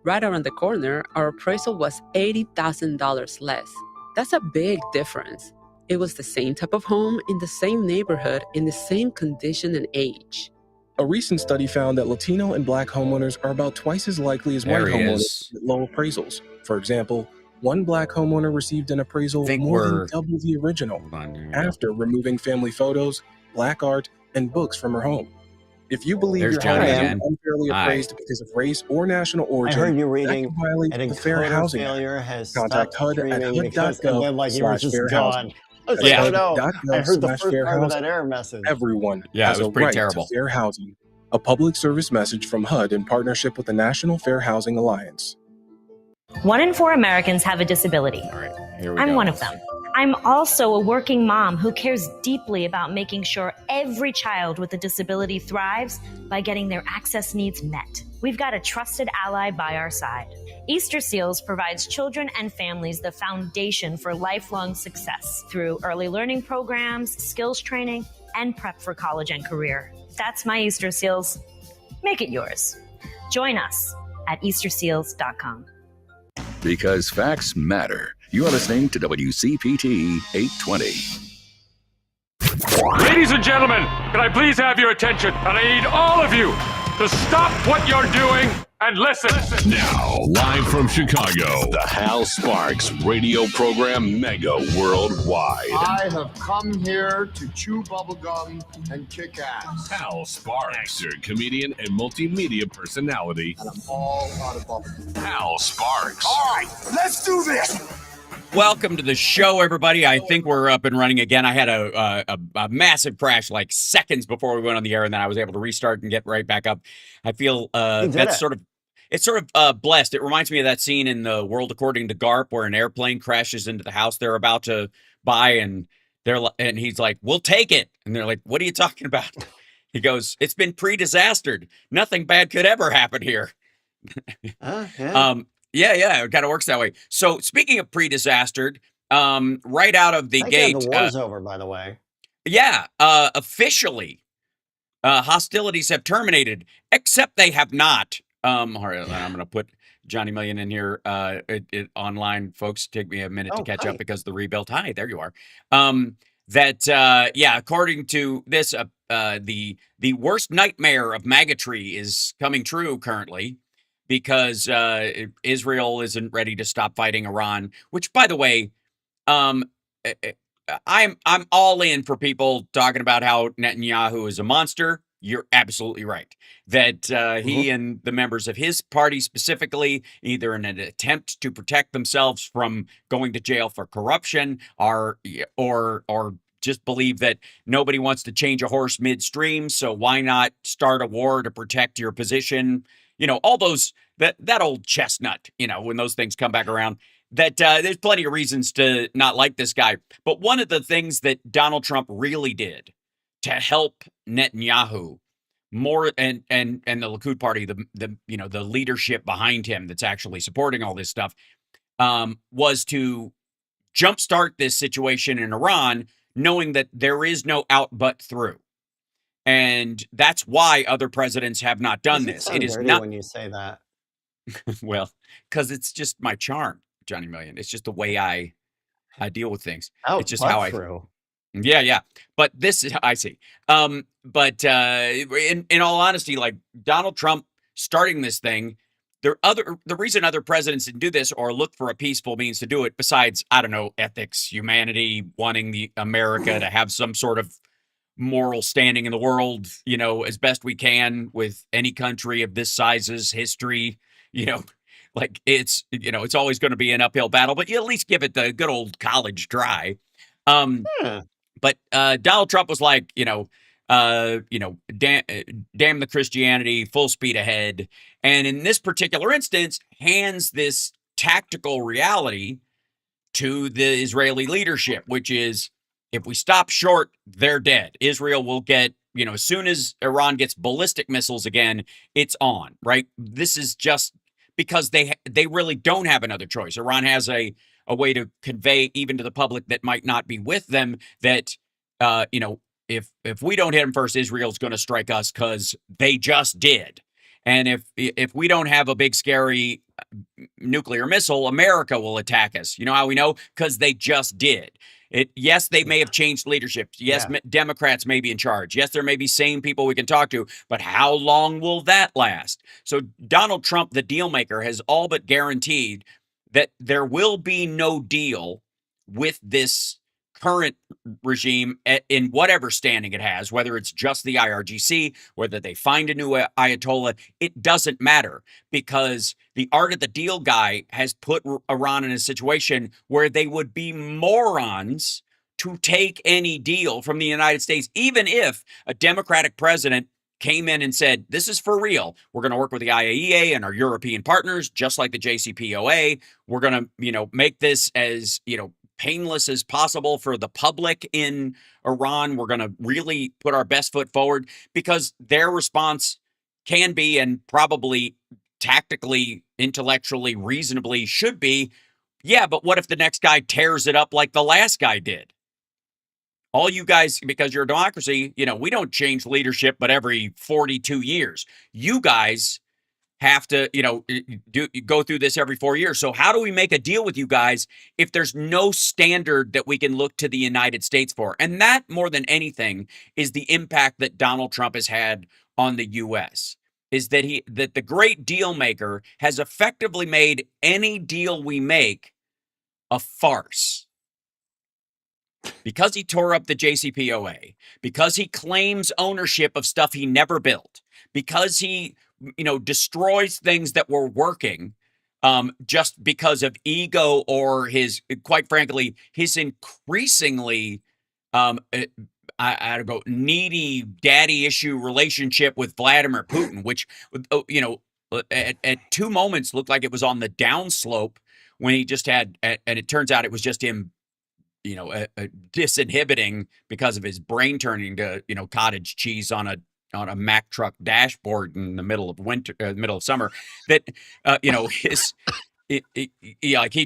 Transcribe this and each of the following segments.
Right around the corner, our appraisal was $80,000 less. That's a big difference. It was the same type of home in the same neighborhood in the same condition and age. A recent study found that Latino and Black homeowners are about twice as likely as There white he homeowners is. to get low appraisals. For example, one Black homeowner received an appraisal Think more than we're- double the original Hold on, here we go. after removing family photos, Black art, and books from her home. If you believe There's your home Johnny has again. been unfairly Hi. appraised because of race or national I origin, heard you that reading can violate an the Fair encoder Housing Act. failure has Contact stopped HUD at streaming because, and then like you were just HUD.gov/fair housing. gone. I was That's like, oh no, HUD.gov/fair I heard the first part housing. of that error message. Everyone Yeah, has it was a pretty right terrible. to fair housing. A public service message from HUD in partnership with the National Fair Housing Alliance. 1 in 4 Americans have a disability. All right, here we I'm go. one of them. I'm also a working mom who cares deeply about making sure every child with a disability thrives by getting their access needs met. We've got a trusted ally by our side. Easter Seals provides children and families the foundation for lifelong success through early learning programs, skills training, and prep for college and career. That's my Easter Seals. Make it yours. Join us at easterseals.com. Because facts matter. You are listening to WCPT 820. Ladies and gentlemen, can I please have your attention? And I need all of you to stop what you're doing and listen. Now, live from Chicago, the Hal Sparks radio program Mega Worldwide. I have come here to chew bubblegum and kick ass. Hal Sparks, your comedian and multimedia personality. And I'm all out of bubblegum. Hal Sparks. All right, let's do this. Welcome to the show, everybody. I think we're up and running again. I had a massive crash like seconds before we went on the air, and then I was able to restart and get right back up. I feel that's sort of blessed. It reminds me of that scene in The World According to Garp where an airplane crashes into the house they're about to buy, and he's like, "We'll take it," and they're like, "What are you talking about?" He goes, "It's been pre-disastered. Nothing bad could ever happen here." Yeah, it kind of works that way. So speaking of pre-disastered, right out of the gate, the war's over, by the way. Yeah, officially, hostilities have terminated, except they have not. All right, I'm going to put Johnny Million in here. Online, folks, take me a minute to catch up because the rebuilt. Hi, there you are. According to this, the worst nightmare of maggotry is coming true currently. Because Israel isn't ready to stop fighting Iran, which, by the way, I'm all in for people talking about how Netanyahu is a monster. You're absolutely right that he and the members of his party specifically, either in an attempt to protect themselves from going to jail for corruption, or just believe that nobody wants to change a horse midstream. So why not start a war to protect your position? You know, all those, that old chestnut, you know, when those things come back around, that there's plenty of reasons to not like this guy. But one of the things that Donald Trump really did to help Netanyahu more and the Likud party, the leadership behind him that's actually supporting all this stuff, was to jumpstart this situation in Iran, knowing that there is no out but through. And that's why other presidents have not done this. It is not when you say that. Well, because it's just my charm, Johnny Million. It's just the way I deal with things. It's just how through. Yeah. But this is, I see. In all honesty, like Donald Trump starting this thing, the reason other presidents didn't do this or look for a peaceful means to do it, besides, I don't know, ethics, humanity, wanting the America to have some sort of moral standing in the world, you know, as best we can with any country of this size's history, you know, like it's always going to be an uphill battle, but you at least give it the good old college try. But Donald Trump was like, damn the Christianity, full speed ahead. And in this particular instance, hands this tactical reality to the Israeli leadership, which is, if we stop short, they're dead. Israel will get, as soon as Iran gets ballistic missiles again, it's on, right? This is just because they really don't have another choice. Iran has a way to convey even to the public that might not be with them that, if we don't hit them first, Israel's going to strike us because they just did. And if we don't have a big scary nuclear missile, America will attack us. You know how we know? Because they just did. Yes, they may have changed leadership. Yes, Democrats may be in charge. Yes, there may be sane people we can talk to, but how long will that last? So Donald Trump, the deal maker, has all but guaranteed that there will be no deal with this current regime in whatever standing it has, whether it's just the IRGC, whether they find a new Ayatollah, it doesn't matter, because the art of the deal guy has put Iran in a situation where they would be morons to take any deal from the United States, even if a Democratic president came in and said, this is for real. We're going to work with the IAEA and our European partners, just like the JCPOA. We're going to, make this as, painless as possible for the public in Iran. We're going to really put our best foot forward, because their response can be, and probably tactically, intellectually, reasonably should be, yeah, but what if the next guy tears it up like the last guy did? All you guys, because you're a democracy, we don't change leadership but every 42 years. You guys have to, go through this every 4 years. So how do we make a deal with you guys if there's no standard that we can look to the United States for? And that, more than anything, is the impact that Donald Trump has had on the U.S., is that the great deal maker has effectively made any deal we make a farce. Because he tore up the JCPOA, because he claims ownership of stuff he never built, because he destroys things that were working just because of ego, or his, quite frankly, his increasingly, needy daddy issue relationship with Vladimir Putin, which, at two moments looked like it was on the downslope when he just had, and it turns out it was just him, disinhibiting because of his brain turning to, cottage cheese on a Mack truck dashboard in the middle of winter, middle of summer, that, he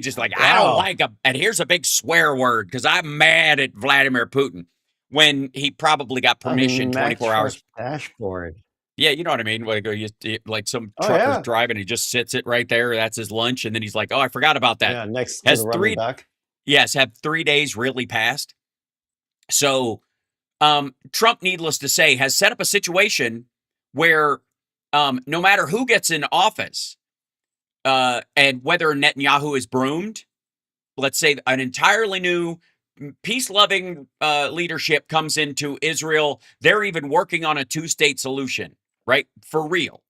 just like, I don't like and here's a big swear word because I'm mad at Vladimir Putin, when he probably got permission 24 hours. Dashboard. Yeah, you know what I mean? Like some trucker's driving, he just sits it right there. That's his lunch. And then he's like, oh, I forgot about that. Yeah, next to the rubber duck. Yes, have 3 days really passed? So Trump, needless to say, has set up a situation where no matter who gets in office, and whether Netanyahu is broomed, let's say an entirely new peace-loving leadership comes into Israel, they're even working on a two-state solution, right? For real.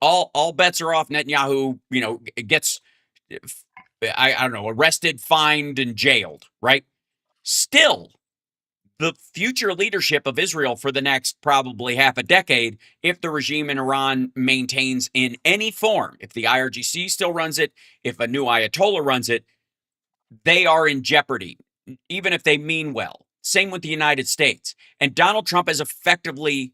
All bets are off. Netanyahu, gets, I don't know, arrested, fined, and jailed, right? Still, the future leadership of Israel for the next probably half a decade, if the regime in Iran maintains in any form, if the IRGC still runs it, if a new Ayatollah runs it, they are in jeopardy, even if they mean well. Same with the United States. And Donald Trump has effectively,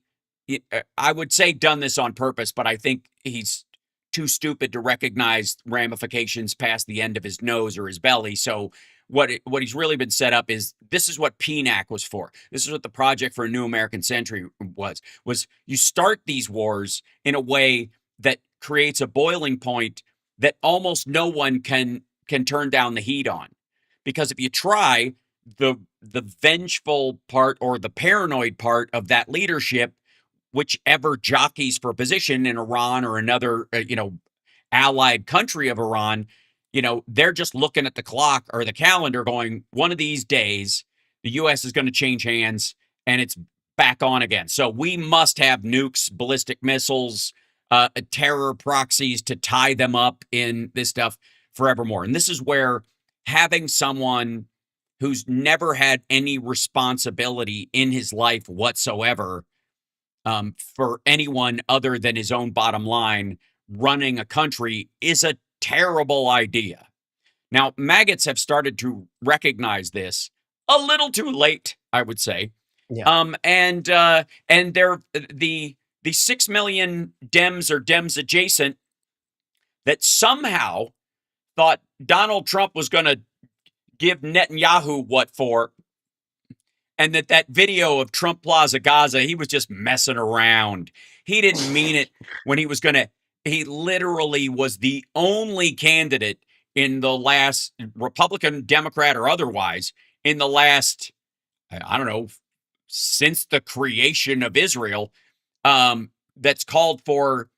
I would say, done this on purpose, but I think he's too stupid to recognize ramifications past the end of his nose or his belly. So what he's really been set up is, this is what PNAC was for. This is what the Project for a New American Century was you start these wars in a way that creates a boiling point that almost no one can turn down the heat on. Because if you try, the vengeful part or the paranoid part of that leadership, whichever jockeys for position in Iran or another, allied country of Iran, they're just looking at the clock or the calendar going, one of these days, the U.S. is going to change hands and it's back on again. So we must have nukes, ballistic missiles, terror proxies to tie them up in this stuff forevermore. And this is where having someone who's never had any responsibility in his life whatsoever, for anyone other than his own bottom line, running a country is a terrible idea. Now, maggots have started to recognize this a little too late, I would say. Yeah. And they're the 6 million Dems or Dems adjacent that somehow thought Donald Trump was going to give Netanyahu what for, and that video of Trump Plaza Gaza, he was just messing around. He didn't mean it when he was going to he literally was the only candidate in the last Republican, Democrat, or otherwise in the last, I don't know, since the creation of Israel, that's called for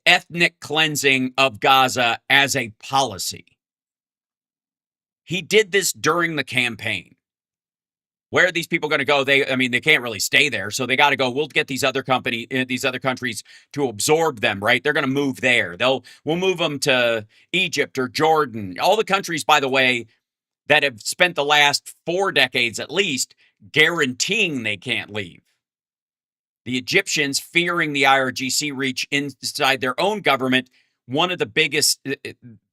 ethnic cleansing of Gaza as a policy. He did this during the campaign. Where are these people going to go? They can't really stay there, so they got to go. We'll get these other countries to absorb them, right? They're going to move there. We'll move them to Egypt or Jordan. All the countries, by the way, that have spent the last 4 decades at least guaranteeing they can't leave. The Egyptians, fearing the IRGC reach inside their own government, one of the biggest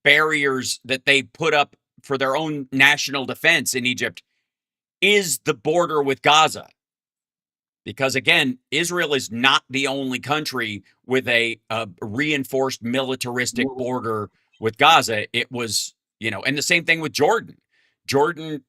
barriers that they put up for their own national defense in Egypt is the border with Gaza. Because again, Israel is not the only country with a reinforced militaristic border with Gaza. It was, and the same thing with Jordan. Jordan,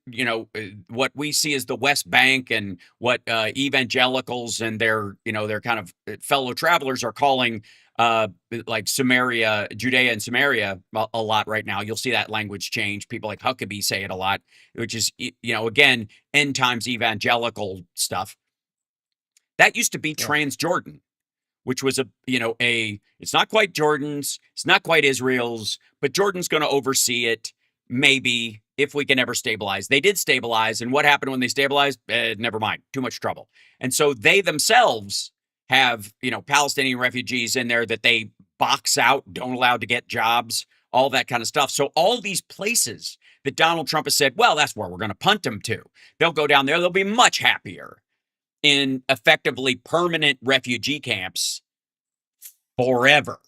what we see as the West Bank and what evangelicals and their kind of fellow travelers are calling like Samaria, Judea and Samaria a lot right now. You'll see that language change. People like Huckabee say it a lot, which is, again, end times evangelical stuff. That used to be Transjordan, which was it's not quite Jordan's, it's not quite Israel's, but Jordan's going to oversee it, maybe, if we can ever stabilize. They did stabilize, and what happened when they stabilized? Never mind, too much trouble. And so they themselves have, Palestinian refugees in there that they box out, don't allow to get jobs, all that kind of stuff. So all these places that Donald Trump has said, well, that's where we're going to punt them to. They'll go down there. They'll be much happier in effectively permanent refugee camps forever.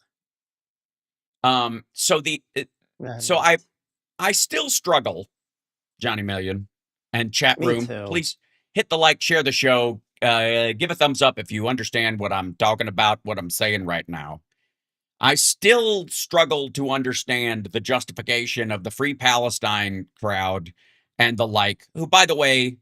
So I still struggle, Johnny Million and chat room. Please hit the like, share the show, give a thumbs up if you understand what I'm talking about, what I'm saying right now. I still struggle to understand the justification of the Free Palestine crowd and the like, who, by the way,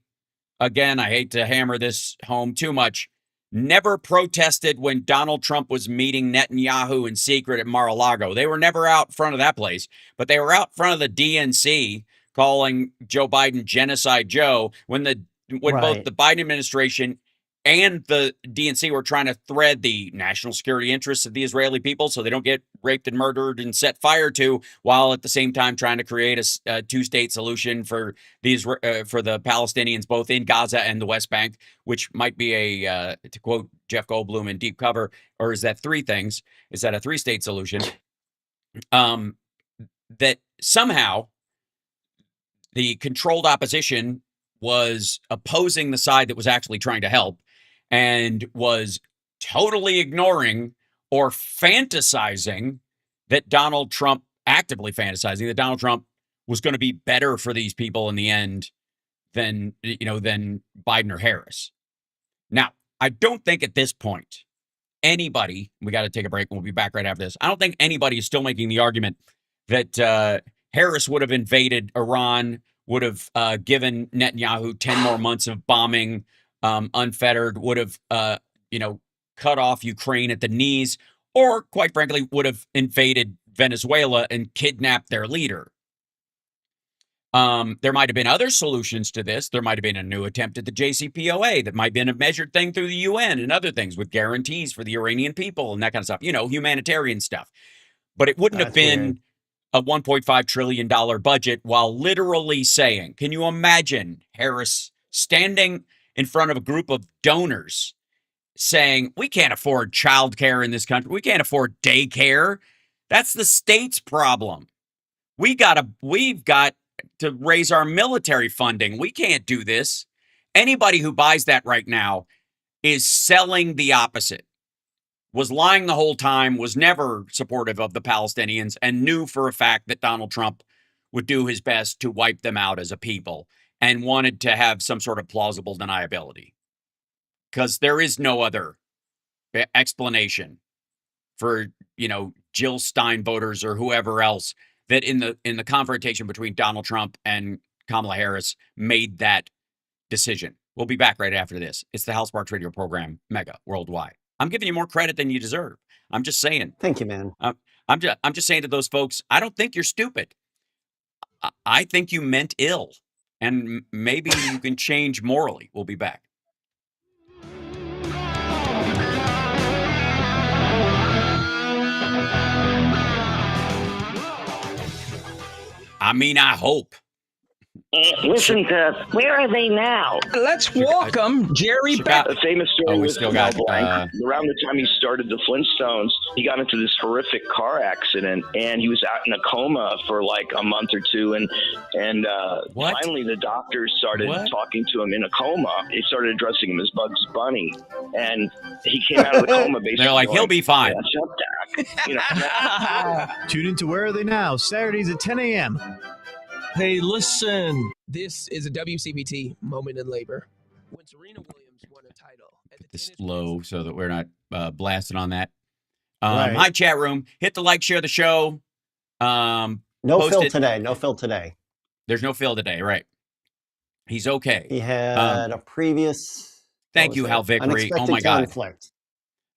again, I hate to hammer this home too much, never protested when Donald Trump was meeting Netanyahu in secret at Mar-a-Lago. They were never out front of that place, but they were out front of the DNC calling Joe Biden Genocide Joe when both the Biden administration and the DNC were trying to thread the national security interests of the Israeli people so they don't get raped and murdered and set fire to, while at the same time trying to create a two-state solution for the Palestinians, both in Gaza and the West Bank, which might be to quote Jeff Goldblum in Deep Cover, or is that three things? Is that a three-state solution? That somehow the controlled opposition was opposing the side that was actually trying to help, and was totally ignoring or fantasizing that Donald Trump, actively fantasizing that Donald Trump was going to be better for these people in the end than Biden or Harris. Now, I don't think at this point anybody, we got to take a break and we'll be back right after this. I don't think anybody is still making the argument that Harris would have invaded Iran, would have given Netanyahu 10 more months of bombing, unfettered, would have, cut off Ukraine at the knees, or quite frankly, would have invaded Venezuela and kidnapped their leader. There might have been other solutions to this. There might have been a new attempt at the JCPOA that might have been a measured thing through the UN and other things with guarantees for the Iranian people and that kind of stuff, humanitarian stuff. But it wouldn't have been a $1.5 trillion budget while literally saying, can you imagine Harris standing in front of a group of donors saying, we can't afford childcare in this country. We can't afford daycare. That's the state's problem. We've got to raise our military funding. We can't do this. Anybody who buys that right now is selling the opposite. Was lying the whole time, was never supportive of the Palestinians, and knew for a fact that Donald Trump would do his best to wipe them out as a people, and wanted to have some sort of plausible deniability. Because there is no other explanation for, Jill Stein voters or whoever else that in the confrontation between Donald Trump and Kamala Harris made that decision. We'll be back right after this. It's the Hal Sparks Radio program, Mega Worldwide. I'm giving you more credit than you deserve. I'm just saying. Thank you, man. I'm just saying to those folks, I don't think you're stupid. I think you meant ill, and maybe you can change morally. We'll be back. I mean, I hope. Listen to Where Are They Now? Let's welcome Jerry Beck. A famous story we with still Mel got, Blanc. Around the time he started the Flintstones, he got into this horrific car accident, and he was out in a coma for like a month or two. And finally, the doctors started talking to him in a coma. They started addressing him as Bugs Bunny, and he came out of the coma basically. They're like, he'll be fine. Yeah, shut that. You know. Tune into Where Are They Now, Saturdays at 10 a.m. Hey, listen. This is a WCPT moment in labor. When Serena Williams won a title. This low so that we're not blasting on that. Right. Hi, chat room. Hit the like, share the show. No Phil today. No Phil today. There's no Phil today, right? He's okay. He had a previous. Thank you, Hal Vickery. Oh my God. Conflict.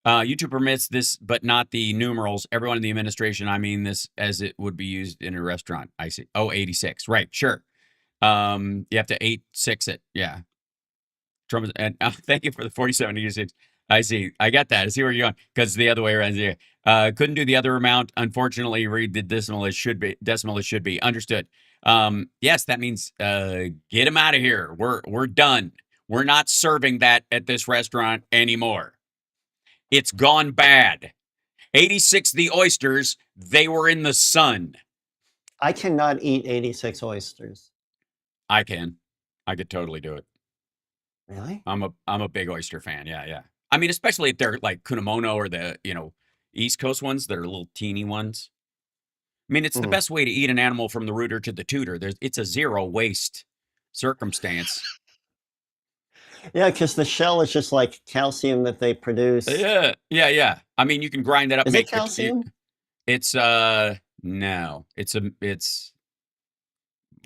YouTube permits this, but not the numerals. Everyone in the administration, I mean this as it would be used in a restaurant. I see. Oh, 86. Right. Sure. You have to 86 it. Yeah. Trump is, and thank you for the 47 usage. I see. I got that. I see where you're going. Because the other way around. Yeah. Couldn't do the other amount. Unfortunately, read the decimal as should be. Decimal as should be. Understood. Yes, that means get him out of here. We're done. We're not serving that at this restaurant anymore. It's gone bad. 86 the oysters, they were in the sun. I cannot eat 86 oysters. I can. I could totally do it. Really? I'm a big oyster fan. Yeah. I mean, especially if they're like Kunamono or the, East Coast ones that are little teeny ones. I mean, it's the best way to eat an animal from the rooter to the tutor. It's a zero waste circumstance. Yeah, because the shell is just like calcium that they produce. Yeah. I mean, you can grind that up. Is it calcium? It's no. It's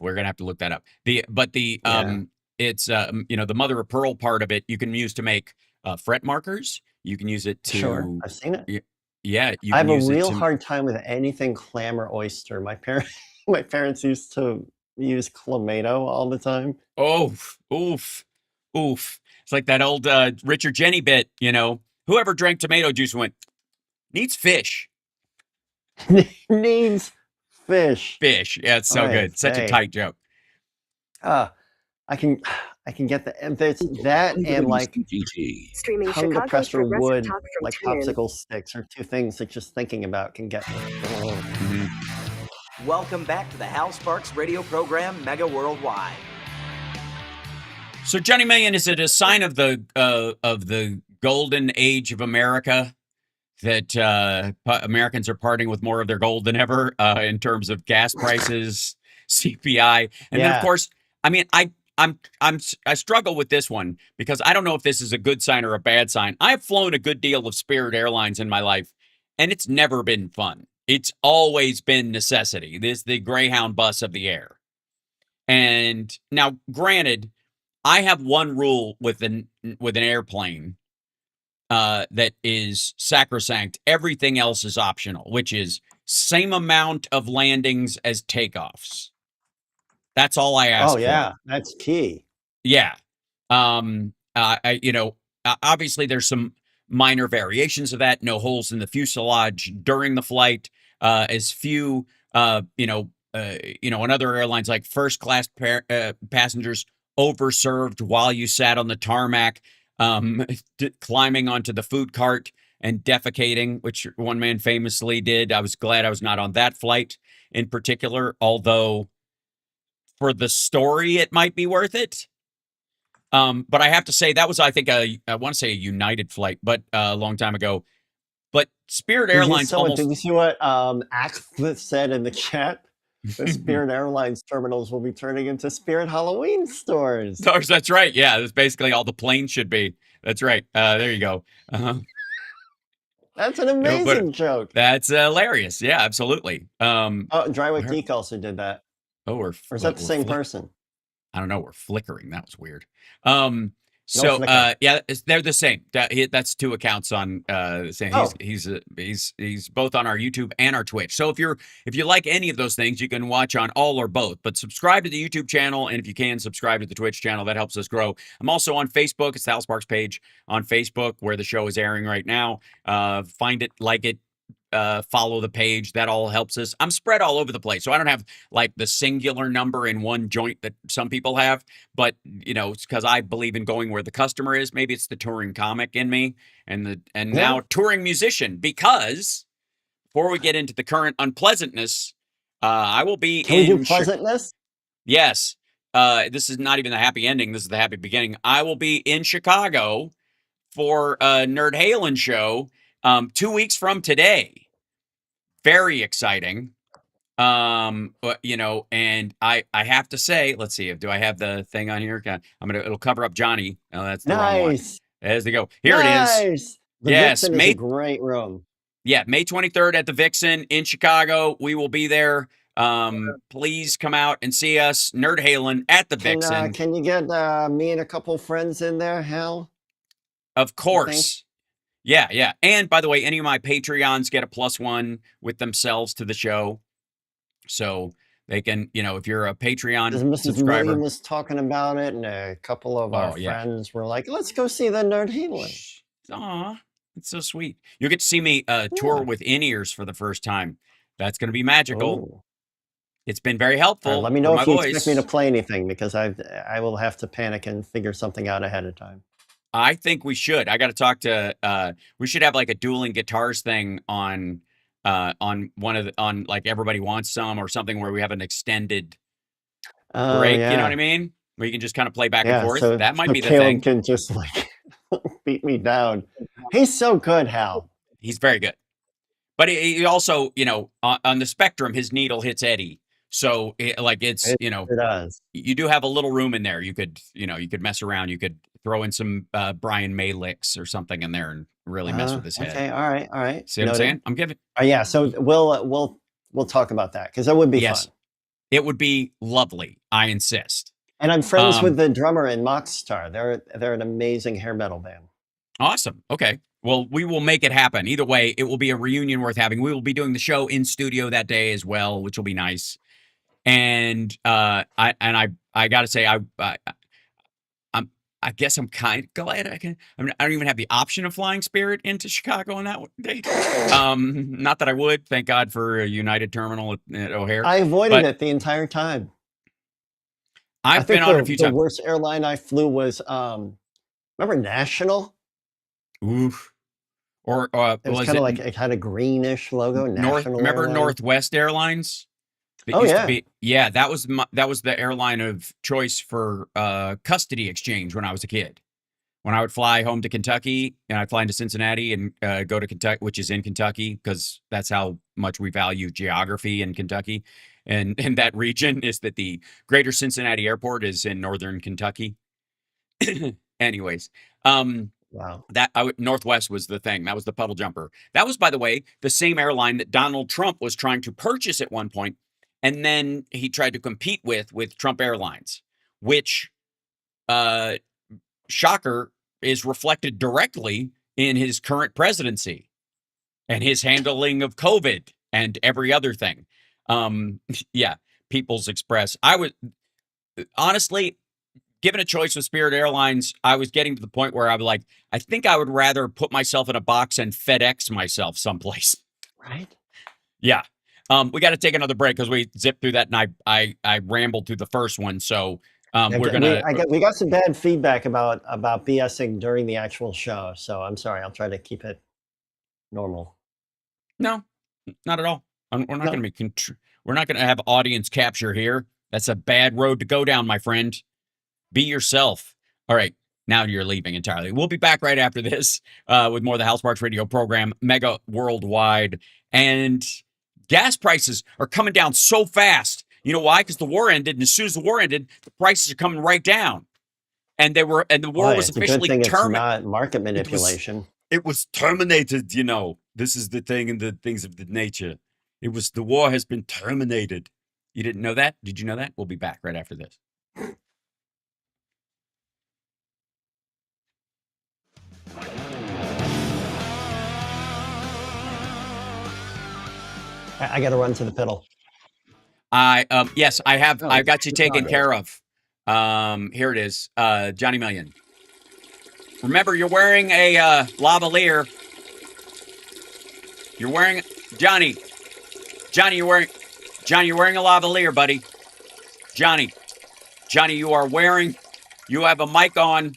we're gonna have to look that up. It's the mother of pearl part of it you can use to make fret markers. You can use it to. Sure, I've seen it. Yeah, I have a real hard time with anything clam or oyster. My parents used to use clamato all the time. Oh, oof. It's like that old Richard Jenny bit, Whoever drank tomato juice went, needs fish. Needs fish. Fish. Yeah, it's so good. Such a tight joke. I can get that and like tongue depressor wood, like popsicle sticks are two things that just thinking about can get me. Welcome back to the Hal Sparks radio program, Mega Worldwide. So, Johnny Million, is it a sign of the golden age of America that Americans are parting with more of their gold than ever in terms of gas prices, CPI, and then of course, I mean, I struggle with this one because I don't know if this is a good sign or a bad sign. I've flown a good deal of Spirit Airlines in my life, and it's never been fun. It's always been necessity. This is the Greyhound bus of the air, and now, granted. I have one rule with an airplane that is sacrosanct. Everything else is optional, which is same amount of landings as takeoffs. That's all I ask for. Oh, yeah. That's key. Yeah. Obviously there's some minor variations of that. No holes in the fuselage during the flight. As few, in other airlines like first class passengers overserved while you sat on the tarmac, climbing onto the food cart and defecating, which one man famously did. I was glad I was not on that flight in particular, although for the story, it might be worth it. But I have to say that was, I think, I want to say a United flight, but a long time ago. But Spirit Airlines Did you see what Axel said in the chat? The Spirit Airlines terminals will be turning into Spirit Halloween stores. That's right. Yeah, that's basically all the planes should be. That's right. There you go. That's an amazing joke. That's hilarious. Yeah, absolutely. Drywick Geek also did that. Oh, or is that the same person? I don't know. We're flickering. That was weird. So, yeah, they're the same. That's two accounts on saying he's both on our YouTube and our Twitch. So if you like any of those things, you can watch on all or both. But subscribe to the YouTube channel, and if you can, subscribe to the Twitch channel. That helps us grow. I'm also on Facebook. It's the Hal Sparks page on Facebook where the show is airing right now. Find it, like it. Follow the page. That all helps us. I'm spread all over the place, so I don't have like the singular number in one joint that some people have, but it's because I believe in going where the customer is. Maybe it's the touring comic in me and now touring musician, because before we get into the current unpleasantness, I will be Can we do pleasantness? Yes. This is not even the happy ending. This is the happy beginning. I will be in Chicago for a Nerd Halen show 2 weeks from today. Very exciting. And I have to say, let's see, do I have the thing on here? It'll cover up Johnny. Oh, that's the wrong one. As they go. Here it is. The Vixen is a great room. Yeah, May 23rd at the Vixen in Chicago. We will be there. Please come out and see us. Nerd Halen at the Vixen. Can you get me and a couple friends in there, Hal? Of course. Yeah. And by the way, any of my Patreons get a +1 with themselves to the show. So they can, if you're a Patreon Mrs. subscriber. William was talking about it, and a couple of our friends were like, let's go see the Nerd Halen. Aw, it's so sweet. You'll get to see me tour with in-ears for the first time. That's going to be magical. Ooh. It's been very helpful. Let me know if you expect me to play anything, because I will have to panic and figure something out ahead of time. I think we should. I got to talk to. We should have like a dueling guitars thing on like Everybody Wants Some or something, where we have an extended break. Yeah. You know what I mean? Where you can just kind of play back and forth. So, that might be the Caleb thing. Can just like beat me down. He's so good, Hal. He's very good, but he also, on the spectrum, his needle hits Eddie. So it does. You do have a little room in there. You could mess around. You could throw in some Brian May licks or something in there and really mess with his head. Okay, all right. See what I'm saying? I'm giving. Yeah, so we'll talk about that, because that would be fun. It would be lovely. I insist. And I'm friends with the drummer in Mockstar. They're an amazing hair metal band. Awesome. Okay. Well, we will make it happen. Either way, it will be a reunion worth having. We will be doing the show in studio that day as well, which will be nice. And I got to say, I guess I'm kind of glad I don't even have the option of flying Spirit into Chicago on that day. Not that I would. Thank God for a United terminal at O'Hare. I avoided it the entire time. I've been on it a few times. The worst airline I flew was, remember National? Oof. Or it was kind of like, it had a greenish logo. Remember Northwest Airlines? Used to be, that was the airline of choice for custody exchange when I was a kid. When I would fly home to Kentucky, and I'd fly into Cincinnati and go to Kentucky, which is in Kentucky, because that's how much we value geography in Kentucky. And that region is that the greater Cincinnati airport is in northern Kentucky. Anyways, wow. Northwest was the thing. That was the puddle jumper. That was, by the way, the same airline that Donald Trump was trying to purchase at one point. And then he tried to compete with Trump Airlines, which, shocker, is reflected directly in his current presidency and his handling of COVID and every other thing. People's Express. I would, honestly, given a choice with Spirit Airlines, I was getting to the point where I was like, I think I would rather put myself in a box and FedEx myself someplace. Right? Yeah. We got to take another break because we zipped through that, and I rambled through the first one. So we got some bad feedback about BSing during the actual show. So I'm sorry. I'll try to keep it normal. No, not at all. We're not going to we're not going to have audience capture here. That's a bad road to go down, my friend. Be yourself. All right. Now you're leaving entirely. We'll be back right after this with more of the Hal Sparks radio program, Mega Worldwide. And gas prices are coming down so fast. You know why? Because the war ended, and as soon as the war ended, the prices are coming right down. And the war was officially terminated. It's not market manipulation. It was terminated. This is the thing and the things of the nature. The war has been terminated. You didn't know that? Did you know that? We'll be back right after this. I got to run to the piddle. Yes, I have. I've got you taken care of. Here it is. Johnny Million. Remember, you're wearing a lavalier. You're wearing Johnny. You're wearing a lavalier, buddy. Johnny, you are wearing. You have a mic on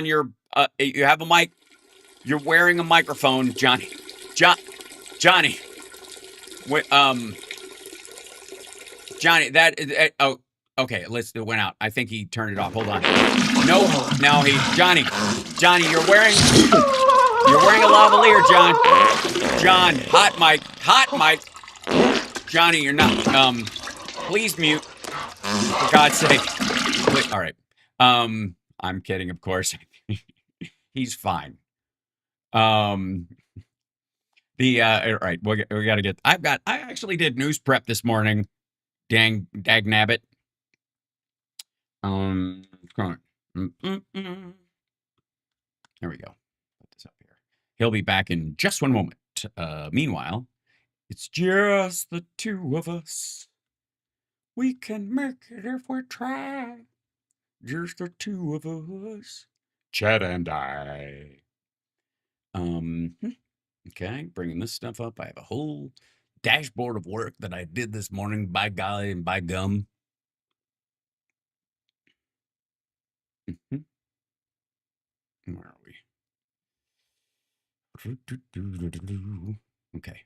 your. You have a mic. You're wearing a microphone, Johnny. Johnny. Johnny, oh, okay. It went out. I think he turned it off. Hold on. No, now Johnny, you're wearing a lavalier, John. Hot mic. Johnny, you're not. Please mute. For God's sake. Wait, all right. I'm kidding, of course. He's fine. All right. We got to get. I actually did news prep this morning. Dag nabbit. There we go. Put this up here. He'll be back in just one moment. Meanwhile, it's just the two of us. We can make it if we try. Just the two of us. Chad and I. Okay, bringing this stuff up. I have a whole dashboard of work that I did this morning, by golly and by gum. Where are we? Okay.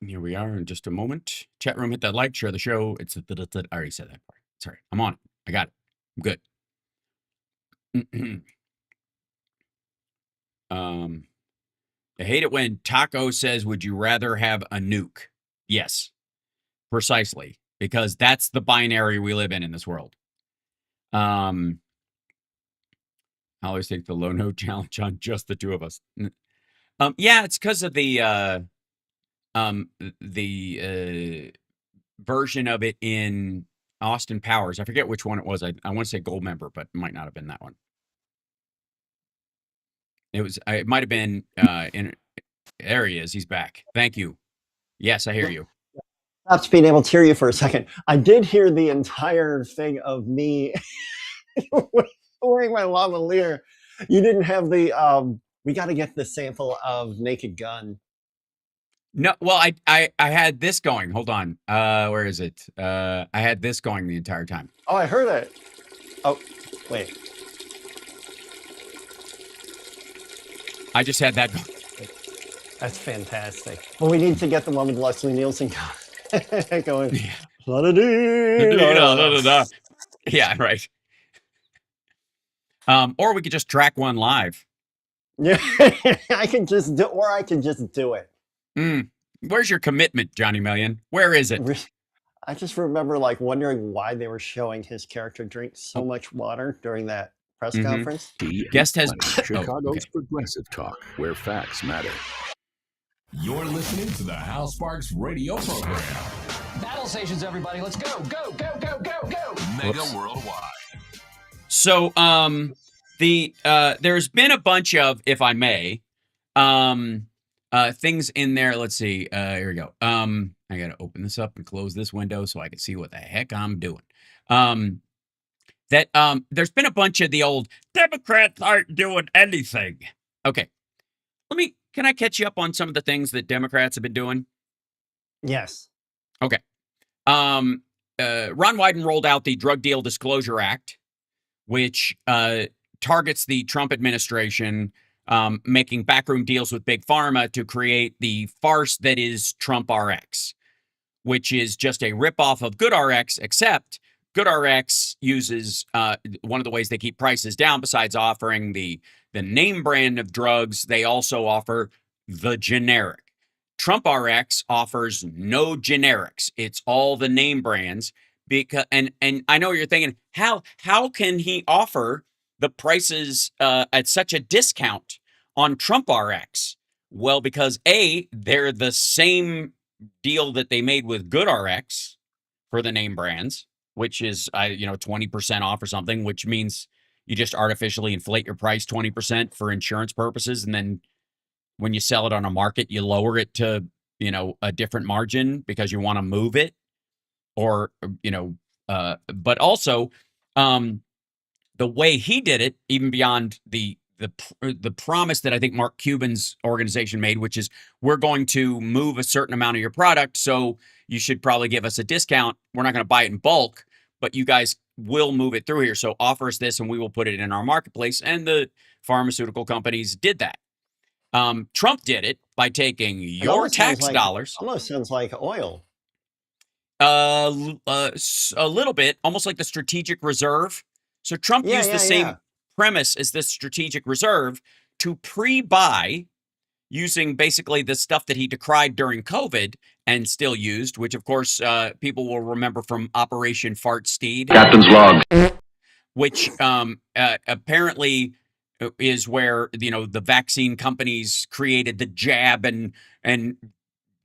Here we are in just a moment. Chat room, hit that like, share the show. I already said that part. Sorry, I'm on it. I got it. I'm good. I hate it when Taco says, would you rather have a nuke? Yes, precisely. Because that's the binary we live in this world. I always take the low note challenge on just the two of us. Yeah, it's because of the version of it in Austin Powers. I forget which one it was. I want to say Goldmember, but it might not have been that one. It might have been in. There he is. He's back. Thank you. Yes, I hear you. Stopped being able to hear you for a second. I did hear the entire thing of me wearing my lavalier. You didn't have the we got to get the sample of Naked Gun. No, well, I had this going. Hold on. Where is it? I had this going the entire time. Oh, I heard it. Oh, wait. I just had that going. That's fantastic. Well, we need to get the one with Leslie Nielsen going. Yeah, right. Or we could just track one live. Yeah, I can just do it. Where's your commitment, Johnny Million? Where is it? I just remember wondering why they were showing his character drink so much water during that press conference. Guest has Chicago's Progressive Talk, where facts matter. You're listening to the Hal Sparks radio program. Battle stations, everybody. Let's go, go, go, go, go, go. Mega Worldwide. So, there's been a bunch of, if I may, things in there. Let's see. Here we go. I got to open this up and close this window so I can see what the heck I'm doing. There's been a bunch of the old Democrats aren't doing anything. Okay. Can I catch you up on some of the things that Democrats have been doing? Yes. Okay. Ron Wyden rolled out the Drug Deal Disclosure Act, which targets the Trump administration making backroom deals with Big Pharma to create the farce that is Trump RX, which is just a ripoff of Good RX, except Good RX uses one of the ways they keep prices down, besides offering the name brand of drugs, they also offer the generic. Trump RX offers no generics. It's all the name brands. Because and I know you're thinking, how can he offer the prices at such a discount on Trump RX? Well, because A, they're the same deal that they made with Good RX for the name brands, which is 20% off or something, which means you just artificially inflate your price 20% for insurance purposes, and then when you sell it on a market, you lower it to a different margin because you want to move it, or but also the way he did it, even beyond the promise that I think Mark Cuban's organization made, which is we're going to move a certain amount of your product, so you should probably give us a discount. We're not going to buy it in bulk, but you guys will move it through here. So offer us this and we will put it in our marketplace. And the pharmaceutical companies did that. Trump did it by taking your tax dollars. Almost sounds like oil. A little bit, almost like the strategic reserve. So Trump used the same premise as this strategic reserve to pre-buy using basically the stuff that he decried during COVID and still used, which of course people will remember from Operation Fart Steed. Captain's log. Which apparently is where the vaccine companies created the jab, and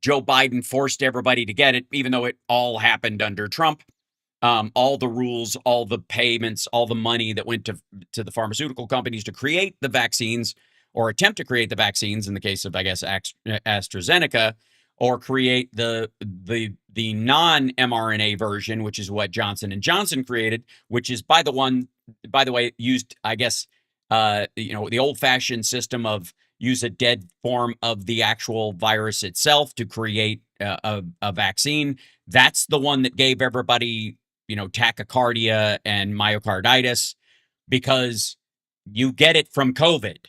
Joe Biden forced everybody to get it, even though it all happened under Trump. All the rules, all the payments, all the money that went to the pharmaceutical companies to create the vaccines, or attempt to create the vaccines in the case of, I guess, AstraZeneca, or create the non-mRNA version, which is what Johnson & Johnson created, which is by the way, used, I guess, the old-fashioned system of use a dead form of the actual virus itself to create a vaccine. That's the one that gave everybody, tachycardia and myocarditis, because you get it from COVID.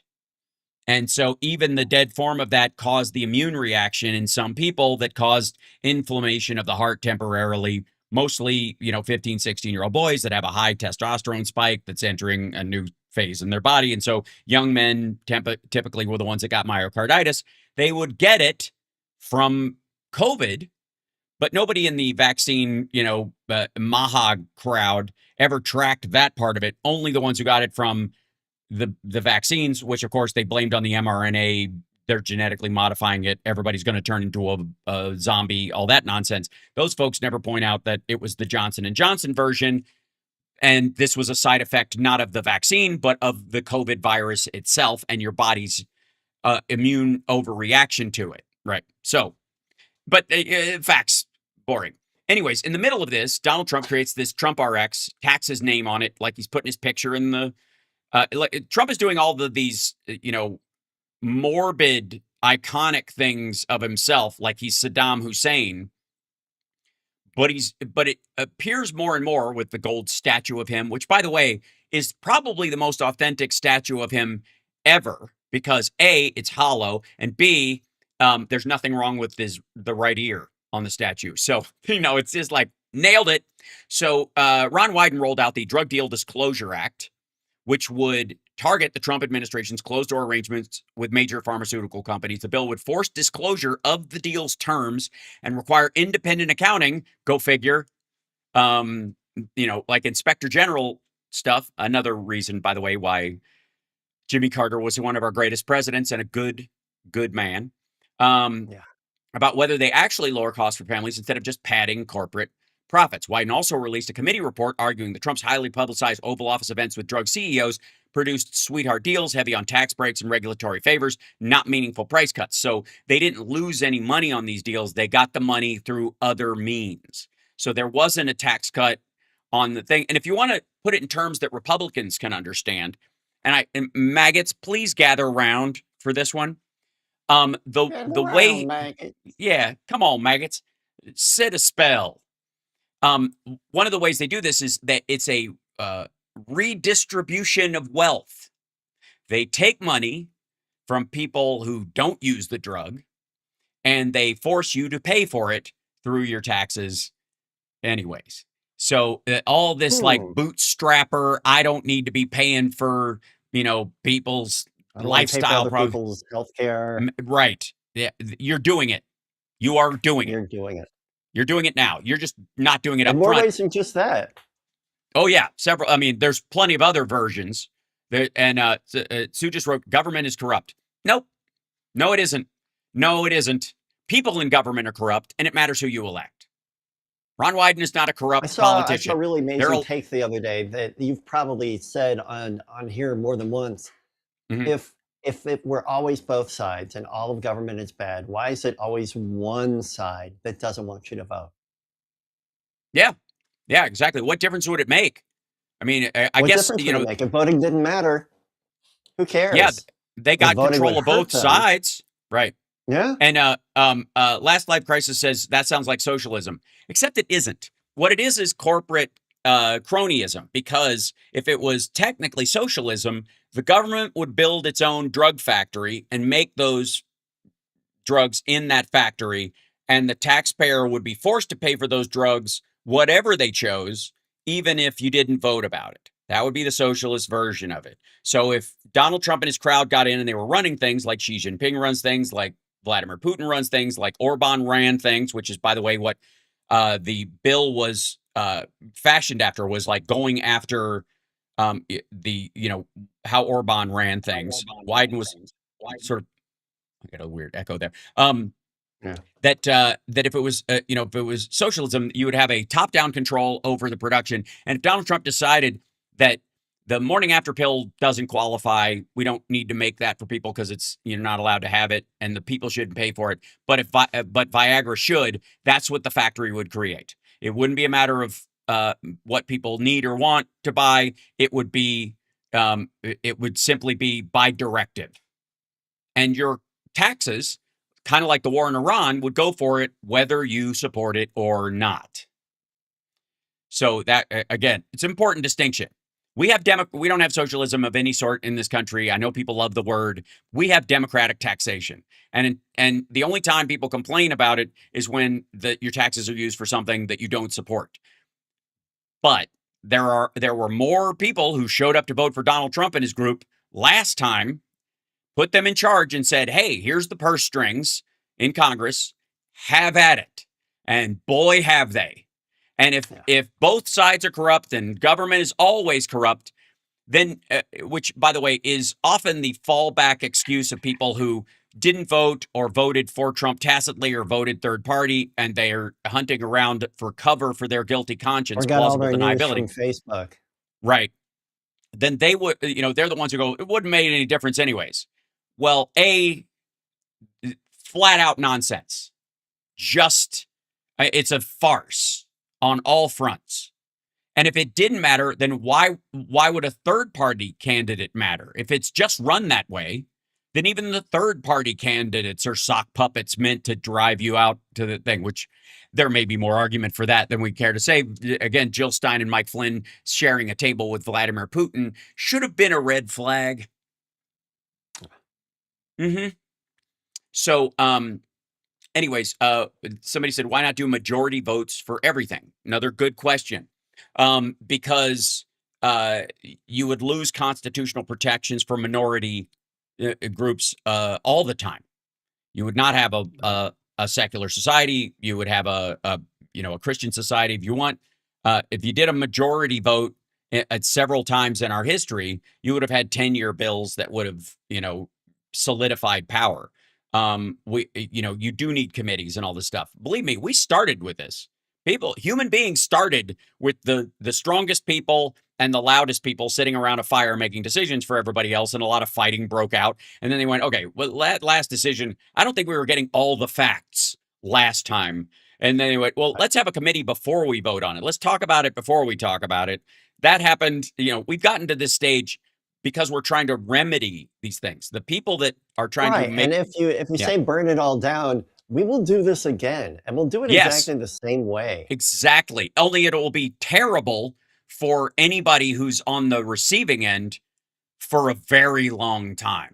And so even the dead form of that caused the immune reaction in some people that caused inflammation of the heart temporarily, mostly, 15, 16-year-old boys that have a high testosterone spike that's entering a new phase in their body. And so young men typically were the ones that got myocarditis. They would get it from COVID, but nobody in the vaccine, MAHA crowd ever tracked that part of it. Only the ones who got it from the vaccines, which of course they blamed on the mRNA. They're genetically modifying it. Everybody's going to turn into a zombie, all that nonsense. Those folks never point out that it was the Johnson & Johnson version. And this was a side effect, not of the vaccine, but of the COVID virus itself and your body's immune overreaction to it. Right. So, but facts, boring. Anyways, in the middle of this, Donald Trump creates this Trump RX, tacks his name on it, like he's putting his picture in the Trump is doing all of these, morbid, iconic things of himself, like he's Saddam Hussein. But it appears more and more with the gold statue of him, which, by the way, is probably the most authentic statue of him ever, because A, it's hollow, and B, there's nothing wrong with the right ear on the statue. So, it's just like nailed it. So Ron Wyden rolled out the Drug Deal Disclosure Act, which would target the Trump administration's closed-door arrangements with major pharmaceutical companies. The bill would force disclosure of the deal's terms and require independent accounting. Go figure. Like Inspector General stuff. Another reason, by the way, why Jimmy Carter was one of our greatest presidents and a good man. About whether they actually lower costs for families instead of just padding corporate profits. Wyden also released a committee report arguing that Trump's highly publicized Oval Office events with drug CEOs produced sweetheart deals heavy on tax breaks and regulatory favors, not meaningful price cuts. So they didn't lose any money on these deals. They got the money through other means. So there wasn't a tax cut on the thing. And if you want to put it in terms that Republicans can understand, and maggots, please gather around for this one. The way, maggots. Yeah, come on, maggots, sit a spell. One of the ways they do this is that it's a redistribution of wealth. They take money from people who don't use the drug, and they force you to pay for it through your taxes anyways. So all this like bootstrapper, I don't need to be paying for, people's lifestyle, people's healthcare. Right. Yeah, you're doing it. You are doing it. You're doing it. You're doing it now. You're just not doing it up more front. Ways than just that. Oh, yeah. Several. I mean, there's plenty of other versions. And Sue just wrote, government is corrupt. Nope. No, it isn't. No, it isn't. People in government are corrupt, and it matters who you elect. Ron Wyden is not a I corrupt saw a politician. really There amazing are take the other day that you've probably said on here more than once. Mhm. If it were always both sides and all of government is bad, why is it always one side that doesn't want you to vote? Yeah, exactly. What difference would it make? I mean, I What guess, difference would it make? If voting didn't matter, who yeah, cares? they If got voting would control of hurt both them, sides, right? yeah. And Last Life Crisis says that sounds like socialism, except it isn't. What it is corporate cronyism. Because if it was technically socialism, the government would build its own drug factory and make those drugs in that factory, and the taxpayer would be forced to pay for those drugs, whatever they chose, even if you didn't vote about it. That would be the socialist version of it. So if Donald Trump and his crowd got in and they were running things like Xi Jinping runs things, like Vladimir Putin runs things, like Orban ran things, which is, by the way, what the bill was fashioned after, was like going after how Orban ran things. Wyden was sort of, I got a weird echo there. Yeah. That if it was if it was socialism, you would have a top-down control over the production. And if Donald Trump decided that the morning after pill doesn't qualify, we don't need to make that for people because it's, you're not allowed to have it, and the people shouldn't pay for it. But if but Viagra should, that's what the factory would create. It wouldn't be a matter of what people need or want to buy. It would be it would simply be by directive. And your taxes, kind of like the war in Iran, would go for it whether you support it or not. So that, again, it's an important distinction. We don't have socialism of any sort in this country. I know people love the word. We have democratic taxation. And the only time people complain about it is when your taxes are used for something that you don't support. But there were more people who showed up to vote for Donald Trump and his group last time, put them in charge and said, hey, here's the purse strings in Congress, have at it. And boy, have they. And if both sides are corrupt and government is always corrupt, then, which, by the way, is often the fallback excuse of people who didn't vote or voted for Trump tacitly or voted third party, and they are hunting around for cover for their guilty conscience, Or got all plausible their news deniability. from Facebook. Right. Then they would, they're the ones who go, it wouldn't make any difference anyways. Well, flat out nonsense. Just, it's a farce on all fronts. And if it didn't matter, then why would a third party candidate matter? If it's just run that way, then even the third party candidates are sock puppets meant to drive you out to the thing, which there may be more argument for that than we care to say. Again, Jill Stein and Mike Flynn sharing a table with Vladimir Putin should have been a red flag. So, anyways, somebody said, why not do majority votes for everything? Another good question. Because you would lose constitutional protections for minority groups all the time. You would not have a secular society. You would have a Christian society. If you did a majority vote at several times in our history, you would have had 10-year bills that would have, solidified power. You do need committees and all this stuff. Believe me, we started with this. Human beings started with the strongest people and the loudest people sitting around a fire making decisions for everybody else, and a lot of fighting broke out. And then they went, okay, well, last decision, I don't think we were getting all the facts last time. And then they went, well, let's have a committee before we vote on it. Let's talk about it before we talk about it. That happened. We've gotten to this stage because we're trying to remedy these things. The people that are trying to make... And if you say burn it all down, we will do this again, and we'll do it exactly the same way. Exactly. Only it will be terrible for anybody who's on the receiving end for a very long time.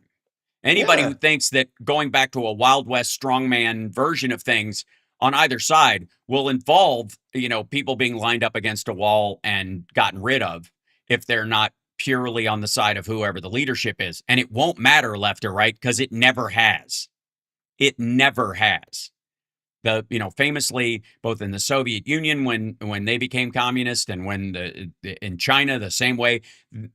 Anybody who thinks that going back to a Wild West strongman version of things on either side will involve, people being lined up against a wall and gotten rid of if they're not purely on the side of whoever the leadership is. And it won't matter left or right, because it never has. It never has. Famously, both in the Soviet Union when they became communist, and when in China the same way,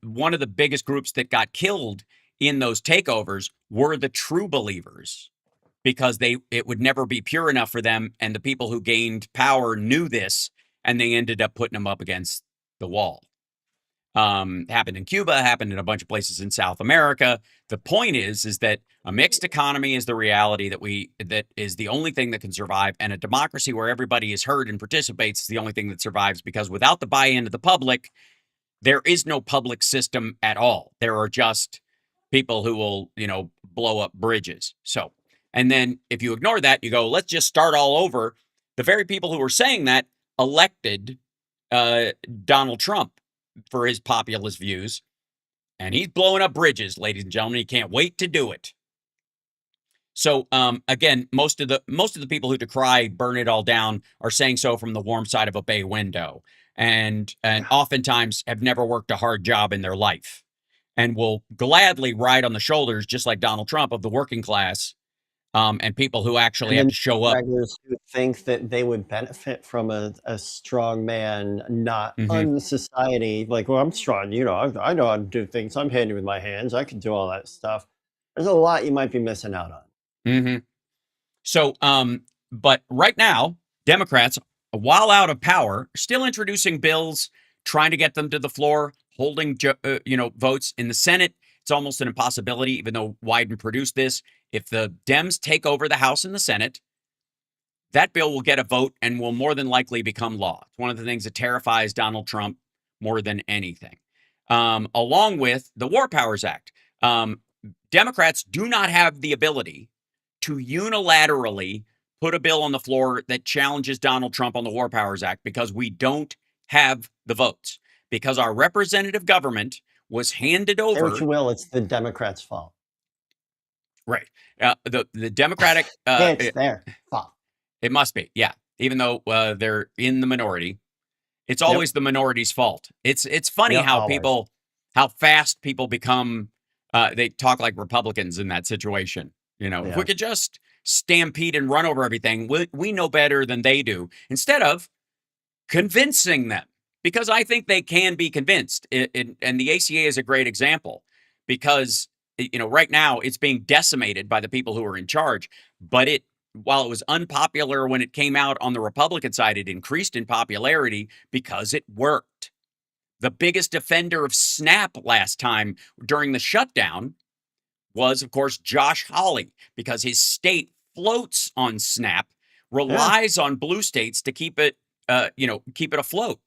one of the biggest groups that got killed in those takeovers were the true believers, because it would never be pure enough for them, and the people who gained power knew this, and they ended up putting them up against the wall. Happened in Cuba, happened in a bunch of places in South America. The point is that a mixed economy is the reality that is the only thing that can survive, and a democracy where everybody is heard and participates is the only thing that survives, because without the buy-in of the public, there is no public system at all. There are just people who will, blow up bridges. So, and then if you ignore that, you go, let's just start all over. The very people who were saying that elected Donald Trump for his populist views, and he's blowing up bridges, ladies and gentlemen. He can't wait to do it. So again, most of the people who decry burn it all down are saying so from the warm side of a bay window, and oftentimes have never worked a hard job in their life, and will gladly ride on the shoulders, just like Donald Trump, of the working class, and people who actually have to show up. Who think that they would benefit from a strong man, not on society. Like, well, I'm strong, I know how to do things. I'm handy with my hands. I can do all that stuff. There's a lot you might be missing out on. So, but right now, Democrats, while out of power, are still introducing bills, trying to get them to the floor, holding, votes in the Senate. It's almost an impossibility, even though Wyden produced this. If the Dems take over the House and the Senate, that bill will get a vote and will more than likely become law. It's one of the things that terrifies Donald Trump more than anything. Along with the War Powers Act. Democrats do not have the ability to unilaterally put a bill on the floor that challenges Donald Trump on the War Powers Act, because we don't have the votes. Because our representative government was handed over. Say what you will, it's the Democrats' fault. Right. The Democratic... it's their fault. It must be, yeah. Even though they're in the minority, it's always the minority's fault. It's funny how fast people become... they talk like Republicans in that situation. If we could just stampede and run over everything, we know better than they do, instead of convincing them. Because I think they can be convinced. And the ACA is a great example, because, right now it's being decimated by the people who are in charge. But while it was unpopular when it came out on the Republican side, it increased in popularity because it worked. The biggest offender of SNAP last time during the shutdown was, of course, Josh Hawley, because his state floats on SNAP, relies on blue states to keep it afloat.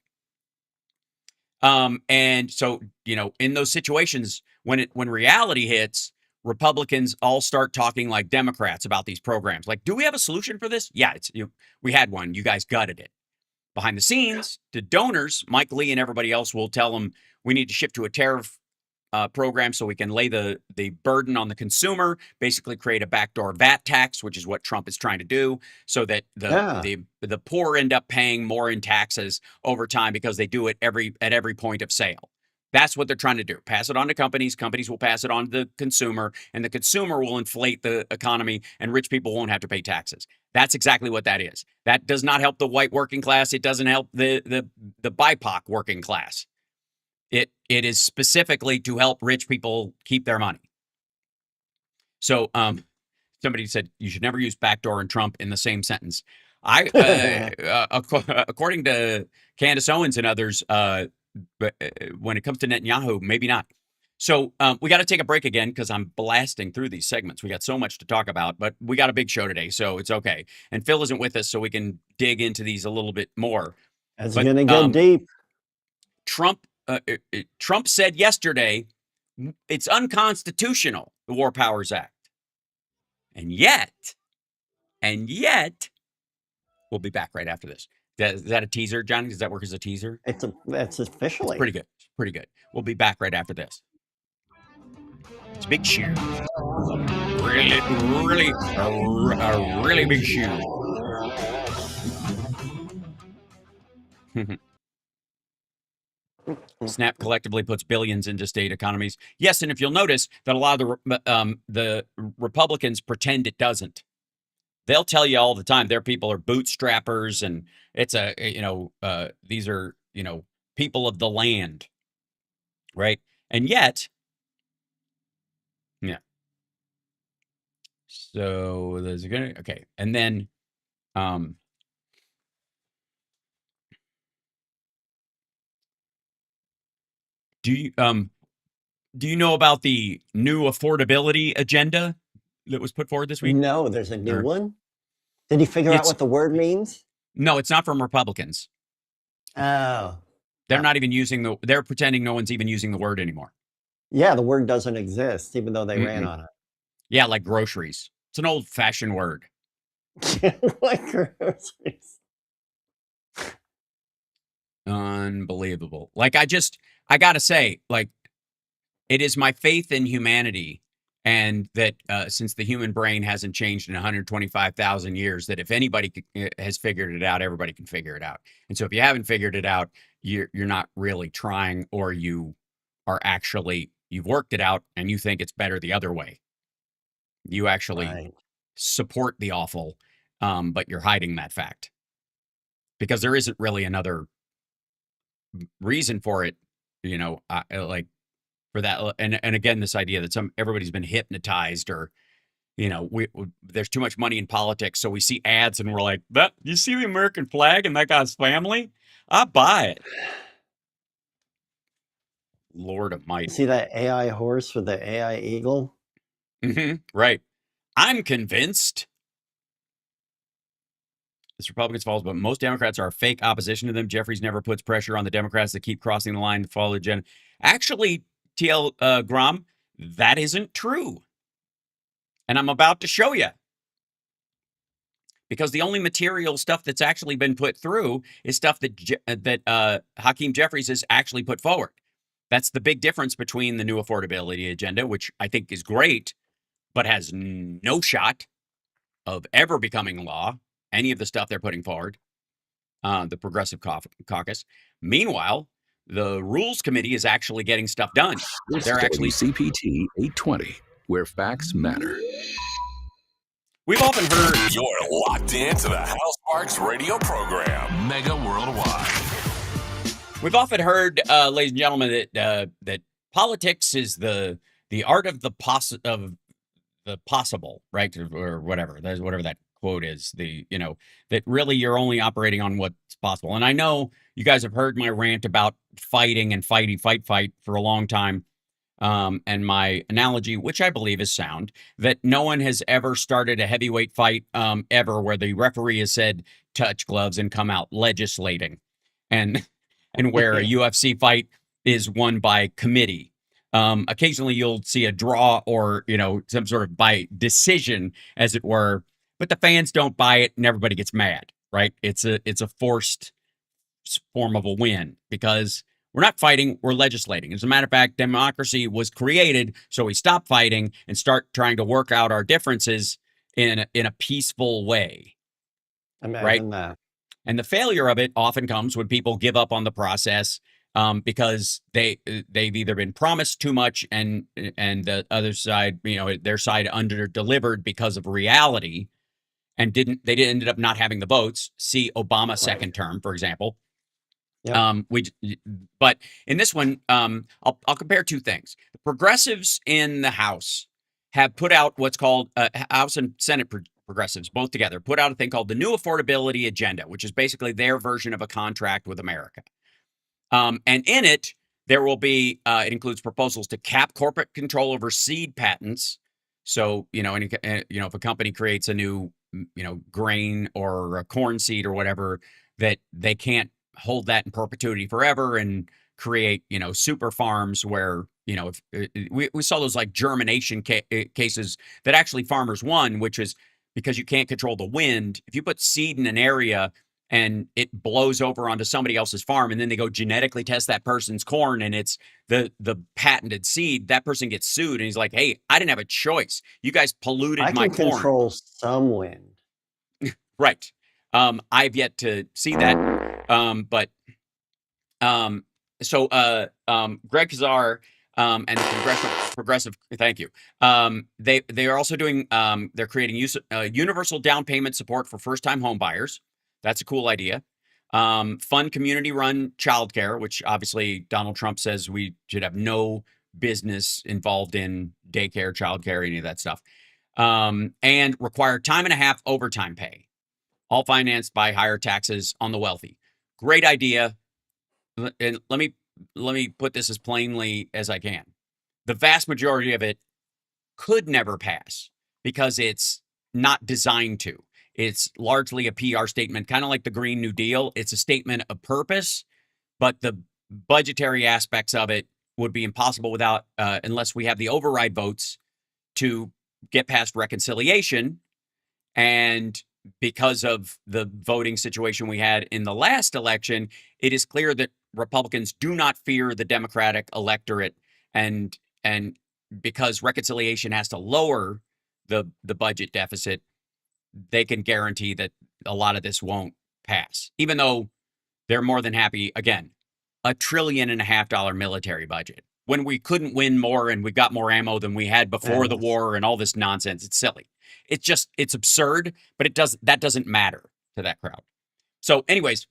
And so, in those situations, when reality hits, Republicans all start talking like Democrats about these programs. Like, do we have a solution for this? Yeah, we had one. You guys gutted it. Behind the scenes, to donors, Mike Lee and everybody else will tell them we need to shift to a tariff program so we can lay the burden on the consumer, basically create a backdoor VAT tax, which is what Trump is trying to do, so that the poor end up paying more in taxes over time, because they do it at every point of sale. That's what they're trying to do. Pass it on to companies. Companies will pass it on to the consumer, and the consumer will inflate the economy, and rich people won't have to pay taxes. That's exactly what that is. That does not help the white working class. It doesn't help the BIPOC working class. It is specifically to help rich people keep their money. So somebody said you should never use backdoor and Trump in the same sentence. According to Candace Owens and others, when it comes to Netanyahu, maybe not. So we got to take a break again, because I'm blasting through these segments. We got so much to talk about, but we got a big show today, so it's okay. And Phil isn't with us, so we can dig into these a little bit more. It's going to get deep. Trump said yesterday it's unconstitutional, the War Powers Act. And yet, we'll be back right after this. Is that a teaser, Johnny? Does that work as a teaser? That's officially. It's pretty good. Pretty good. We'll be back right after this. It's a big shoe. Really big shoe. Snap collectively puts billions into state economies. Yes, and if you'll notice that a lot of the Republicans pretend it doesn't. They'll tell you all the time their people are bootstrappers, and it's these are people of the land, right? And yet, yeah. So there's okay, and then Do you know about the new affordability agenda that was put forward this week? No, there's a new one. Did you figure out what the word means? No, it's not from Republicans. Oh. They're not even using they're pretending no one's even using the word anymore. Yeah, the word doesn't exist, even though they ran on it. Yeah, like groceries. It's an old-fashioned word. Like groceries. Unbelievable. Like, I gotta say, like, it is my faith in humanity, and that since the human brain hasn't changed in 125,000 years, that if anybody has figured it out, everybody can figure it out. And so if you haven't figured it out, you're not really trying, or you are actually, you've worked it out and you think it's better the other way. You actually support the awful, but you're hiding that fact. Because there isn't really another reason for it, like for that. And again, this idea that everybody's been hypnotized, or there's too much money in politics, so we see ads and we're like, that you see the American flag and that guy's family, I buy it. Lord Almighty. See that AI horse with the AI eagle? Right. I'm convinced this Republicans falls, but most Democrats are fake opposition to them. Jeffries never puts pressure on the Democrats that keep crossing the line to follow the agenda. Actually, TL Grom, that isn't true. And I'm about to show you. Because the only material stuff that's actually been put through is stuff that Hakeem Jeffries has actually put forward. That's the big difference between the new affordability agenda, which I think is great, but has no shot of ever becoming law, any of the stuff they're putting forward, the Progressive Caucus. Meanwhile, the Rules Committee is actually getting stuff done. They're actually CPT 820, where facts matter. We've often heard... You're locked into the Hal Sparks radio program, Mega Worldwide. We've often heard, ladies and gentlemen, that politics is the art of the possible, right? Or whatever. There's whatever that quote is. That really you're only operating on what's possible. And I know you guys have heard my rant about fighting and fight for a long time. And my analogy, which I believe is sound, that no one has ever started a heavyweight fight ever where the referee has said touch gloves and come out legislating, and where a UFC fight is won by committee. Occasionally you'll see a draw, or some sort of by decision, as it were, but the fans don't buy it and everybody gets mad, right? It's a forced form of a win, because we're not fighting, we're legislating. As a matter of fact, democracy was created so we stop fighting and start trying to work out our differences in a peaceful way. Imagine that. And the failure of it often comes when people give up on the process, because they've either been promised too much, and the other side, their side under-delivered because of reality, and ended up not having the votes. See Obama second term, for example. Yep. But in this one, I'll compare two things. The progressives in the House have put out what's called House and Senate progressives, both together, put out a thing called the New Affordability Agenda, which is basically their version of a contract with America. And in it, there will be, it includes proposals to cap corporate control over seed patents. So, if a company creates a new, grain or a corn seed or whatever, that they can't hold that in perpetuity forever and create, super farms where, if we saw those like germination cases that actually farmers won, which is because you can't control the wind. If you put seed in an area and it blows over onto somebody else's farm, and then they go genetically test that person's corn and it's the patented seed, that person gets sued, and he's like, hey, I didn't have a choice. You guys polluted my corn. I can control some wind. Right. I've yet to see that. So Greg Kazar and the progressive, thank you. They are also doing, they're creating universal down payment support for first-time home buyers. That's a cool idea. Fund community-run childcare, which obviously Donald Trump says we should have no business involved in daycare, childcare, any of that stuff. And require time and a half overtime pay, all financed by higher taxes on the wealthy. Great idea. And let me let me put this as plainly as I can. The vast majority of it could never pass because it's not designed to. It's largely a PR statement, kind of like the Green New Deal. It's a statement of purpose, but the budgetary aspects of it would be impossible without, unless we have the override votes to get past reconciliation. And because of the voting situation we had in the last election, it is clear that Republicans do not fear the Democratic electorate, and because reconciliation has to lower the budget deficit, they can guarantee that a lot of this won't pass, even though they're more than happy. Again, $1.5 trillion military budget when we couldn't win more and we got more ammo than we had before the war and all this nonsense. It's silly. It's absurd, but that doesn't matter to that crowd. So anyways,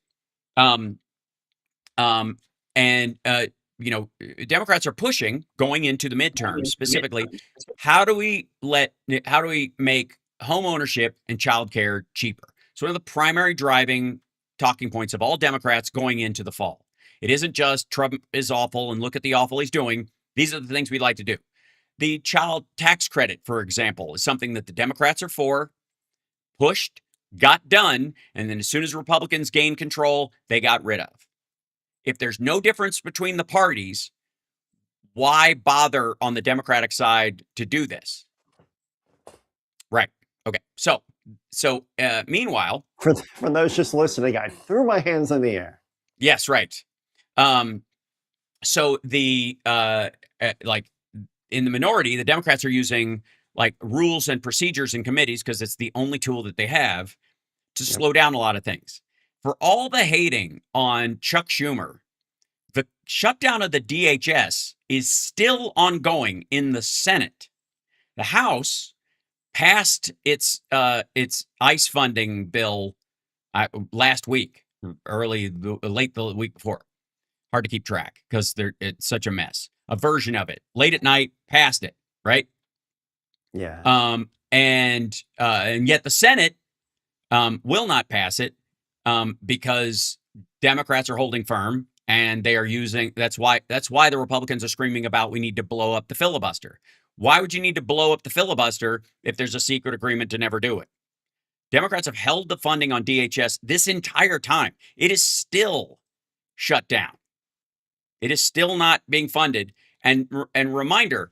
Democrats are pushing going into the midterms specifically. How do we make home ownership and childcare cheaper? It's one of the primary driving talking points of all Democrats going into the fall. It isn't just Trump is awful and look at the awful he's doing. These are the things we'd like to do. The child tax credit, for example, is something that the Democrats are for, pushed, got done, and then as soon as Republicans gained control, they got rid of. If there's no difference between the parties, why bother on the Democratic side to do this? Right. Okay. So meanwhile, for those just listening, I threw my hands in the air. Yes, right. So the in the minority, the Democrats are using like rules and procedures in committees because it's the only tool that they have to slow down a lot of things. For all the hating on Chuck Schumer, the shutdown of the DHS is still ongoing in the Senate. The House passed its ICE funding bill last week, late the week before. Hard to keep track because it's such a mess. A version of it, late at night, passed it, right? Yeah. And yet the Senate will not pass it because Democrats are holding firm, and they are using. That's why the Republicans are screaming about we need to blow up the filibuster. Why would you need to blow up the filibuster if there's a secret agreement to never do it? Democrats have held the funding on DHS this entire time. It is still shut down. It is still not being funded. And reminder,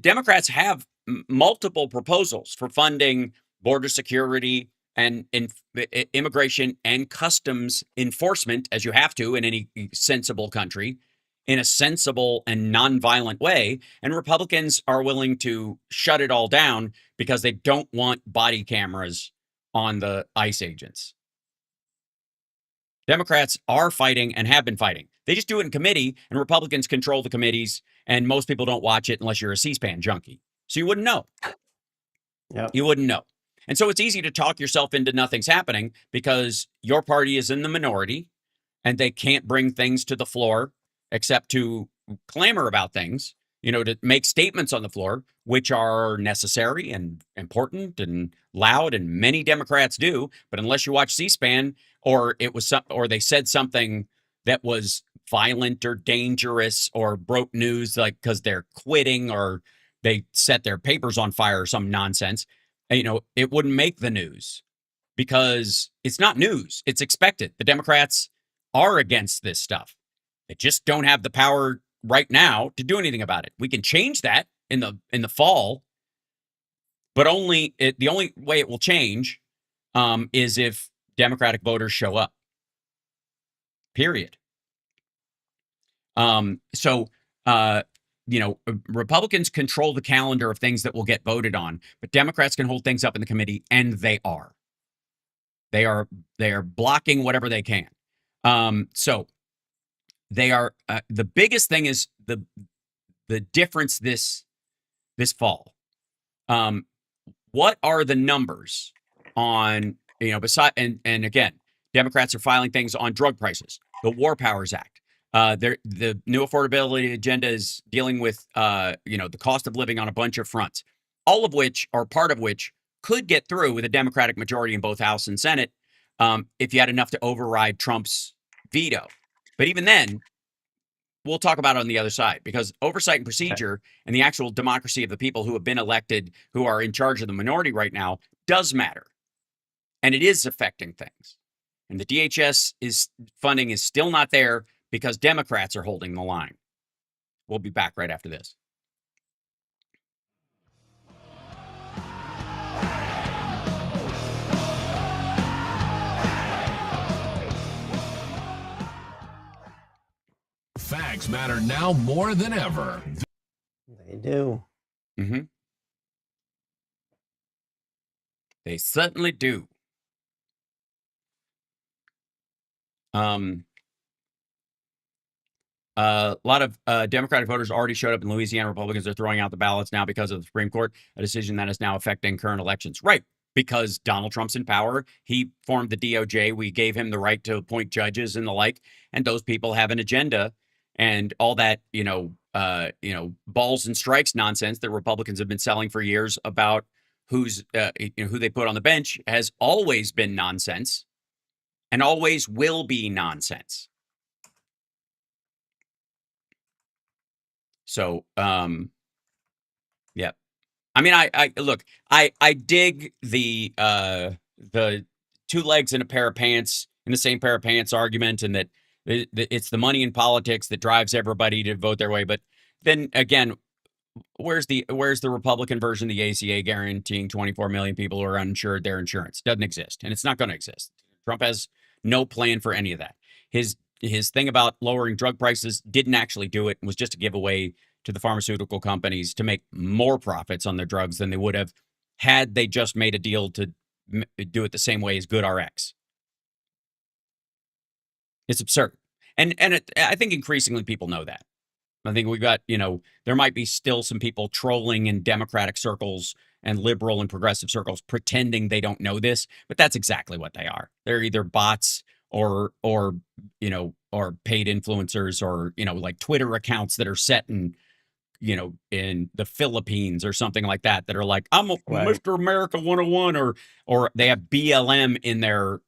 Democrats have multiple proposals for funding border security and immigration and customs enforcement, as you have to in any sensible country, in a sensible and nonviolent way. And Republicans are willing to shut it all down because they don't want body cameras on the ICE agents. Democrats are fighting and have been fighting. They just do it in committee, and Republicans control the committees, and most people don't watch it unless you're a C-SPAN junkie. So you wouldn't know. Yep. You wouldn't know. And so it's easy to talk yourself into nothing's happening because your party is in the minority, and they can't bring things to the floor except to clamor about things, to make statements on the floor, which are necessary and important and loud, and many Democrats do. But unless you watch C-SPAN, or they said something that was violent or dangerous or broke news, like because they're quitting or they set their papers on fire or some nonsense, it wouldn't make the news because it's not news. It's expected. The Democrats are against this stuff. They just don't have the power right now to do anything about it. We can change that in the fall, but the only way it will change is if Democratic voters show up. Period. Republicans control the calendar of things that will get voted on, but Democrats can hold things up in the committee, and they are. They are blocking whatever they can. So they are. The biggest thing is the difference this fall. What are the numbers on and again, Democrats are filing things on drug prices, the War Powers Act. The new affordability agenda is dealing with the cost of living on a bunch of fronts, all of which, or part of which, could get through with a Democratic majority in both House and Senate if you had enough to override Trump's veto. But even then, we'll talk about it on the other side, because oversight and procedure and the actual democracy of the people who have been elected, who are in charge of the minority right now, does matter. And it is affecting things. And the DHS funding is still not there because Democrats are holding the line. We'll be back right after this. Facts matter now more than ever. They do. Mm-hmm. They certainly do. A lot of Democratic voters already showed up in Louisiana. Republicans are throwing out the ballots now because of the Supreme Court, a decision that is now affecting current elections. Right. Because Donald Trump's in power. He formed the DOJ. We gave him the right to appoint judges and the like. And those people have an agenda, and all that, balls and strikes nonsense that Republicans have been selling for years about who they put on the bench has always been nonsense and always will be nonsense. So, yeah. I mean, I look, I dig the 2 legs in a pair of pants, in the same pair of pants argument, and that it's the money in politics that drives everybody to vote their way. But then again, where's the Republican version of the ACA guaranteeing 24 million people who are uninsured their insurance? Doesn't exist, and it's not going to exist. Trump has no plan for any of that. His thing about lowering drug prices didn't actually do it. It was just a giveaway to the pharmaceutical companies to make more profits on their drugs than they would have had they just made a deal to do it the same way as GoodRx. It's absurd. And I think increasingly people know that. I think we've got, there might be still some people trolling in Democratic circles and liberal and progressive circles pretending they don't know this, but that's exactly what they are. They're either bots or paid influencers, or, like Twitter accounts that are set in the Philippines or something like that are like, I'm Mr. America 101, or they have BLM in their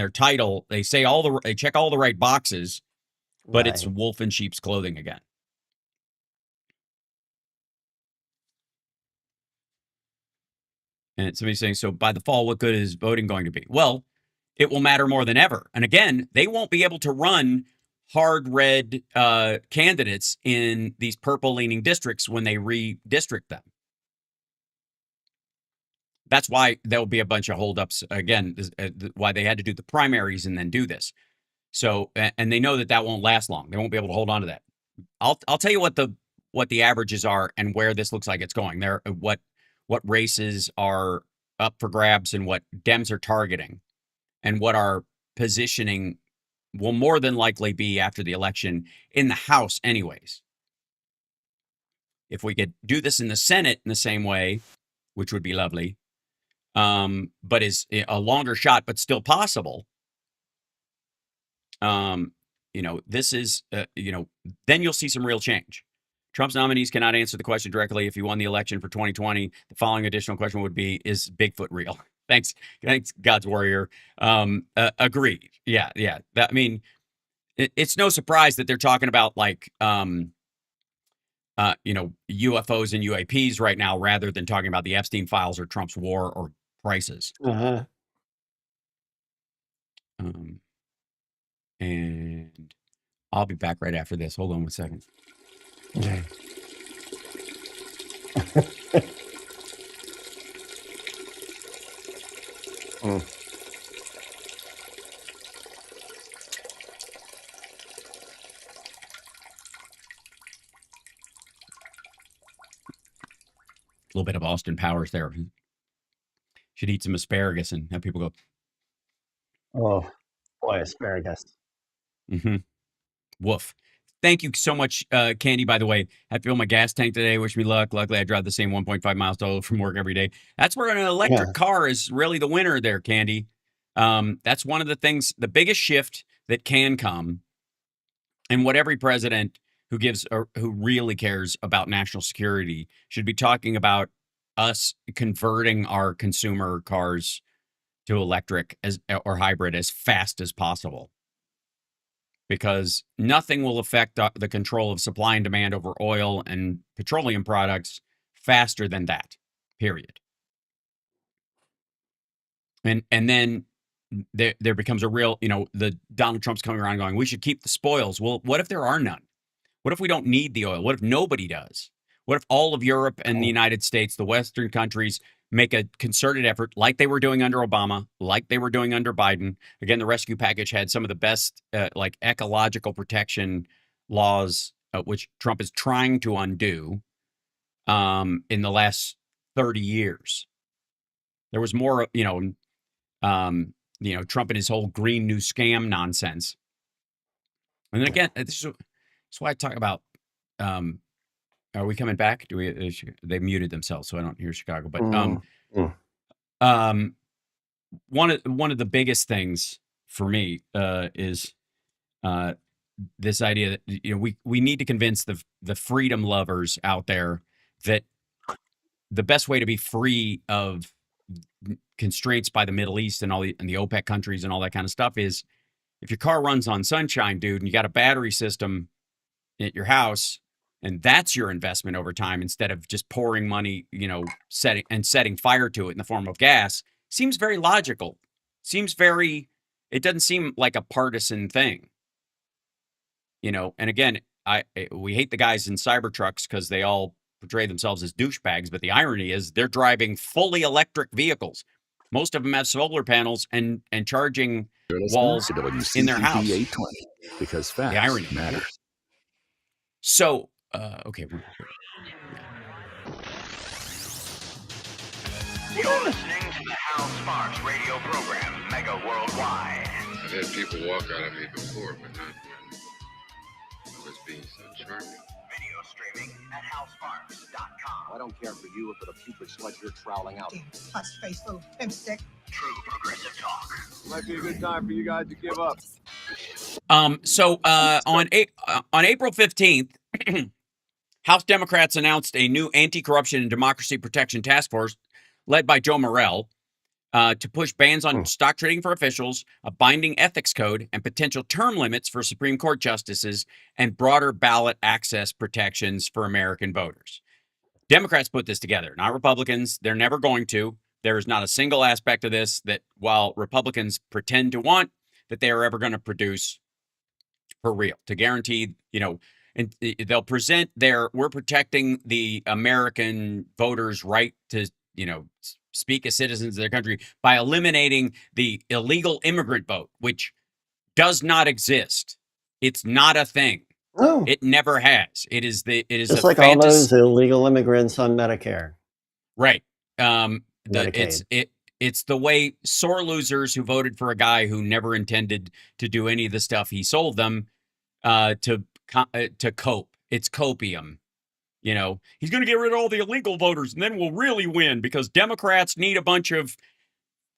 title. They say they check all the right boxes, but it's wolf in sheep's clothing again. And somebody's saying, so by the fall, what good is voting going to be? Well, it will matter more than ever. And again, they won't be able to run hard red candidates in these purple leaning districts when they redistrict them. That's why there'll be a bunch of holdups again, why they had to do the primaries and then do this. So, and they know that won't last long. They won't be able to hold on to that. I'll tell you what the averages are and where this looks like it's going. What races are up for grabs and what Dems are targeting, and what our positioning will more than likely be after the election in the House anyways. If we could do this in the Senate in the same way, which would be lovely, but is a longer shot, but still possible. This is, then you'll see some real change. Trump's nominees cannot answer the question directly. If he won the election for 2020, the following additional question would be, is Bigfoot real? Thanks, God's Warrior. Agreed. Yeah. It's no surprise that they're talking about UFOs and UAPs right now, rather than talking about the Epstein files or Trump's war or prices. And I'll be back right after this. Hold on 1 second. Okay. A little bit of Austin Powers there. Should eat some asparagus and have people go, oh, boy, asparagus. Mm-hmm. Woof. Thank you so much, Candy, by the way. I filled my gas tank today. Wish me luck. Luckily, I drive the same 1.5 miles to from work every day. That's where an electric car is really the winner there, Candy. That's one of the things, the biggest shift that can come, and what every president who really cares about national security should be talking about, us converting our consumer cars to electric or hybrid as fast as possible. because nothing will affect the control of supply and demand over oil and petroleum products faster than that, period. And then there becomes a real, the Donald Trump's coming around going, we should keep the spoils. Well, what if there are none? What if we don't need the oil? What if nobody does? What if all of Europe and the United States, the Western countries, make a concerted effort like they were doing under Obama, like they were doing under Biden? Again, the rescue package had some of the best like ecological protection laws, which Trump is trying to undo in the last 30 years. There was more, Trump and his whole Green New Scam nonsense. And then again, this is why I talk about, are we coming back? They muted themselves, so I don't hear Chicago. But one of the biggest things for me is this idea that we need to convince the freedom lovers out there that the best way to be free of constraints by the Middle East and the OPEC countries and all that kind of stuff is if your car runs on sunshine, dude, and you got a battery system at your house, and that's your investment over time instead of just pouring money, setting fire to it in the form of gas, seems very logical. It doesn't seem like a partisan thing. And again, we hate the guys in Cybertrucks because they all portray themselves as douchebags, but the irony is they're driving fully electric vehicles. Most of them have solar panels and charging walls in their house. 820, because facts the irony matter. So, okay. You're listening to the Hal Sparks radio program, Mega Worldwide. I've had people walk out of me before, but not when I was being so charming. Video streaming at halsparks.com. I don't care for you or for the putrid sludge you're troweling out. Pus-faced little pimp stick. True progressive talk. Might be a good time for you guys to give up. So on April 15th, House Democrats announced a new anti-corruption and democracy protection task force led by Joe Morrell to push bans on stock trading for officials, a binding ethics code, and potential term limits for Supreme Court justices, and broader ballot access protections for American voters. Democrats put this together, not Republicans. They're never going to. There is not a single aspect of this that, while Republicans pretend to want, that they are ever going to produce for real, to guarantee, and they'll present we're protecting the American voters' right to, speak as citizens of their country by eliminating the illegal immigrant vote, which does not exist. It's not a thing. Oh. It never has. It is just like all those illegal immigrants on Medicare. Right. It's the way sore losers who voted for a guy who never intended to do any of the stuff he sold them to cope. It's copium. He's going to get rid of all the illegal voters and then we'll really win because Democrats need a bunch of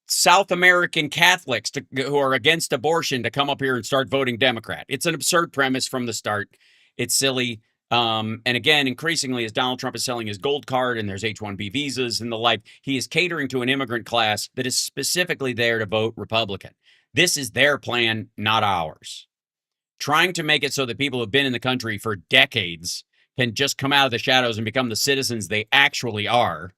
South American Catholics who are against abortion to come up here and start voting Democrat. It's an absurd premise from the start. It's silly. And again, increasingly, as Donald Trump is selling his gold card and there's H-1B visas and the like, he is catering to an immigrant class that is specifically there to vote Republican. This is their plan, not ours. Trying to make it so that people who have been in the country for decades can just come out of the shadows and become the citizens they actually are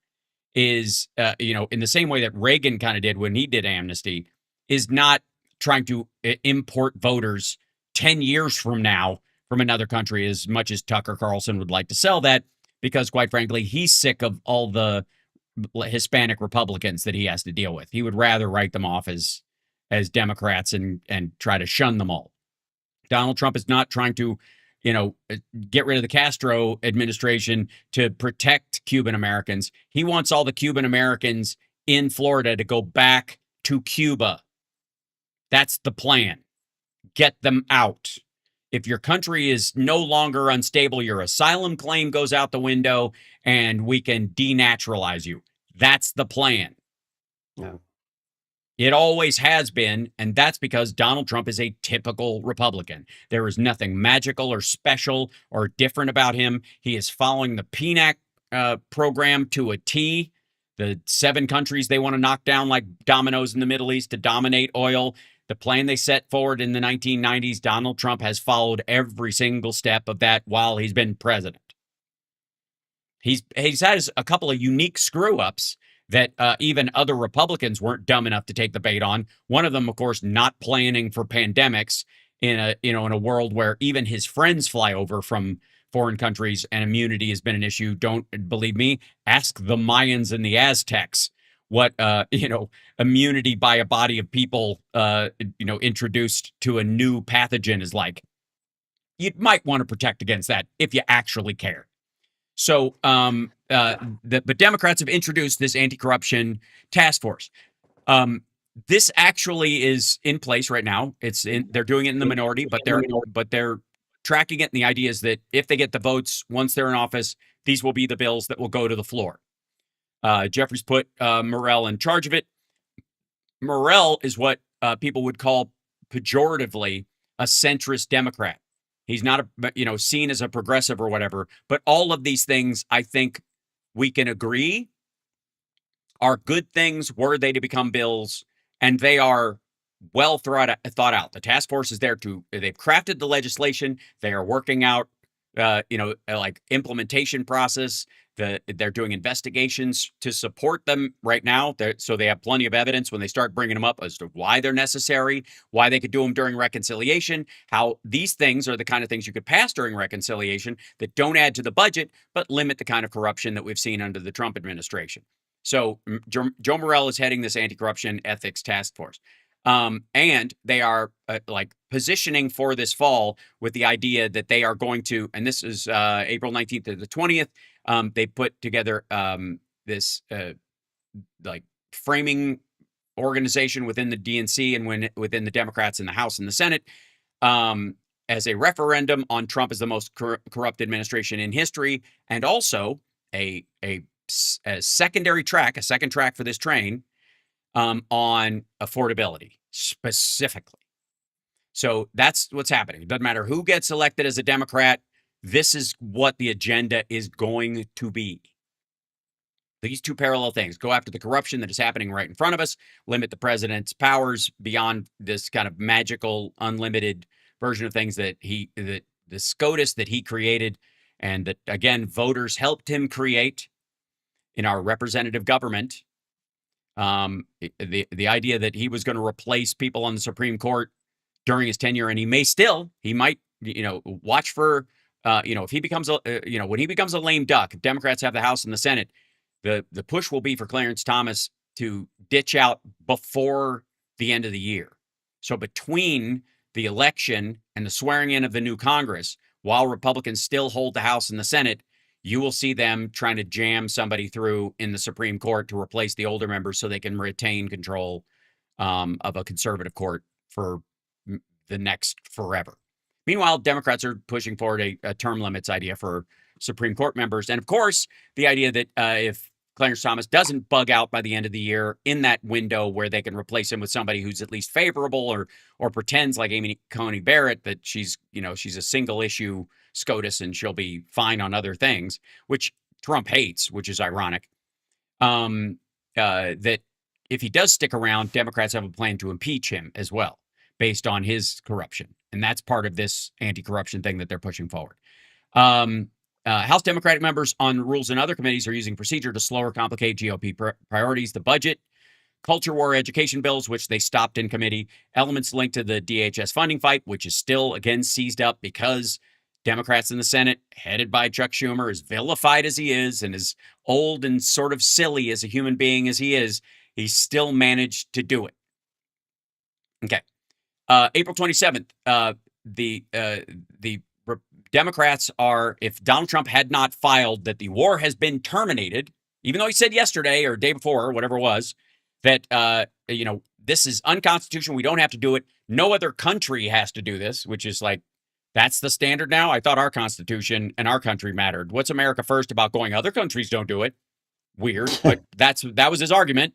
is, in the same way that Reagan kind of did when he did amnesty, is not trying to import voters 10 years from now from another country, as much as Tucker Carlson would like to sell that, because quite frankly, he's sick of all the Hispanic Republicans that he has to deal with. He would rather write them off as Democrats and try to shun them all. Donald Trump is not trying to, get rid of the Castro administration to protect Cuban Americans. He wants all the Cuban Americans in Florida to go back to Cuba. That's the plan. Get them out. If your country is no longer unstable, your asylum claim goes out the window and we can denaturalize you. That's the plan. Yeah. It always has been, and that's because Donald Trump is a typical Republican. There is nothing magical or special or different about him. He is following the PNAC program to a T. The 7 countries they want to knock down like dominoes in the Middle East to dominate oil. The plan they set forward in the 1990s, Donald Trump has followed every single step of that while he's been president. He's had a couple of unique screw-ups that even other Republicans weren't dumb enough to take the bait on. One of them, of course, not planning for pandemics in a world where even his friends fly over from foreign countries and immunity has been an issue. Don't believe me? Ask the Mayans and the Aztecs what immunity by a body of people introduced to a new pathogen is like. You might want to protect against that if you actually care. So, but Democrats have introduced this anti-corruption task force. This actually is in place right now. They're doing it in the minority, but they're tracking it. And the idea is that if they get the votes once they're in office, these will be the bills that will go to the floor. Jeffries put Morell in charge of it. Morell is what people would call pejoratively a centrist Democrat. He's not seen as a progressive or whatever, but all of these things, I think we can agree are good things were they to become bills, and they are well thought out. The task force is there they've crafted the legislation. They are working out, like implementation process. They're doing investigations to support them right now. So they have plenty of evidence when they start bringing them up as to why they're necessary, why they could do them during reconciliation, how these things are the kind of things you could pass during reconciliation that don't add to the budget, but limit the kind of corruption that we've seen under the Trump administration. So Joe Morell is heading this anti-corruption ethics task force. And they are positioning for this fall with the idea that they are going to, and this is April 19th to the 20th, they put together this framing organization within the DNC and within the Democrats in the House and the Senate as a referendum on Trump as the most corrupt administration in history, and also a secondary track, a second track for this train on affordability specifically. So that's what's happening. It doesn't matter who gets elected as a Democrat. This is what the agenda is going to be. These two parallel things: go after the corruption that is happening right in front of us, limit the president's powers beyond this kind of magical, unlimited version of things that the SCOTUS that he created, and that, again, voters helped him create in our representative government. The idea that he was going to replace people on the Supreme Court during his tenure, and he might, watch for, if he becomes when he becomes a lame duck, if Democrats have the House and the Senate, the push will be for Clarence Thomas to ditch out before the end of the year. So between the election and the swearing in of the new Congress, while Republicans still hold the House and the Senate, you will see them trying to jam somebody through in the Supreme Court to replace the older members so they can retain control of a conservative court for the next forever. Meanwhile, Democrats are pushing forward a term limits idea for Supreme Court members. And of course, the idea that if Clarence Thomas doesn't bug out by the end of the year in that window where they can replace him with somebody who's at least favorable or pretends like Amy Coney Barrett that she's a single issue SCOTUS and she'll be fine on other things, which Trump hates, which is ironic. That if he does stick around, Democrats have a plan to impeach him as well, based on his corruption. And that's part of this anti-corruption thing that they're pushing forward. House Democratic members on rules and other committees are using procedure to slow or complicate GOP priorities, the budget, culture war education bills, which they stopped in committee, elements linked to the DHS funding fight, which is still, again, seized up because Democrats in the Senate, headed by Chuck Schumer, as vilified as he is and as old and sort of silly as a human being as he is, he still managed to do it. Okay. April 27th, the Democrats are, if Donald Trump had not filed that the war has been terminated, even though he said yesterday or day before, or whatever it was, that, this is unconstitutional. We don't have to do it. No other country has to do this, which is like, that's the standard now. I thought our Constitution and our country mattered. What's America first about going, other countries don't do it? Weird, but that was his argument.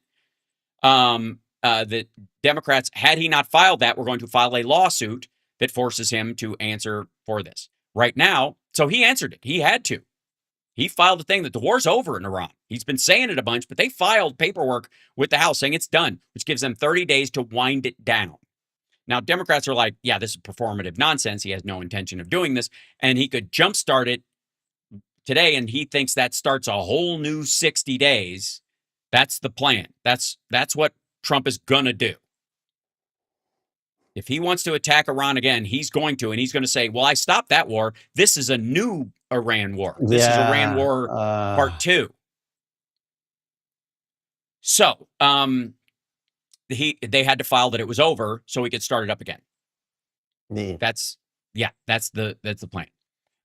The Democrats, had he not filed that, were going to file a lawsuit that forces him to answer for this. Right now, so he answered it. He had to. He filed a thing that the war's over in Iran. He's been saying it a bunch, but they filed paperwork with the House saying it's done, which gives them 30 days to wind it down. Now, Democrats are like, yeah, this is performative nonsense. He has no intention of doing this. And he could jumpstart it today, and he thinks that starts a whole new 60 days. That's the plan. That's what Trump is going to do. If he wants to attack Iran again, he's going to, and he's going to say, well, I stopped that war. This is a new Iran war. This is Iran war part 2. So they had to file that it was over so he could start it up again. That's the plan.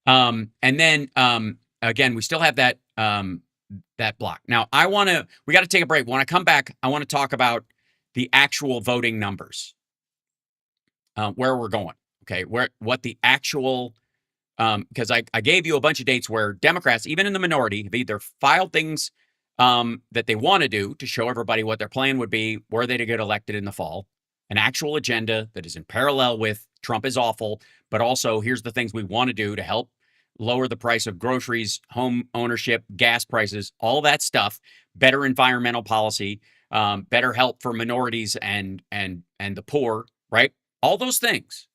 And then again, we still have that that block. Now we got to take a break. When I come back, I want to talk about the actual voting numbers. Where we're going, okay? What the actual, because I gave you a bunch of dates where Democrats, even in the minority, have either filed things that they want to do to show everybody what their plan would be, were they to get elected in the fall, an actual agenda that is in parallel with Trump is awful, but also here's the things we want to do to help lower the price of groceries, home ownership, gas prices, all that stuff, better environmental policy, better help for minorities and the poor, right? All those things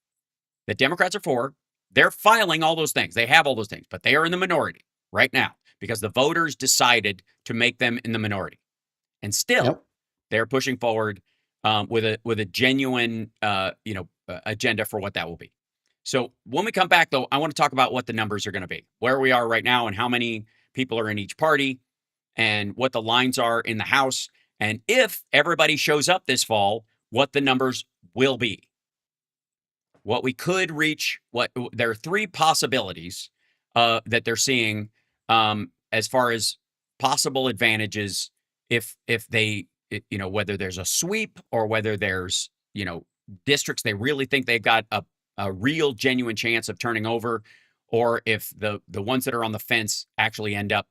that Democrats are for, they're filing all those things. They have all those things, but they are in the minority right now because the voters decided to make them in the minority. And still, they're pushing forward with a genuine agenda for what that will be. So when we come back, though, I want to talk about what the numbers are going to be, where we are right now and how many people are in each party and what the lines are in the House. And if everybody shows up this fall, what the numbers will be. What we could reach, there are 3 possibilities that they're seeing as far as possible advantages if they, whether there's a sweep or whether there's, districts they really think they've got a real genuine chance of turning over, or if the ones that are on the fence actually end up,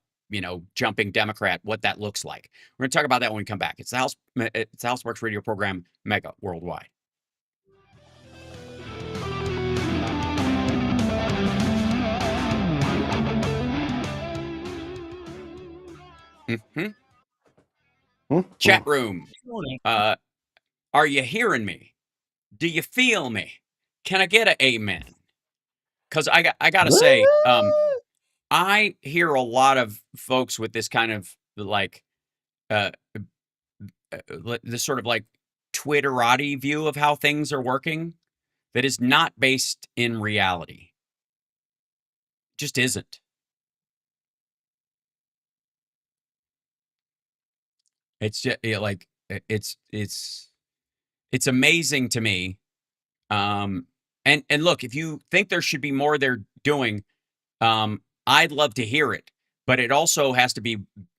jumping Democrat, what that looks like. We're going to talk about that when we come back. It's the House Sparks radio program, Mega Worldwide. Chat room. Are you hearing me? Do you feel me? Can I get an amen? Because I got to say, I hear a lot of folks with this kind of like this sort of like Twitterati view of how things are working that is not based in reality. Just isn't. It's just like it's amazing to me. And look, if you think there should be more they're doing, I'd love to hear it, but it also has to be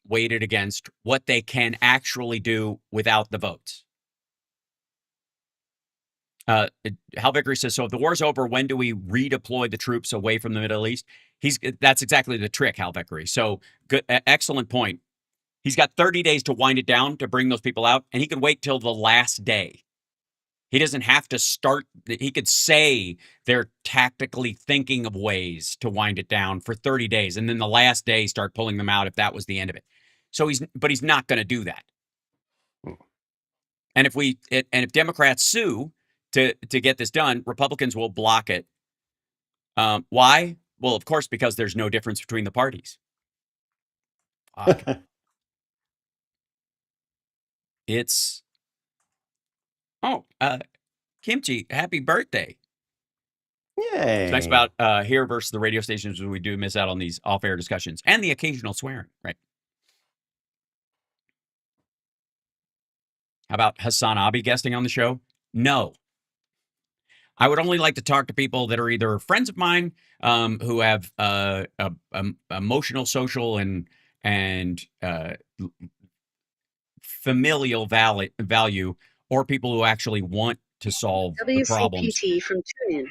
weighted against what they can actually do without the votes. Hal Vickery says, so if the war's over, when do we redeploy the troops away from the Middle East? That's exactly the trick, Hal Vickery. So good, excellent point. He's got 30 days to wind it down to bring those people out, and he can wait till the last day. He doesn't have to start. He could say they're tactically thinking of ways to wind it down for 30 days, and then the last day start pulling them out if that was the end of it. So he's not going to do that. And if Democrats sue to get this done, Republicans will block it. Why? Well, of course, because there's no difference between the parties. It's Kimchi, happy birthday. Yay. It's nice about here versus the radio stations where we do miss out on these off-air discussions and the occasional swearing, right? How about Hassan Abi guesting on the show? No. I would only like to talk to people that are either friends of mine who have emotional, social, and familial value, or people who actually want to solve the problems. WCPT from TuneIn.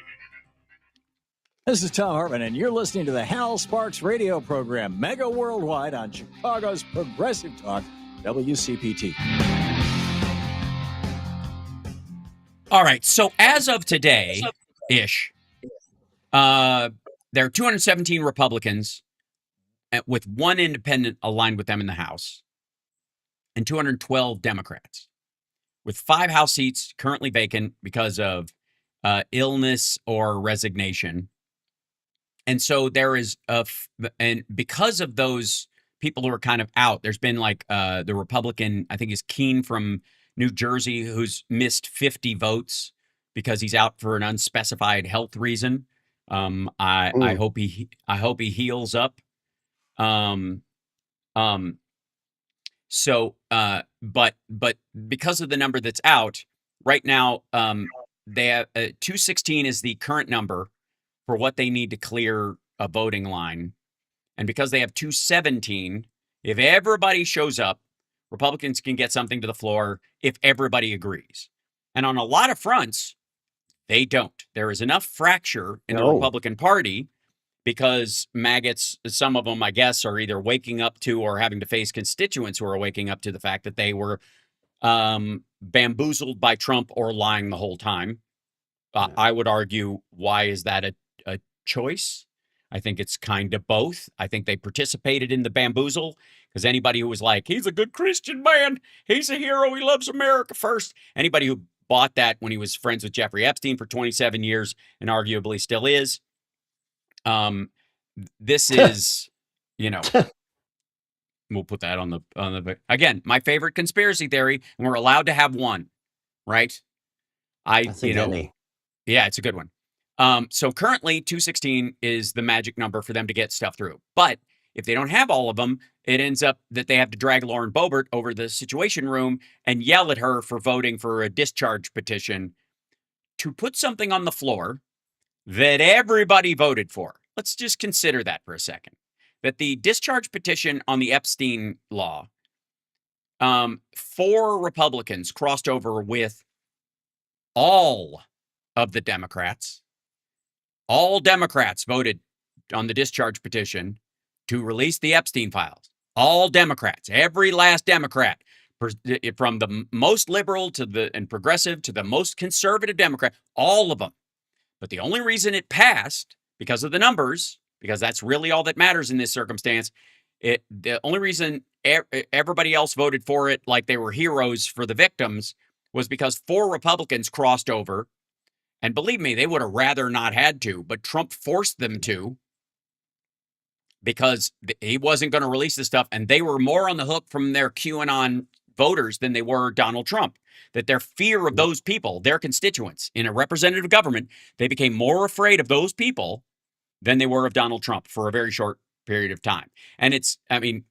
This is Tom Hartman, and you're listening to the Hal Sparks radio program, Mega Worldwide on Chicago's Progressive Talk, WCPT. All right, so as of today-ish, there are 217 Republicans with one independent aligned with them in the House, and 212 Democrats, with 5 House seats currently vacant because of illness or resignation. And so there is and because of those people who are kind of out, there's been like the Republican, I think is Keene from New Jersey, who's missed 50 votes because he's out for an unspecified health reason. I hope he heals up. So, but because of the number that's out right now, they have 216 is the current number for what they need to clear a voting line, and because they have 217, if everybody shows up, Republicans can get something to the floor if everybody agrees. And on a lot of fronts, they don't. There is enough fracture in the Republican Party because maggots, some of them, I guess, are either waking up to or having to face constituents who are waking up to the fact that they were bamboozled by Trump or lying the whole time. I would argue, why is that a choice? I think it's kind of both. I think they participated in the bamboozle because anybody who was like, he's a good Christian man, he's a hero, he loves America first. Anybody who bought that when he was friends with Jeffrey Epstein for 27 years and arguably still is, this is, we'll put that on the again, my favorite conspiracy theory, and we're allowed to have one, right? That's a goodie. Yeah, it's a good one. So currently 216 is the magic number for them to get stuff through. But if they don't have all of them, it ends up that they have to drag Lauren Boebert over the Situation Room and yell at her for voting for a discharge petition to put something on the floor that everybody voted for. Let's just consider that for a second. That the discharge petition on the Epstein law, 4 Republicans crossed over with all of the Democrats. All Democrats voted on the discharge petition to release the Epstein files. All Democrats, every last Democrat, from the most liberal and progressive to the most conservative Democrat, all of them. But the only reason it passed, because of the numbers, because that's really all that matters in this circumstance, the only reason everybody else voted for it like they were heroes for the victims was because 4 Republicans crossed over. And believe me, they would have rather not had to, but Trump forced them to because he wasn't going to release this stuff. And they were more on the hook from their QAnon voters than they were Donald Trump. That their fear of those people, their constituents in a representative government, they became more afraid of those people than they were of Donald Trump for a very short period of time. And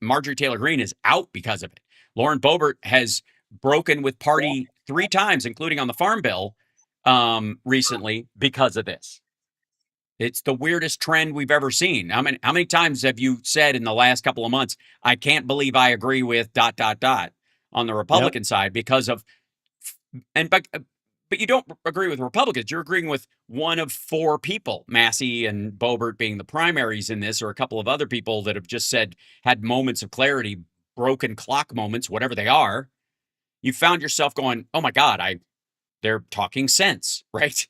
Marjorie Taylor Greene is out because of it. Lauren Boebert has broken with party 3 times, including on the Farm Bill, recently because of this. It's the weirdest trend we've ever seen. How many times have you said in the last couple of months, I can't believe I agree with ... on the Republican side because of, but you don't agree with Republicans. You're agreeing with one of 4 people, Massey and Boebert being the primaries in this, or a couple of other people that have just had moments of clarity, broken clock moments, whatever they are. You found yourself going, oh my God, they're talking sense, right?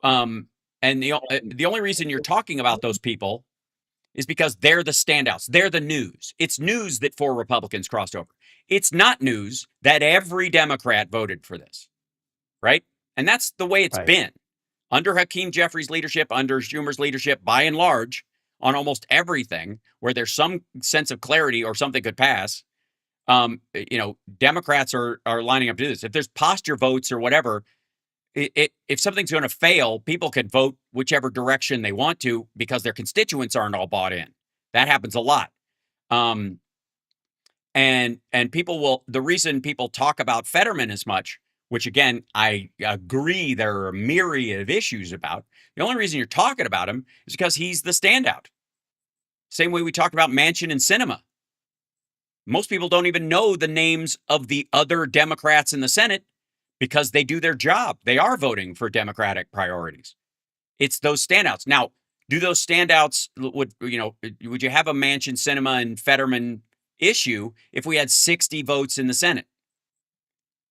And the only reason you're talking about those people is because they're the standouts. They're the news. It's news that 4 Republicans crossed over. It's not news that every Democrat voted for this, right? And that's the way it's been. Under Hakeem Jeffries' leadership, under Schumer's leadership, by and large, on almost everything where there's some sense of clarity or something could pass, Democrats are lining up to do this. If there's posture votes or whatever, if something's going to fail, people can vote whichever direction they want to because their constituents aren't all bought in. That happens a lot. And people will, the reason people talk about Fetterman as much, which again, I agree there are a myriad of issues about, the only reason you're talking about him is because he's the standout. Same way we talked about Manchin and Sinema. Most people don't even know the names of the other Democrats in the Senate because they do their job. They are voting for Democratic priorities. It's those standouts. Now, do those standouts, would you have a Manchin, Sinema, and Fetterman issue if we had 60 votes in the Senate?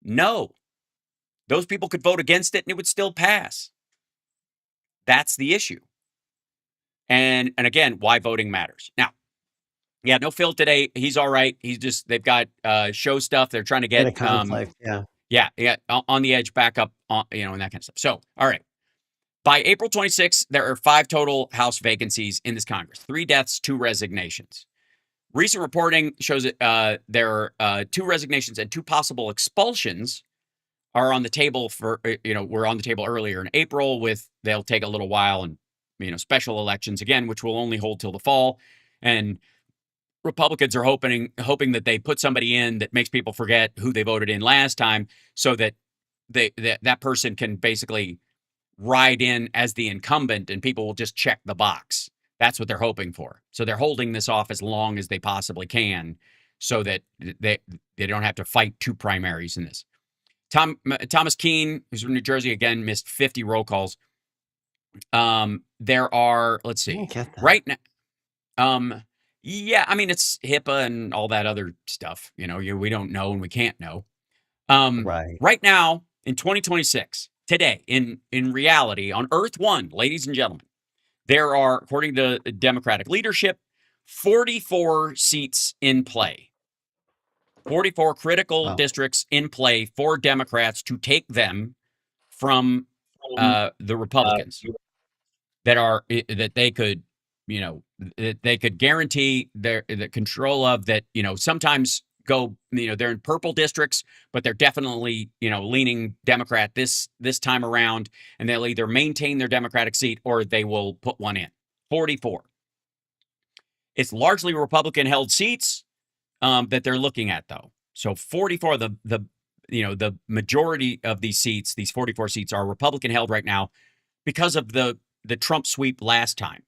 No. Those people could vote against it and it would still pass. That's the issue. And again, why voting matters. Now, yeah, no Phil today. He's all right. They've got show stuff. They're trying to get conflict, yeah, on the edge back up, and that kind of stuff. So, all right. By April 26th, there are 5 total House vacancies in this Congress, 3 deaths, 2 resignations. Recent reporting shows that there are 2 resignations and 2 possible expulsions are on the table for, were on the table earlier in April they'll take a little while and, special elections again, which will only hold till the fall. And Republicans are hoping that they put somebody in that makes people forget who they voted in last time so that that person can basically ride in as the incumbent and people will just check the box. That's what they're hoping for. So they're holding this off as long as they possibly can so that they don't have to fight 2 primaries in this. Thomas Keene, who's from New Jersey, again, missed 50 roll calls. There are, let's see, right now, yeah, I mean, it's HIPAA and all that other stuff. We don't know and we can't know. Right now, in 2026, today, in reality, on Earth 1, ladies and gentlemen, there are, according to Democratic leadership, 44 seats in play. 44 critical districts in play for Democrats to take them from the Republicans that they could, that they could guarantee the control of, that, sometimes go, they're in purple districts, but they're definitely, leaning Democrat this time around, and they'll either maintain their Democratic seat or they will put one in. 44. It's largely Republican held seats that they're looking at, though. So 44, the majority of these seats, these 44 seats, are Republican held right now because of the Trump sweep last time.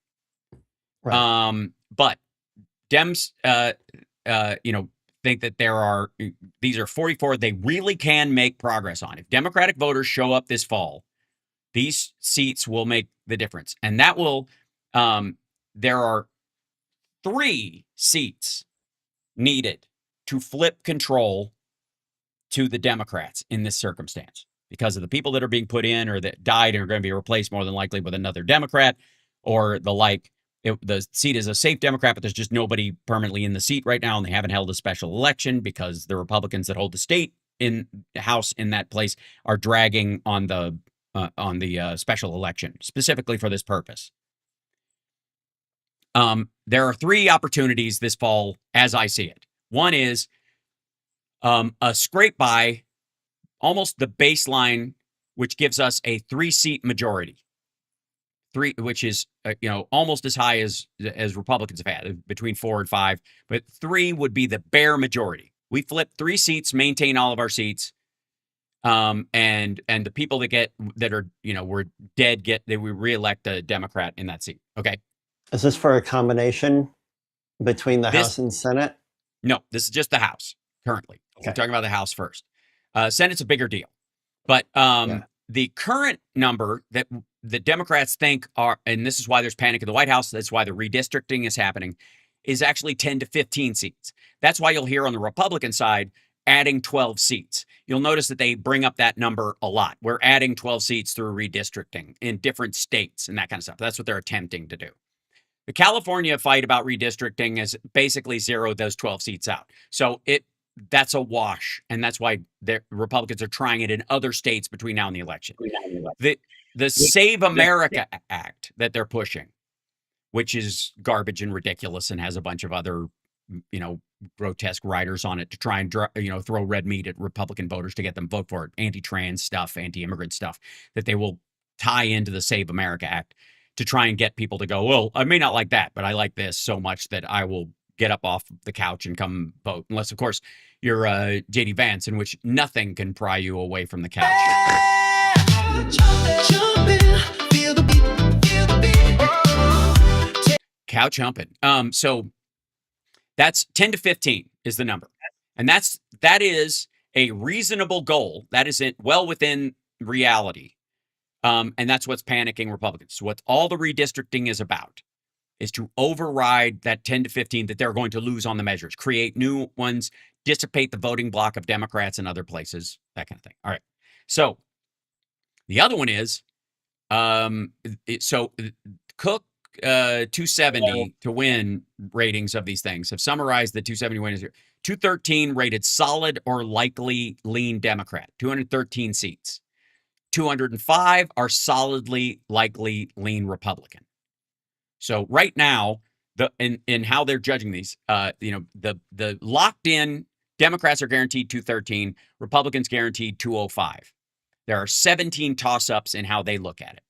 But Dems, think that these are 44 they really can make progress on. If Democratic voters show up this fall, these seats will make the difference. And that will, there are 3 seats needed to flip control to the Democrats in this circumstance because of the people that are being put in or that died and are going to be replaced more than likely with another Democrat or the like. The seat is a safe Democrat, but there's just nobody permanently in the seat right now, and they haven't held a special election because the Republicans that hold the state in the House in that place are dragging on the special election specifically for this purpose. There are 3 opportunities this fall, as I see it. One is a scrape by almost the baseline, which gives us a 3-seat majority. 3, which is almost as high as Republicans have had, between 4 and 5, but 3 would be the bare majority. We flip 3 seats, maintain all of our seats, and the people that are were dead we reelect a Democrat in that seat. Okay. Is this for a combination between the House and Senate? No, this is just the House currently. Okay. We're talking about the House first. Senate's a bigger deal, but the current number that the Democrats think are, and this is why there's panic in the White House, that's why the redistricting is happening, is actually 10 to 15 seats. That's why you'll hear on the Republican side adding 12 seats. You'll notice that they bring up that number a lot. We're adding 12 seats through redistricting in different states and that kind of stuff. That's what they're attempting to do. The California fight about redistricting has basically zeroed those 12 seats out. So that's a wash, and that's why the Republicans are trying it in other states between now and the election. The Save America Act that they're pushing, which is garbage and ridiculous and has a bunch of other, grotesque riders on it to try and, throw red meat at Republican voters to get them vote for it. Anti-trans stuff, anti-immigrant stuff that they will tie into the Save America Act to try and get people to go, well, I may not like that, but I like this so much that I will get up off the couch and come vote. Unless, of course, you're J.D. Vance, in which nothing can pry you away from the couch. Couch humping. So that's 10 to 15 is the number. And that is a reasonable goal. That is well within reality. And that's what's panicking Republicans. What all the redistricting is about is to override that 10 to 15 that they're going to lose on the measures, create new ones, dissipate the voting block of Democrats in other places, that kind of thing. All right. So the other one is, Cook 270 to win ratings of these things have summarized the 270 winners here. 213 rated solid or likely lean Democrat, 213 seats. 205 are solidly likely lean Republican. So right now, in how they're judging these, the locked in Democrats are guaranteed 213, Republicans guaranteed 205. There are 17 toss-ups in how they look at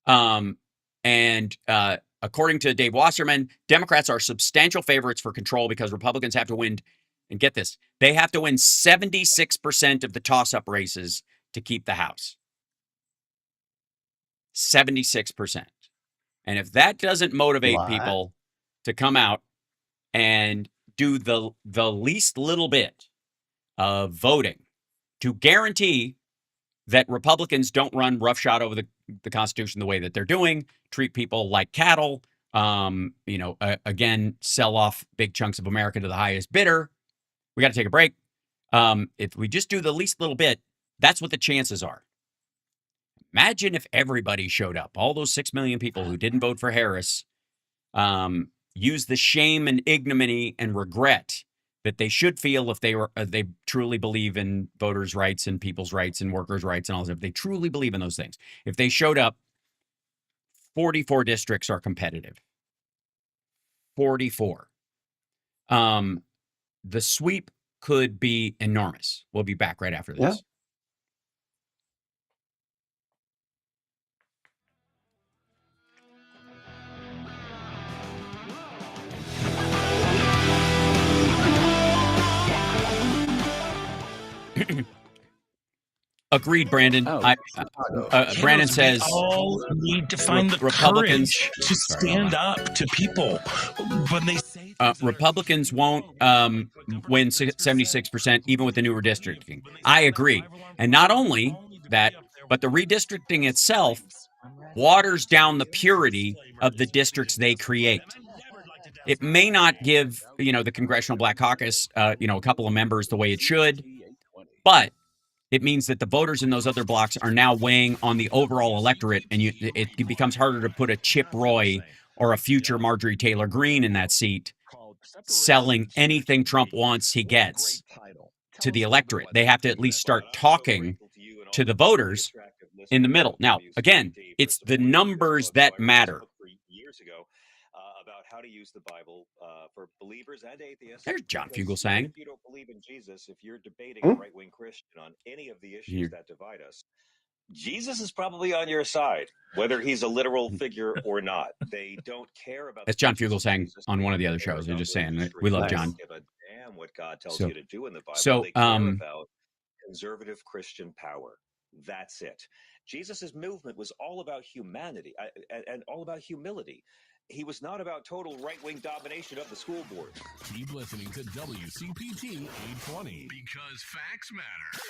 it. According to Dave Wasserman, Democrats are substantial favorites for control because Republicans have to win, and get this, they have to win 76% of the toss-up races to keep the House. 76%. And if that doesn't motivate people to come out and do the least little bit of voting to guarantee that Republicans don't run roughshod over the Constitution the way that they're doing, treat people like cattle, again, sell off big chunks of America to the highest bidder. We got to take a break. If we just do the least little bit, that's what the chances are. Imagine if everybody showed up, all those 6 million people who didn't vote for Harris, use the shame and ignominy and regret that they should feel if they truly believe in voters' rights and people's rights and workers' rights and all that. If they truly believe in those things, if they showed up, 44 districts are competitive. 44. The sweep could be enormous. We'll be back right after this. Yeah. Agreed, Brandon. Brandon says we all need to find the Republicans courage to stand up to people when they say Republicans won't win 76% even with the new redistricting. I agree. And not only that, but the redistricting itself waters down the purity of the districts they create. It may not give, the Congressional Black Caucus, a couple of members the way it should, but it means that the voters in those other blocks are now weighing on the overall electorate, and it becomes harder to put a Chip Roy or a future Marjorie Taylor Greene in that seat, selling anything Trump wants he gets to the electorate. They have to at least start talking to the voters in the middle. Now, again, it's the numbers that matter. About how to use the Bible for believers and atheists. There's John Fugelsang. If you don't believe in Jesus, if you're debating a right-wing Christian on any of the issues that divide us, Jesus is probably on your side, whether he's a literal figure or not. They don't care about. That's John Fugelsang on one of the other shows. I'm just saying, we love John. Give a damn what God tells you to do in the Bible. So, they care about conservative Christian power. That's it. Jesus's movement was all about humanity and all about humility. He was not about total right-wing domination of the school board. Keep listening to WCPT 820 because facts matter.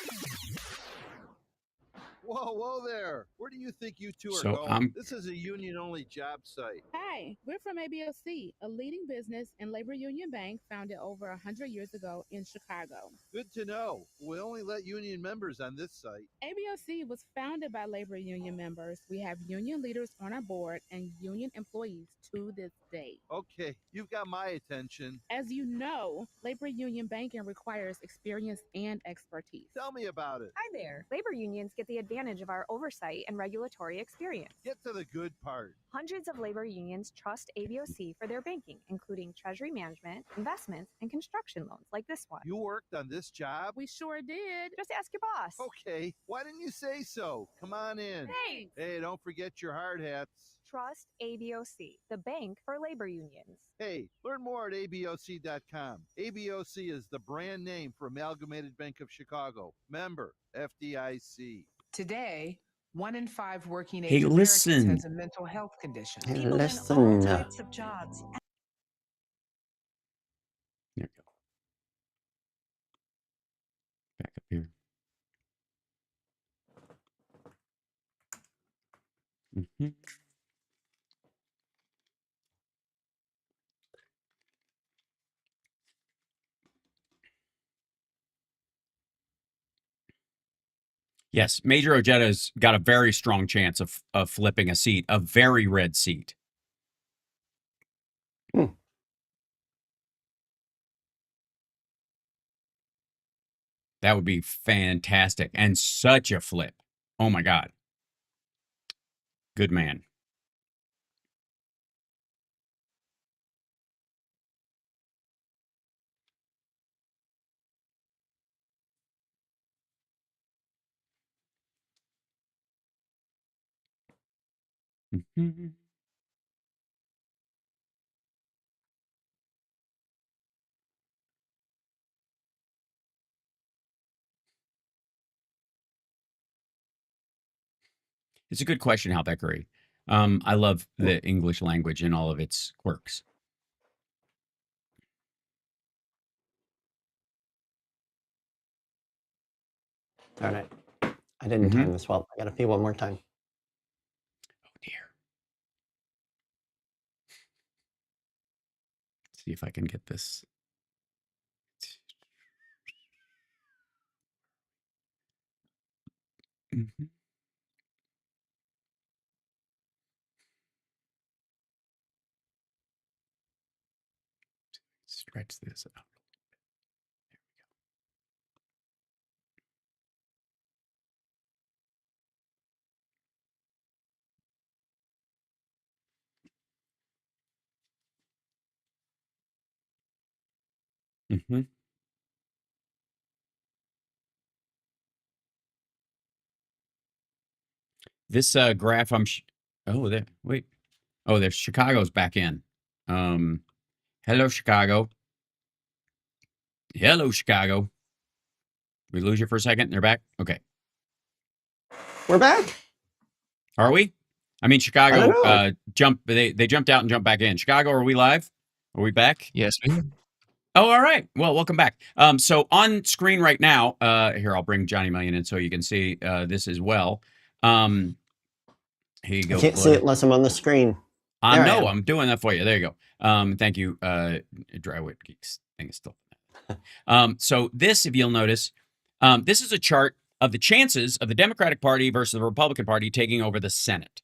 Whoa there. Where do you think you two are So, going? This is a union-only job site. Hi, we're from ABOC, a leading business and labor union bank founded over 100 years ago in Chicago. Good to know. We only let union members on this site. ABOC was founded by labor union members. We have union leaders on our board and union employees to this day. Okay, you've got my attention. As you know, labor union banking requires experience and expertise. Tell me about it. Hi there. Labor unions get the advantage of our oversight and regulatory experience. Get to the good part. Hundreds of labor unions trust ABOC for their banking, including treasury management, investments, and construction loans like this one. You worked on this job? We sure did. Just ask your boss. Okay, why didn't you say so? Come on in. Thanks. Hey, don't forget your hard hats. Trust ABOC, the bank for labor unions. Hey, learn more at ABOC.com. ABOC is the brand name for Amalgamated Bank of Chicago. Member, FDIC. Today, 1 in 5 working age Hey, Americans listen. has a mental health condition. Hey, People listen. in all types of jobs. There we go. Back up here. Mhm. Yes, Major Ojeda's got a very strong chance of flipping a seat, a very red seat. That would be fantastic and such a flip. Oh my God. Good man. Mhm. It's a good question, Hal Beckery. I love the English language and all of its quirks. Darn it. I didn't time this well. I got to pee one more time. Oh, dear. Let's see if I can get this. Mhm. Stretch this out. Mhm. This graph, oh, there. Wait. Oh, there's Chicago's back in. Hello, Chicago. Hello, Chicago. We lose you for a second. They're back. Okay. We're back. Are we? I mean, I don't Chicago know. they jumped out and jumped back in. Chicago, are we live? Are we back? Yes, ma'am. Oh, all right. Well, welcome back. So on screen right now, here, I'll bring Johnny Million in so you can see this as well. Here you go. I can't see it unless I'm on the screen. I There I know. am. I'm doing that for you. There you go. Thank you. Drywit Geeks thing is still. So this, if you'll notice, this is a chart of the chances of the Democratic Party versus the Republican Party taking over the Senate.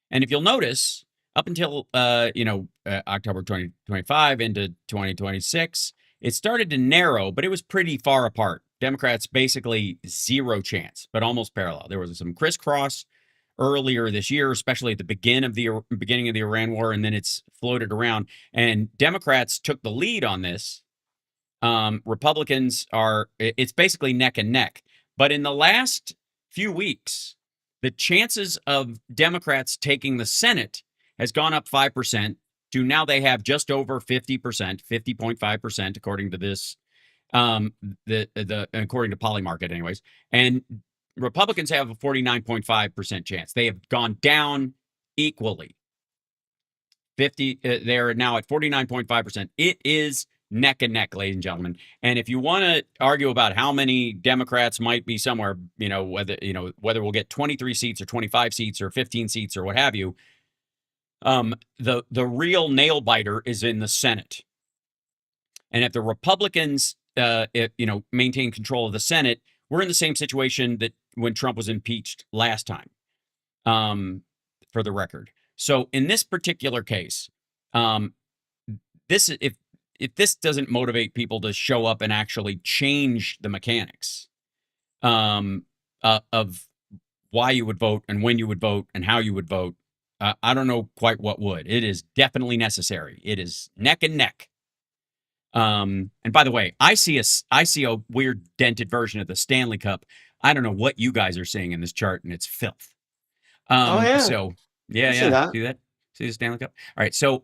And if you'll notice, up until October 2025 into 2026, it started to narrow, but it was pretty far apart. Democrats basically zero chance, but almost parallel. There was some crisscross earlier this year, especially at the beginning of the Iran war, and then it's floated around. And Democrats took the lead on this. Republicans it's basically neck and neck. But in the last few weeks, the chances of Democrats taking the Senate has gone up 5% to now they have just over 50%, 50.5%, according to this, according to Polymarket anyways. And Republicans have a 49.5% chance. They have gone down equally. 50, they're now at 49.5%. It is neck and neck, ladies and gentlemen. And if you want to argue about how many Democrats might be somewhere, whether we'll get 23 seats or 25 seats or 15 seats or what have you, the real nail biter is in the Senate. And if the Republicans, maintain control of the Senate, we're in the same situation that when Trump was impeached last time. For the record. So in this particular case, if this doesn't motivate people to show up and actually change the mechanics of why you would vote and when you would vote and how you would vote, I don't know quite what would. It is definitely necessary. It is neck and neck. And by the way, I see a weird dented version of the Stanley Cup. I don't know what you guys are seeing in this chart, and it's filth. Oh, yeah. So yeah. See that. See that? See the Stanley Cup? All right. So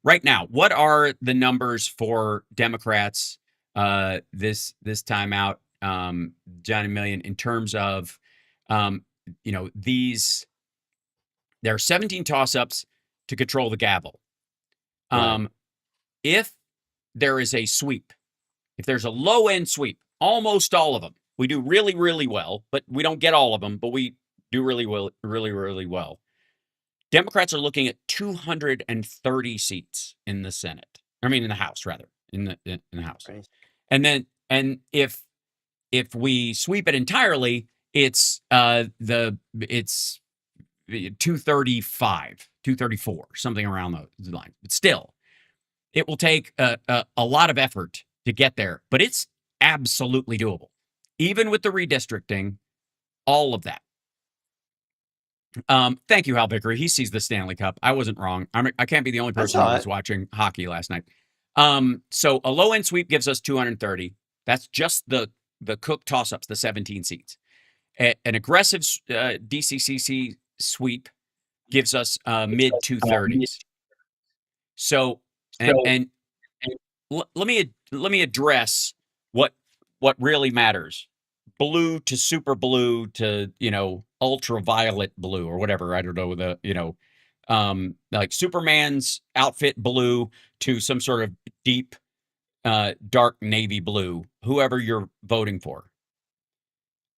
right now, what are the numbers for Democrats this time out, Johnny Million, in terms of these? There are 17 toss-ups to control the gavel. Right. If there is a sweep, if there's a low-end sweep, almost all of them, we do really, really well, but we don't get all of them, but we do really well, really, really well. Democrats are looking at 230 seats in the Senate. I mean, in the House, rather, in the House. Right. And if we sweep it entirely, it's 235, 234, something around those lines. But still, it will take a lot of effort to get there, but it's absolutely doable. even with the redistricting, all of that. Thank you, Hal Vickery. He sees the Stanley Cup. I wasn't wrong. I can't be the only person who was watching hockey last night. So a low end sweep gives us 230. That's just the Cook toss-ups, the 17 seats. An aggressive DCCC sweep gives us mid 230s. So and let me address what really matters. Blue to super blue to, ultraviolet blue or whatever. I don't know like Superman's outfit blue to some sort of deep dark navy blue, whoever you're voting for.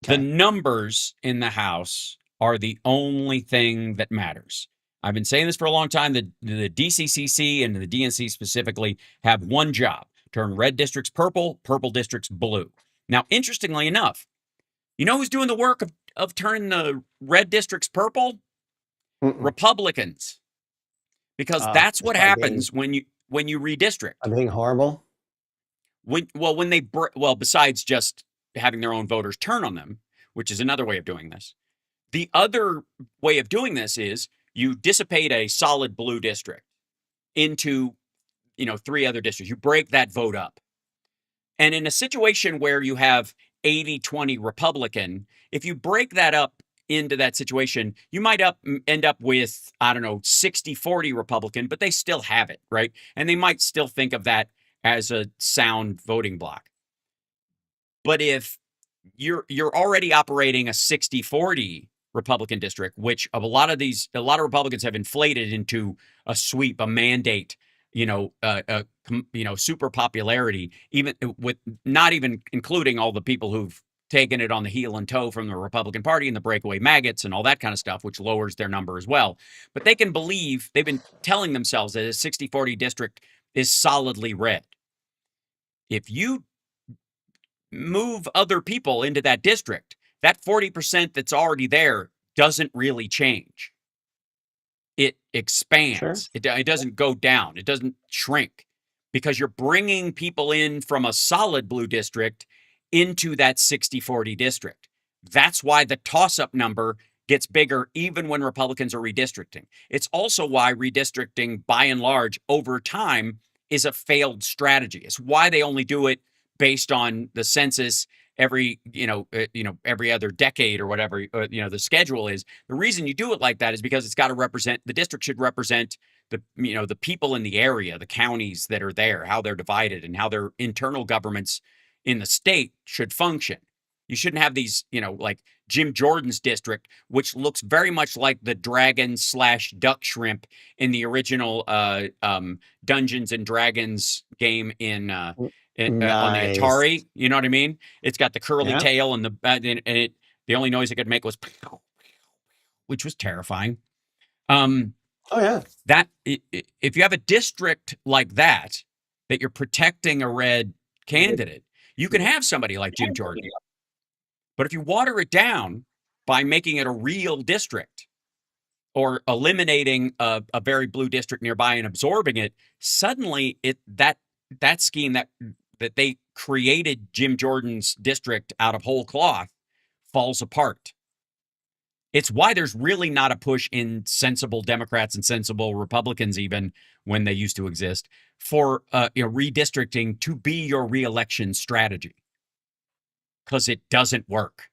Okay. The numbers in the House are the only thing that matters. I've been saying this for a long time. The DCCC and the DNC specifically have one job: turn red districts purple, purple districts blue. Now, interestingly enough, you know who's doing the work of turning the red districts purple? Republicans. Because that's what happens when you redistrict. I'm being horrible. Besides just having their own voters turn on them, which is another way of doing this. The other way of doing this is you dissipate a solid blue district into, 3 other districts. You break that vote up. And in a situation where you have 80-20 Republican, if you break that up into that situation, you might end up with, 60-40 Republican, but they still have it, right? And they might still think of that as a sound voting block. But if you're already operating a 60-40 Republican district, which a lot of Republicans have inflated into a sweep, a mandate, super popularity, even with not even including all the people who've taken it on the heel and toe from the Republican Party and the breakaway maggots and all that kind of stuff, which lowers their number as well. But they can believe, they've been telling themselves that a 60-40 district is solidly red. If you move other people into that district, that 40% that's already there doesn't really change. It expands. Sure. It doesn't go down. It doesn't shrink because you're bringing people in from a solid blue district into that 60-40 district. That's why the toss-up number gets bigger even when Republicans are redistricting. It's also why redistricting, by and large, over time, is a failed strategy. It's why they only do it based on the census every other decade or whatever, the schedule is. The reason you do it like that is because it's got to represent, the district should represent the people in the area, the counties that are there, how they're divided and how their internal governments in the state should function. You shouldn't have these, like Jim Jordan's district, which looks very much like the dragon/duck shrimp in the original Dungeons and Dragons game nice. On the Atari. You know what I mean? It's got the curly tail and the only noise it could make was, which was terrifying. That if you have a district like that you're protecting a red candidate, you can have somebody like Jim Jordan. But if you water it down by making it a real district or eliminating a very blue district nearby and absorbing it, suddenly that scheme that they created Jim Jordan's district out of whole cloth falls apart. It's why there's really not a push in sensible Democrats and sensible Republicans, even when they used to exist, for redistricting to be your reelection strategy. Because it doesn't work.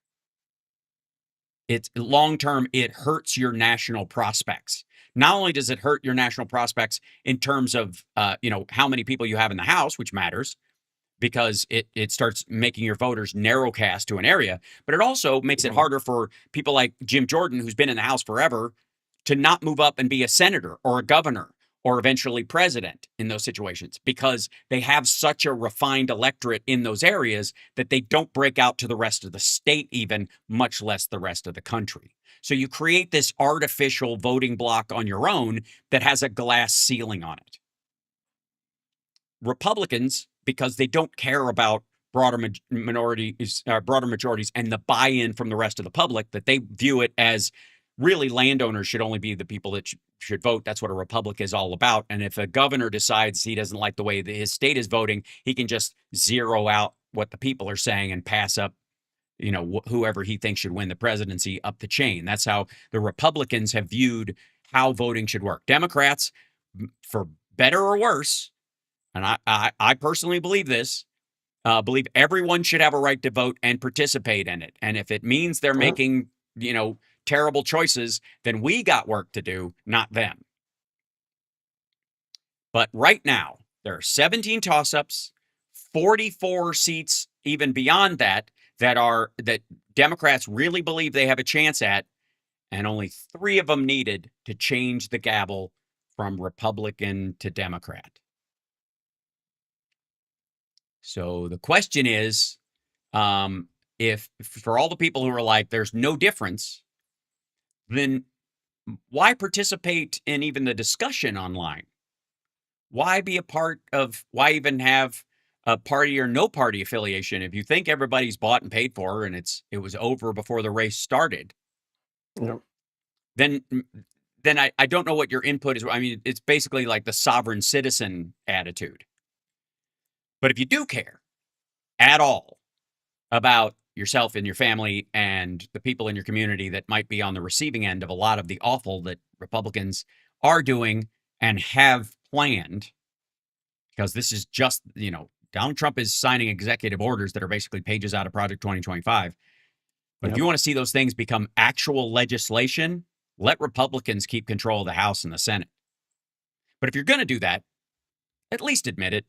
It's long-term, it hurts your national prospects. Not only does it hurt your national prospects in terms of, how many people you have in the House, which matters, because it starts making your voters narrowcast to an area, but it also makes it harder for people like Jim Jordan, who's been in the House forever, to not move up and be a senator or a governor or eventually president in those situations, because they have such a refined electorate in those areas that they don't break out to the rest of the state even, much less the rest of the country. So you create this artificial voting block on your own that has a glass ceiling on it. Republicans, because they don't care about broader majorities and the buy-in from the rest of the public, that they view it as really landowners should only be the people that should vote. That's what a republic is all about. And if a governor decides he doesn't like the way his state is voting, he can just zero out what the people are saying and pass up whoever he thinks should win the presidency up the chain. That's how the Republicans have viewed how voting should work. Democrats, for better or worse, and I personally believe this, believe everyone should have a right to vote and participate in it. And if it means they're making, terrible choices, then we got work to do, not them. But right now, there are 17 toss-ups, 44 seats even beyond that that Democrats really believe they have a chance at, and only 3 of them needed to change the gavel from Republican to Democrat. So the question is, if for all the people who are like, there's no difference, then why participate in even the discussion online? Why be a part of, why even have a party or no party affiliation? If you think everybody's bought and paid for and it was over before the race started, then I don't know what your input is. I mean, it's basically like the sovereign citizen attitude. But if you do care at all about yourself and your family and the people in your community that might be on the receiving end of a lot of the awful that Republicans are doing and have planned, because this is just, Donald Trump is signing executive orders that are basically pages out of Project 2025. But if you want to see those things become actual legislation, let Republicans keep control of the House and the Senate. But if you're going to do that, at least admit it.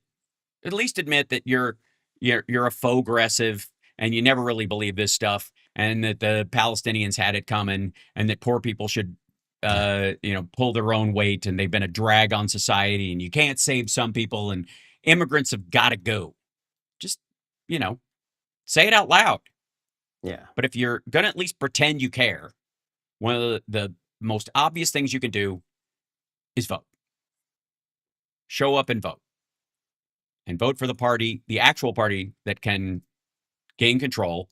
At least admit that you're a faux aggressive and you never really believe this stuff, and that the Palestinians had it coming, and that poor people should pull their own weight, and they've been a drag on society, and you can't save some people, and immigrants have got to go. Just, say it out loud. Yeah. But if you're going to at least pretend you care, one of the most obvious things you can do is vote. Show up and vote. And vote for the party, the actual party that can gain control.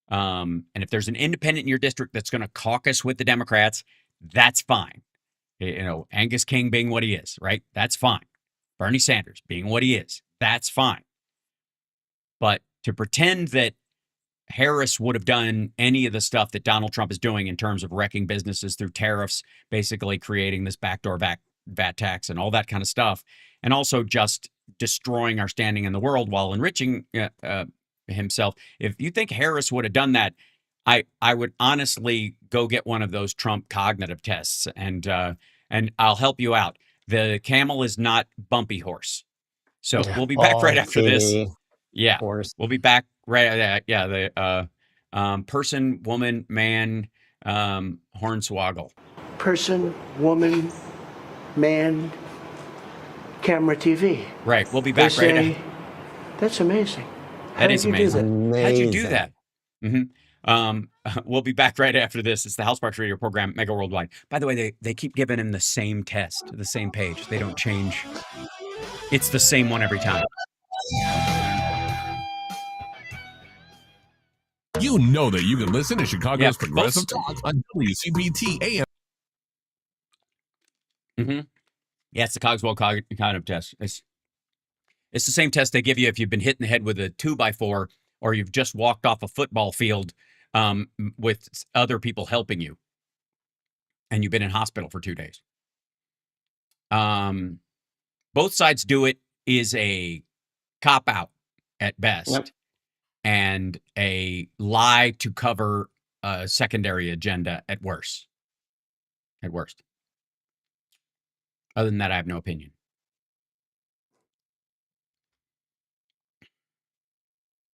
And if there's an independent in your district that's going to caucus with the Democrats, that's fine. Angus King being what he is, right? That's fine. Bernie Sanders being what he is, that's fine. But to pretend that Harris would have done any of the stuff that Donald Trump is doing in terms of wrecking businesses through tariffs, basically creating this backdoor VAT tax and all that kind of stuff, and also just destroying our standing in the world while enriching himself. If you think Harris would have done that, I would honestly go get one of those Trump cognitive tests, and I'll help you out. The camel is not bumpy horse. So we'll be back right after this. Yeah, we'll be back right. The person, woman, man, hornswoggle. Person, woman, man, camera, TV. Right. We'll be back right. That's amazing. That is amazing. How'd you do that? We'll be back right after this. It's the House Sparks Radio program, Mega Worldwide. By the way, they keep giving him the same test, the same page. They don't change. It's the same one every time. You know that you can listen to Chicago's Progressive Talk on WCPT AM. Yeah, it's the Cogswell cognitive test. It's the same test they give you if you've been hit in the head with a 2x4 or you've just walked off a football field with other people helping you, and you've been in hospital for 2 days. Both sides do it is a cop-out at best, and a lie to cover a secondary agenda at worst. At worst. Other than that, I have no opinion.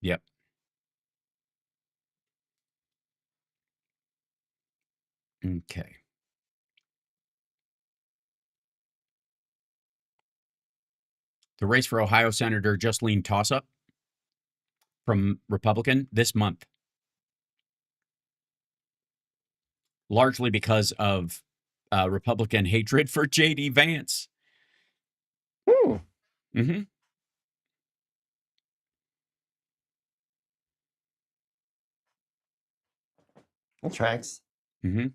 Yep. Okay. The race for Ohio Senator Justine Toss-Up from Republican this month. Largely because of Republican hatred for J.D. Vance. Mm-hmm. That tracks. Mm-hmm.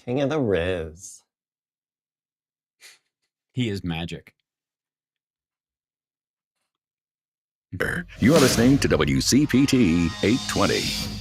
King of the Riz. He is magic. You are listening to WCPT 820.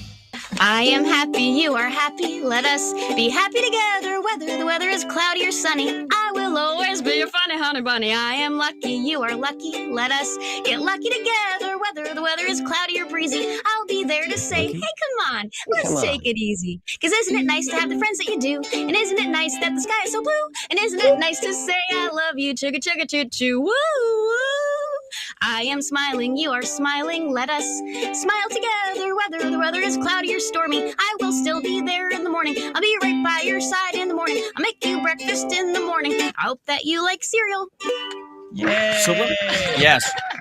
I am happy, you are happy. Let us be happy together, whether the weather is cloudy or sunny. I will always be your funny honey bunny. I am lucky, you are lucky. Let us get lucky together, whether the weather is cloudy or breezy. I'll be there to say, hey, come on, let's take it easy. Because isn't it nice to have the friends that you do? And isn't it nice that the sky is so blue? And isn't it nice to say I love you, chugga chugga choo choo, woo woo. I am smiling, you are smiling. Let us smile together, whether the weather is cloudy or stormy. I will still be there in the morning. I'll be right by your side in the morning. I'll make you breakfast in the morning. I hope that you like cereal.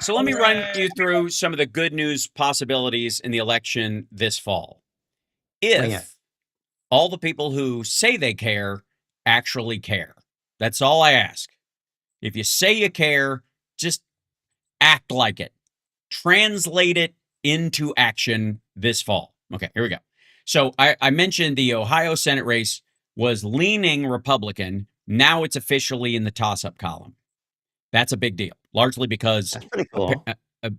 So let me run you through some of the good news possibilities in the election this fall. If all the people who say they care actually care. That's all I ask. If you say you care, just act like it. Translate it into action this fall. Okay, here we go. So I mentioned the Ohio Senate race was leaning Republican. Now it's officially in the toss-up column. That's a big deal, largely because That's pretty cool.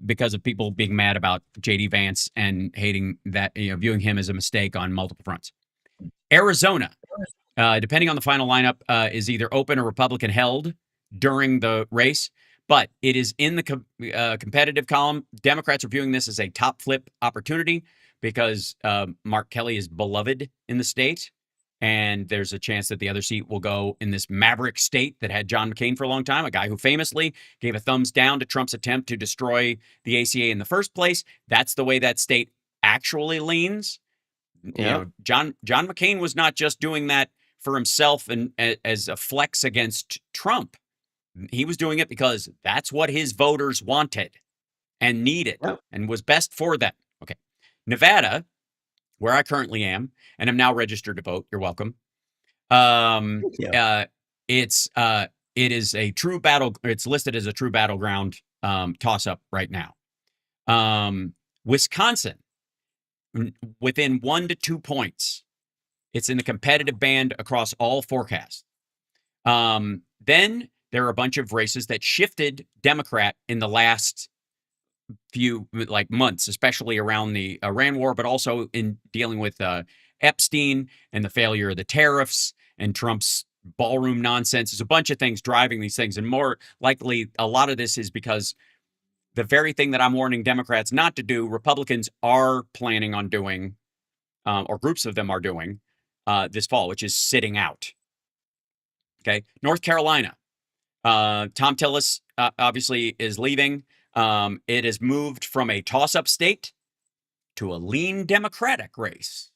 Because of people being mad about J.D. Vance and hating that, viewing him as a mistake on multiple fronts. Arizona, depending on the final lineup, is either open or Republican held during the race, but it is in the competitive column. Democrats are viewing this as a top flip opportunity because Mark Kelly is beloved in the state, and there's a chance that the other seat will go in this maverick state that had John McCain for a long time, a guy who famously gave a thumbs down to Trump's attempt to destroy the ACA in the first place. That's the way that state actually leans. John McCain was not just doing that for himself and as a flex against Trump. He was doing it because that's what his voters wanted and needed and was best for them. Okay. Nevada, where I currently am, and I'm now registered to vote. You're welcome. It is a true battle. It's listed as a true battleground toss-up right now. Wisconsin, within 1 to 2 points. It's in the competitive band across all forecasts. Then there are a bunch of races that shifted Democrat in the last few months, especially around the Iran war, but also in dealing with Epstein and the failure of the tariffs and Trump's ballroom nonsense. There's a bunch of things driving these things. And more likely, a lot of this is because the very thing that I'm warning Democrats not to do, Republicans are planning on doing, or groups of them are doing this fall, which is sitting out. Okay. North Carolina. Tom Tillis obviously is leaving. It has moved from a toss-up state to a lean Democratic race.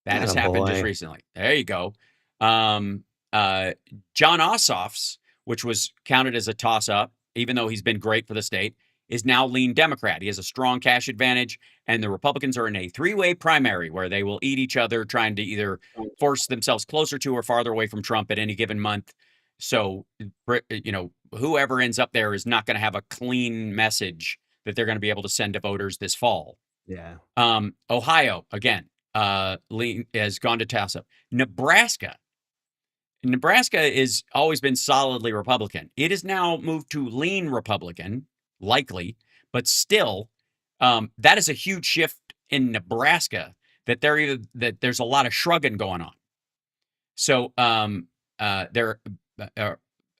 That has happened just recently. There you go. John Ossoff's, which was counted as a toss-up, even though he's been great for the state, is now lean Democrat. He has a strong cash advantage, and the Republicans are in a three-way primary where they will eat each other, trying to either force themselves closer to or farther away from Trump at any given month. So, whoever ends up there is not going to have a clean message that they're going to be able to send to voters this fall. Yeah. Ohio, again, has gone to toss-up. Nebraska has always been solidly Republican. It has now moved to lean Republican, likely, but still, that is a huge shift in Nebraska that there's a lot of shrugging going on. So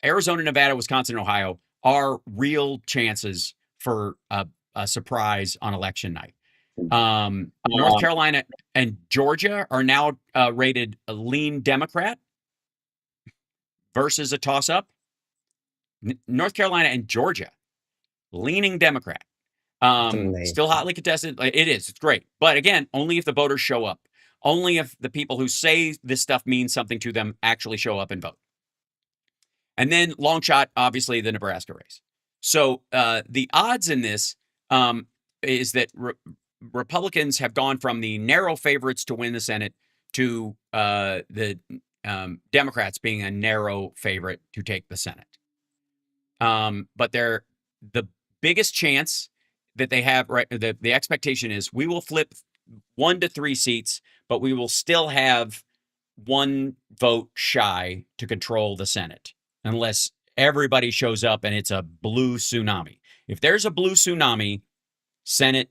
Arizona, Nevada, Wisconsin, and Ohio are real chances for a surprise on election night. North Carolina and Georgia are now rated a lean Democrat versus a toss-up. North Carolina and Georgia, leaning Democrat. Still hotly contested. It is. It's great. But again, only if the voters show up. Only if the people who say this stuff means something to them actually show up and vote. And then long shot, obviously, the Nebraska race. So the odds in this is that Republicans have gone from the narrow favorites to win the Senate to the Democrats being a narrow favorite to take the Senate. But the biggest chance that they have, right? The expectation is we will flip 1 to 3 seats, but we will still have 1 vote shy to control the Senate, unless everybody shows up and it's a blue tsunami. If there's a blue tsunami, Senate,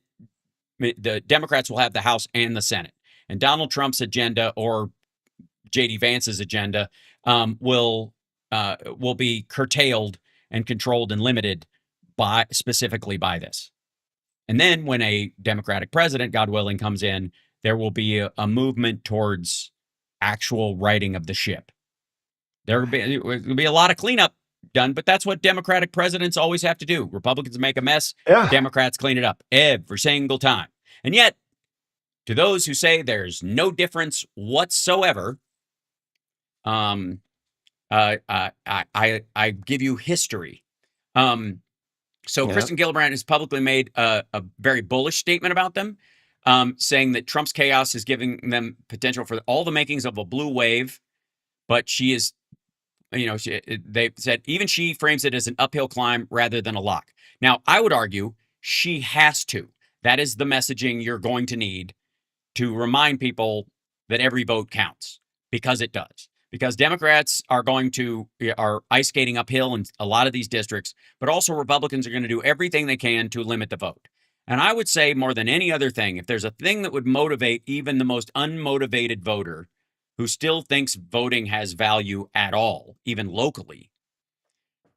the Democrats will have the House and the Senate. And Donald Trump's agenda, or J.D. Vance's agenda, will be curtailed and controlled and limited specifically by this. And then when a Democratic president, God willing, comes in, there will be a movement towards actual righting of the ship. There will be a lot of cleanup done, but that's what Democratic presidents always have to do. Republicans make a mess, Democrats clean it up every single time. And yet, to those who say there's no difference whatsoever, I give you history. Kristen Gillibrand has publicly made a very bullish statement about them, saying that Trump's chaos is giving them potential for all the makings of a blue wave, but she is, they said even she frames it as an uphill climb rather than a lock. Now, I would argue she has to. That is the messaging you're going to need to remind people that every vote counts, because it does. Because Democrats are ice skating uphill in a lot of these districts, but also Republicans are going to do everything they can to limit the vote. And I would say more than any other thing, if there's a thing that would motivate even the most unmotivated voter who still thinks voting has value at all, even locally,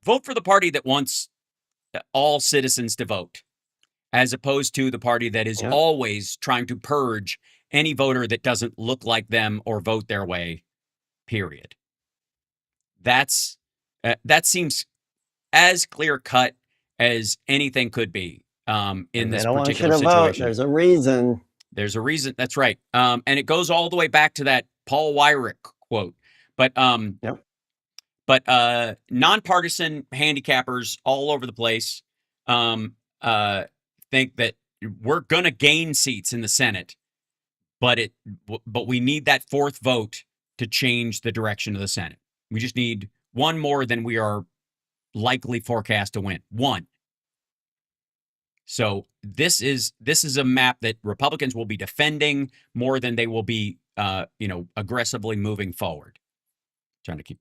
vote for the party that wants all citizens to vote, as opposed to the party that is always trying to purge any voter that doesn't look like them or vote their way, period. That seems as clear-cut as anything could be in this particular situation. Vote. There's a reason. There's a reason. That's right. And it goes all the way back to that Paul Weyrich quote. But nonpartisan handicappers all over the place think that we're going to gain seats in the Senate, but we need that fourth vote to change the direction of the Senate. We just need one more than we are likely forecast to win. One. So this is a map that Republicans will be defending more than they will be, aggressively moving forward. Trying to keep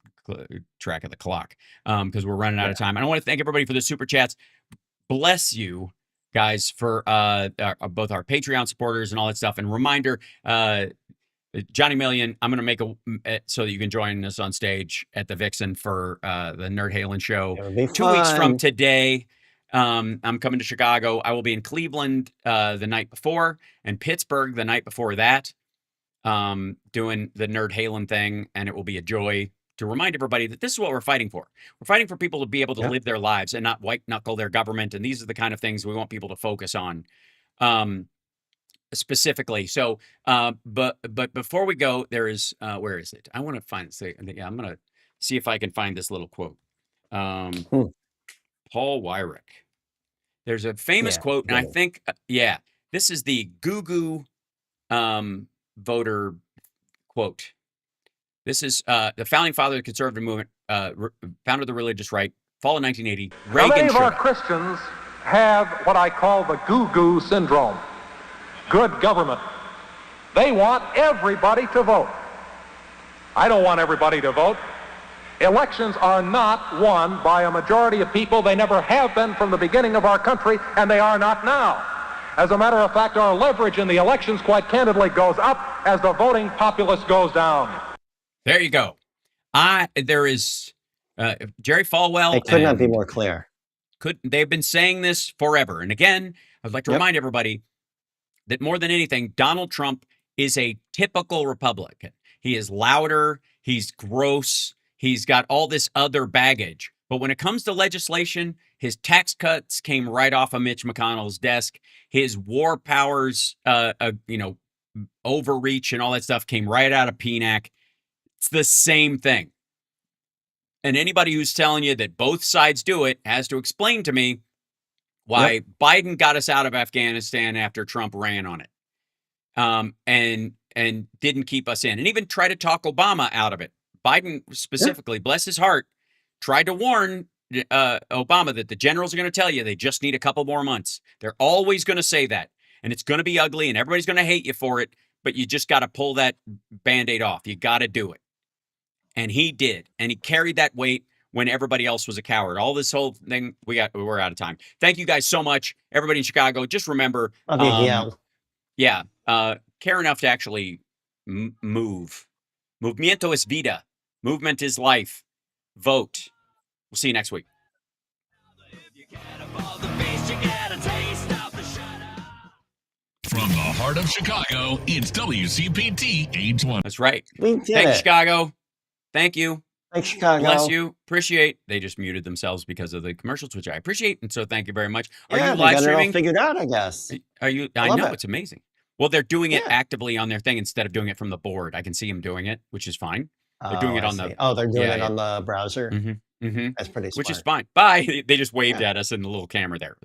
track of the clock because we're running out of time. And I want to thank everybody for the super chats. Bless you guys for both our Patreon supporters and all that stuff. And reminder, Johnny Million, I'm going to make so that you can join us on stage at the Vixen for the Nerd Halen show 2 weeks from today. I'm coming to Chicago. I will be in Cleveland the night before and Pittsburgh the night before that, doing the Nerd Halen thing, and it will be a joy to remind everybody that this is what we're fighting for. We're fighting for people to be able to live their lives and not white knuckle their government, and these are the kind of things we want people to focus on. Specifically. So, but before we go, there is, where is it? I want to find, I'm going to see if I can find this little quote. Paul Weyrich. There's a famous quote, and I think, this is the Goo voter quote. This is the founding father of the conservative movement, founder of the religious right, fall in 1980. Reagan. Many of our Christians have what I call the goo syndrome. Good government. They want everybody to vote. I don't want everybody to vote. Elections are not won by a majority of people. They never have been from the beginning of our country, and they are not now. As a matter of fact, our leverage in the elections, quite candidly, goes up as the voting populace goes down. There you go. There is Jerry Falwell. It could not be more clear. They've been saying this forever. And again, I'd like to remind everybody that more than anything, Donald Trump is a typical Republican. He is louder. He's gross. He's got all this other baggage. But when it comes to legislation, his tax cuts came right off of Mitch McConnell's desk. His war powers, overreach and all that stuff came right out of PNAC. It's the same thing. And anybody who's telling you that both sides do it has to explain to me why Biden got us out of Afghanistan after Trump ran on it, and didn't keep us in, and even tried to talk Obama out of it. Biden specifically, bless his heart, tried to warn Obama that the generals are going to tell you they just need a couple more months. They're always going to say that, and it's going to be ugly, and everybody's going to hate you for it, but you just got to pull that Band-Aid off. You got to do it. And he did, and he carried that weight when everybody else was a coward. All this whole thing, we're out of time. Thank you guys so much, everybody in Chicago. Just remember, care enough to actually move. Movimiento es vida. Movement is life. Vote. We'll see you next week. From the heart of Chicago, it's WCPT 820. That's right. We did Thank you, it. Chicago. Thank you. Thanks, Chicago. Bless you. Appreciate. They just muted themselves because of the commercials, which I appreciate, and so thank you very much. Are Yeah, you they live got streaming? it all figured out, I guess. Are you? I I love know it. it's amazing. Well, they're doing it Yeah. actively on their thing instead of doing it from the board. I can see them doing it, which is fine. They're doing it I on see. the. Oh, they're doing Yeah, it yeah. on the browser. That's pretty smart. Which is fine. Bye. They just waved Yeah. at us in the little camera there.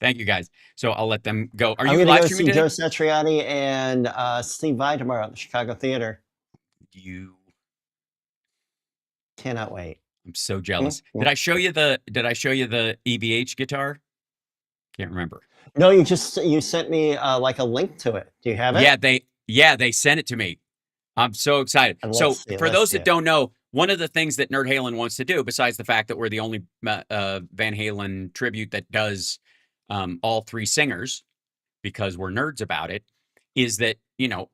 Thank you guys. So I'll let them go. Are I'm you gonna live go streaming see today? Joe Satriani and Steve Vai tomorrow at the Chicago Theater. You cannot wait. I'm so jealous. Did I show you the EVH guitar? Can't remember. No, you sent me like a link to it. Do you have it? Yeah, they sent it to me. I'm so excited. And So let's see it, for let's those see that it. don't know, one of the things that Nerd Halen wants to do, besides the fact that we're the only Van Halen tribute that does all three singers, because we're nerds about it, is that,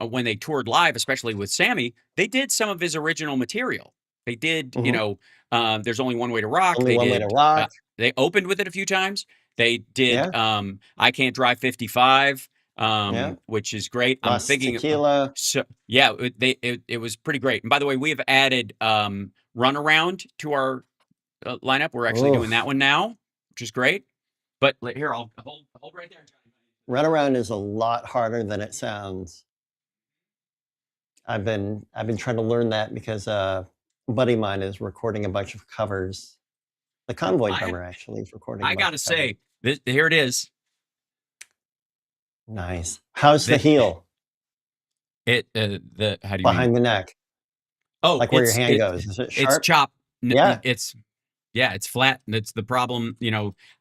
when they toured live, especially with Sammy, they did some of his original material. They did, There's Only One Way to Rock. Only One Way to Rock. They opened with it a few times. They did Yeah. I Can't Drive 55, Yeah. which is great. I'm Lost thinking Tequila. so yeah, it was pretty great. And by the way, we have added Runaround to our lineup. We're actually doing that one now, which is great. But here, I'll hold right there. Runaround is a lot harder than it sounds. I've been trying to learn that because a buddy of mine is recording a bunch of covers. The Convoy drummer actually is recording. I gotta say, here it is. Nice. How's the heel? How do you Behind mean? the neck? Oh, like where your hand goes. Is it sharp? It's chopped. Yeah. It's flat. That's the problem.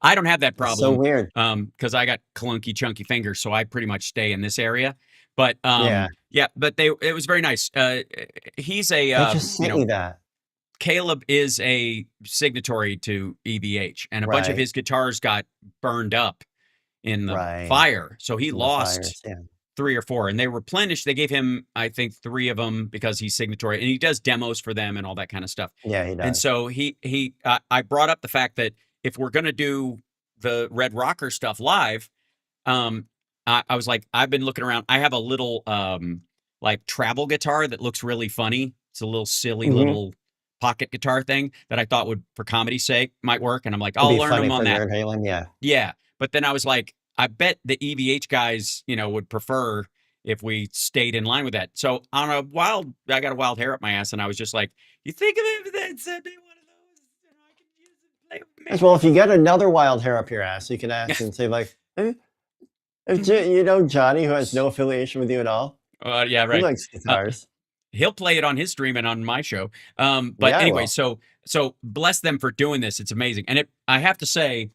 I don't have that problem. So weird. Because I got clunky, chunky fingers, so I pretty much stay in this area. But but it was very nice. He's a They just sent me that. Caleb is a signatory to EVH, and a bunch of Right. his guitars got burned up in the Right. fire, so he In the lost fires, yeah. 3 or 4, and they replenished. They gave him, I think, 3 of them because he's signatory, and he does demos for them and all that kind of stuff. Yeah, he does. And so I brought up the fact that if we're going to do the Red Rocker stuff live, I was like, I've been looking around. I have a little like travel guitar that looks really funny. It's a little silly little pocket guitar thing that I thought would, for comedy's sake, might work. And I'm like, It'd I'll be learn funny them on for that. Nerd Halen, yeah. Yeah. But then I was like, I bet the EVH guys, would prefer if we stayed in line with that. So I got a wild hair up my ass, and I was just like, you think of it that someday one of those, I can use it to play with me. As well, if you get another wild hair up your ass, you can ask and say like, if Johnny, who has no affiliation with you at all. Yeah, right. He likes guitars. He'll play it on his stream and on my show. But Yeah, I anyway, will. so bless them for doing this. It's amazing. And I have to say,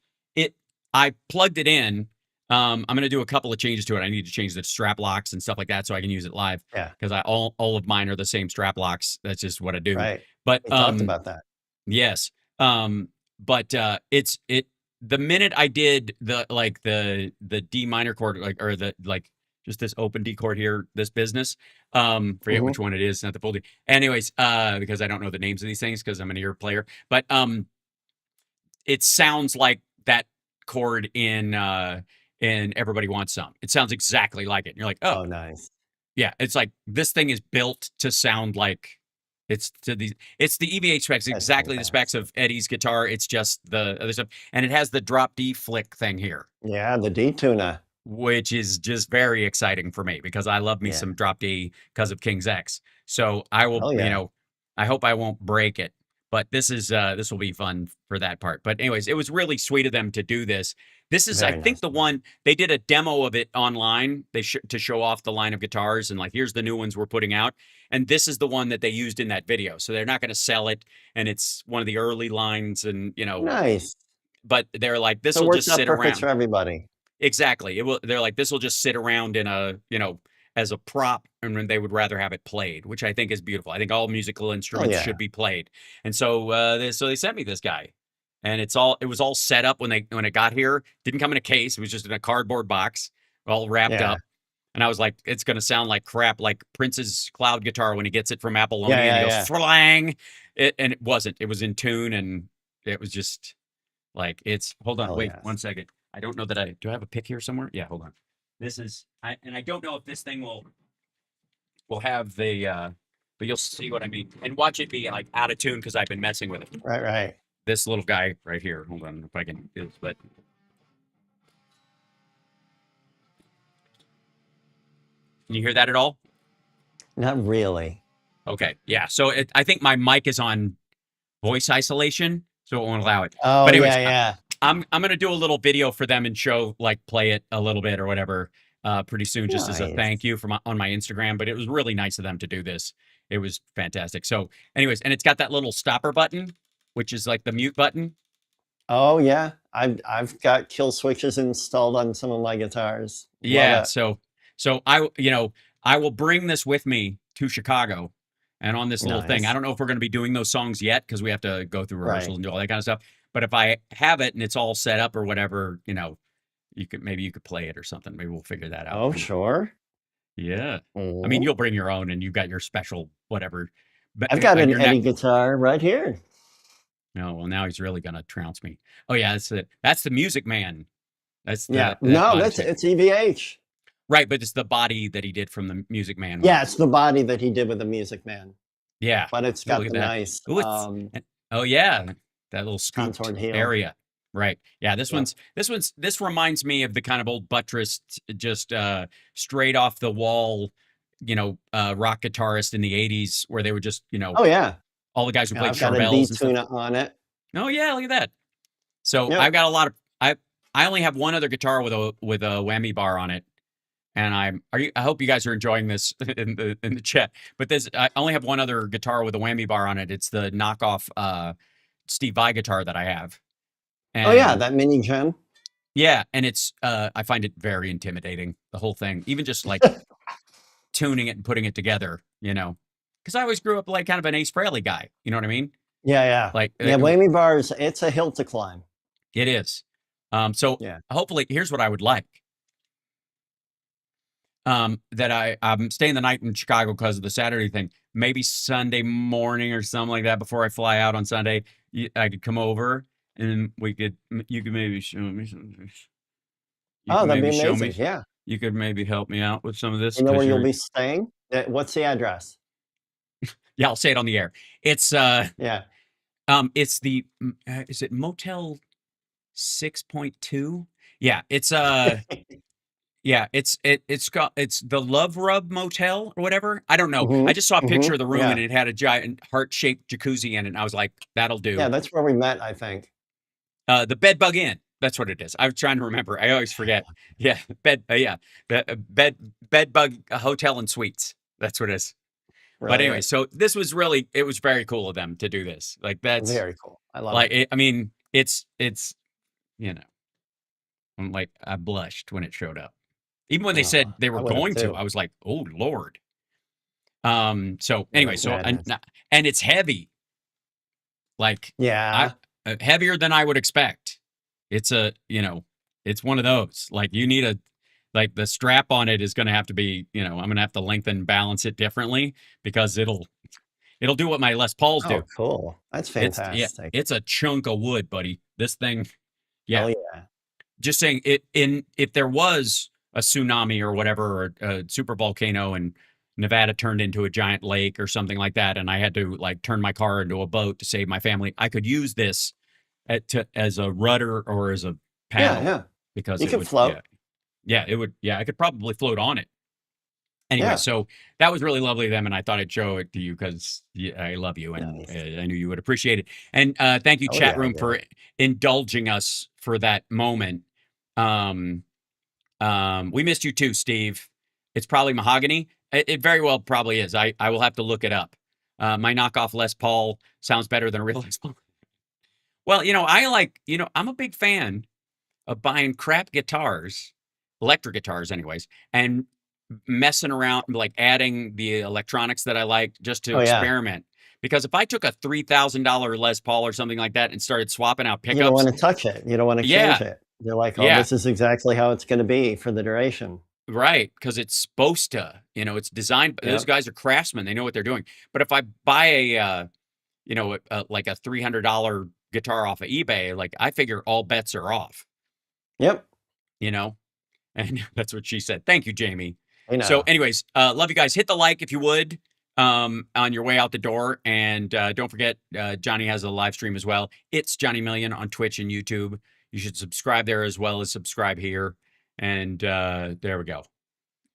I plugged it in. I'm going to do a couple of changes to it. I need to change the strap locks and stuff like that so I can use it live. Yeah. Because all of mine are the same strap locks. That's just what I do. Right. But We talked about that. Yes. But the minute I did the D minor chord, just this open D chord here, this business, forget which one it is, not the full D. Anyways, because I don't know the names of these things because I'm an ear player, but it sounds like that chord in Everybody Wants Some. It sounds exactly like it. And you're like, oh, nice. Yeah, it's like this thing is built to sound like it's the EVH specs, exactly the specs of Eddie's guitar. It's just the other stuff, and it has the drop D flick thing here. Yeah, the D tuner, which is just very exciting for me because I love me some drop D because of King's X. So I will, I hope I won't break it. But this will be fun for that part. But anyways, it was really sweet of them to do this. This is, I think, the one they did a demo of it online. To show off the line of guitars and like, here's the new ones we're putting out. And this is the one that they used in that video. So they're not going to sell it. And it's one of the early lines. And nice. But they're like, this So it will works just out sit perfect around for everybody. Exactly. It will. They're like, this will just sit around in a as a prop, and then they would rather have it played, which I think is beautiful. I think all musical instruments yeah. should be played. And so they sent me this guy, and it was all set up when it got here. Didn't come in a case. It was just in a cardboard box, all wrapped Yeah. up. And I was like, it's going to sound like crap, like Prince's cloud guitar when he gets it from Apollonia and he goes, Yeah. flang. And it wasn't. It was in tune, and it was just like, hold on, Hell wait yes. 1 second. I don't know that do I have a pick here somewhere? Yeah, hold on. This is, and I don't know if this thing will have the, but you'll see what I mean. And watch it be like out of tune because I've been messing with it. Right. This little guy right here. Hold on if I can do this, but. Can you hear that at all? Not really. Okay. Yeah. So I think my mic is on voice isolation, so it won't allow it. Oh, but anyways, yeah. I'm going to do a little video for them and show, like, play it a little bit or whatever pretty soon, just as a Nice. thank you on my Instagram. But it was really nice of them to do this. It was fantastic. So anyways, and it's got that little stopper button, which is like the mute button. Oh yeah, I've got kill switches installed on some of my guitars. Love Yeah. it. So I will bring this with me to Chicago, and on this little thing. Nice. I don't know if we're going to be doing those songs yet because we have to go through rehearsals Right. and do all that kind of stuff. But if I have it and it's all set up or whatever, you could play it or something. Maybe we'll figure that out. Oh sure. Yeah. I Oh. mean, you'll bring your own, and you've got your special whatever. But I've got an your Eddie guitar right here. No, well, now he's really gonna trounce me. Oh yeah, that's it. That's the Music Man. That's Yeah. that No, body that's shape. it's EVH. Right, but it's the body that he did from the Music Man. Yeah, it's the body that he did with the Music Man. Yeah. But it's Ooh, got look the at that. nice Ooh, oh yeah, that little scooped contoured heel. area. Right. Yeah, this Yeah. this reminds me of the kind of old buttressed, just straight off the wall, rock guitarist in the 80s where they would just, Oh yeah. all the guys who Yeah, played I've got a Charbels and stuff. D-tuna on it. Oh yeah, look at that. So Yep. I've got a lot of I only have one other guitar with a whammy bar on it. And I hope you guys are enjoying this in the chat. But I only have one other guitar with a whammy bar on it. It's the knockoff Steve Vai guitar that I have. Oh yeah, And that mini gem. yeah, and it's I find it very intimidating, the whole thing. Even just like tuning it and putting it together, because I always grew up like kind of an Ace Frehley guy. You know what I mean? Yeah. Like Yeah, whammy bars, it's a hill to climb. it is. So Yeah. hopefully, here's what I would like. That I'm staying the night in Chicago because of the Saturday thing. Maybe Sunday morning or something like that before I fly out on Sunday, I could come over and you could maybe show me something. Oh, that'd be amazing. Yeah. You could maybe help me out with some of this. You know 'cause where you'll you're- be staying? What's the address? Yeah, I'll say it on the air. It's Yeah. it's the is it Motel 6.2? Yeah, it's yeah, it's the Love Rub Motel or whatever. I don't know. Mhm, I just saw a picture mhm, of the room yeah. and it had a giant heart-shaped jacuzzi in it. And I was like, that'll do. Yeah, that's where we met, I think. The Bed Bug Inn. That's what it is. I was trying to remember. I always forget. Yeah, Bed Bug Hotel and Suites. That's what it is. But anyway, Right. so it was very cool of them to do this. Like that's Very cool. I love like it. I mean, it's I'm like I blushed when it showed up. Even when they said they I were would have going to, too. I was like, "Oh Lord." So Yeah, anyway, that's so madness. and it's heavy. Like Yeah. heavier than I would expect. It's it's one of those. Like you need like the strap on it is going to have to be, I'm going to have to lengthen and balance it differently because it'll do what my Les Pauls do. Oh, cool. That's fantastic. It's a chunk of wood, buddy. This thing, yeah. Oh yeah. Just saying if there was a tsunami or whatever, or a super volcano and Nevada turned into a giant lake or something like that, and I had to like turn my car into a boat to save my family, I could use this as a rudder or as a paddle. Yeah. Because You it could would float. Yeah, it would. Yeah, I could probably float on it. Anyway, Yeah. so that was really lovely of them, and I thought I'd show it to you because I love you, and Nice. I knew you would appreciate it. And thank you, Oh, chat yeah, room, I for indulging us for that moment. We missed you too, Steve. It's probably mahogany. It very well probably is. I will have to look it up. My knockoff Les Paul sounds better than a real Les Paul. Well, I'm a big fan of buying crap guitars, electric guitars anyways, and messing around, like adding the electronics that I like just to Oh yeah. experiment. Because if I took a $3,000 Les Paul or something like that and started swapping out You don't pickups, want to touch it. You don't want to change yeah, it. You're like, oh, yeah, this is exactly how it's going to be for the duration. right, because it's supposed to, it's designed. Those Yep. guys are craftsmen; they know what they're doing. But if I buy like a $300 guitar off of eBay, like I figure all bets are off. Yep. And that's what she said. Thank you, Jamie. I So, know. anyways, love you guys. Hit the like if you would on your way out the door, and don't forget Johnny has a live stream as well. It's Johnny Million on Twitch and YouTube. You should subscribe there as well as subscribe here, and there we go.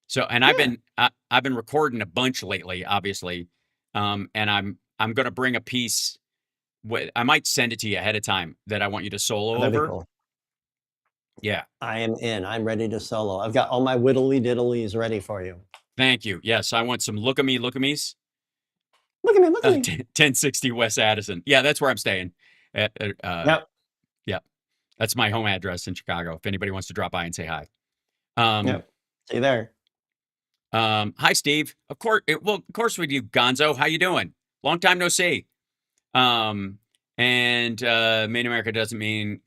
So, and I've been recording a bunch lately, obviously, and I'm gonna bring a piece. I might send it to you ahead of time that I want you to solo That'd be over. cool. Yeah. I am in. I'm ready to solo. I've got all my whittly diddlies ready for you. Thank you. Yes, I want some look at me's. Look at me. Look at me. 1060 West Addison. Yeah, that's where I'm staying. Yep. Yep. That's my home address in Chicago. If anybody wants to drop by and say hi. Yep. See you there. Hi, Steve. Of course we do, Gonzo. How you doing? Long time no see. And Made in America doesn't mean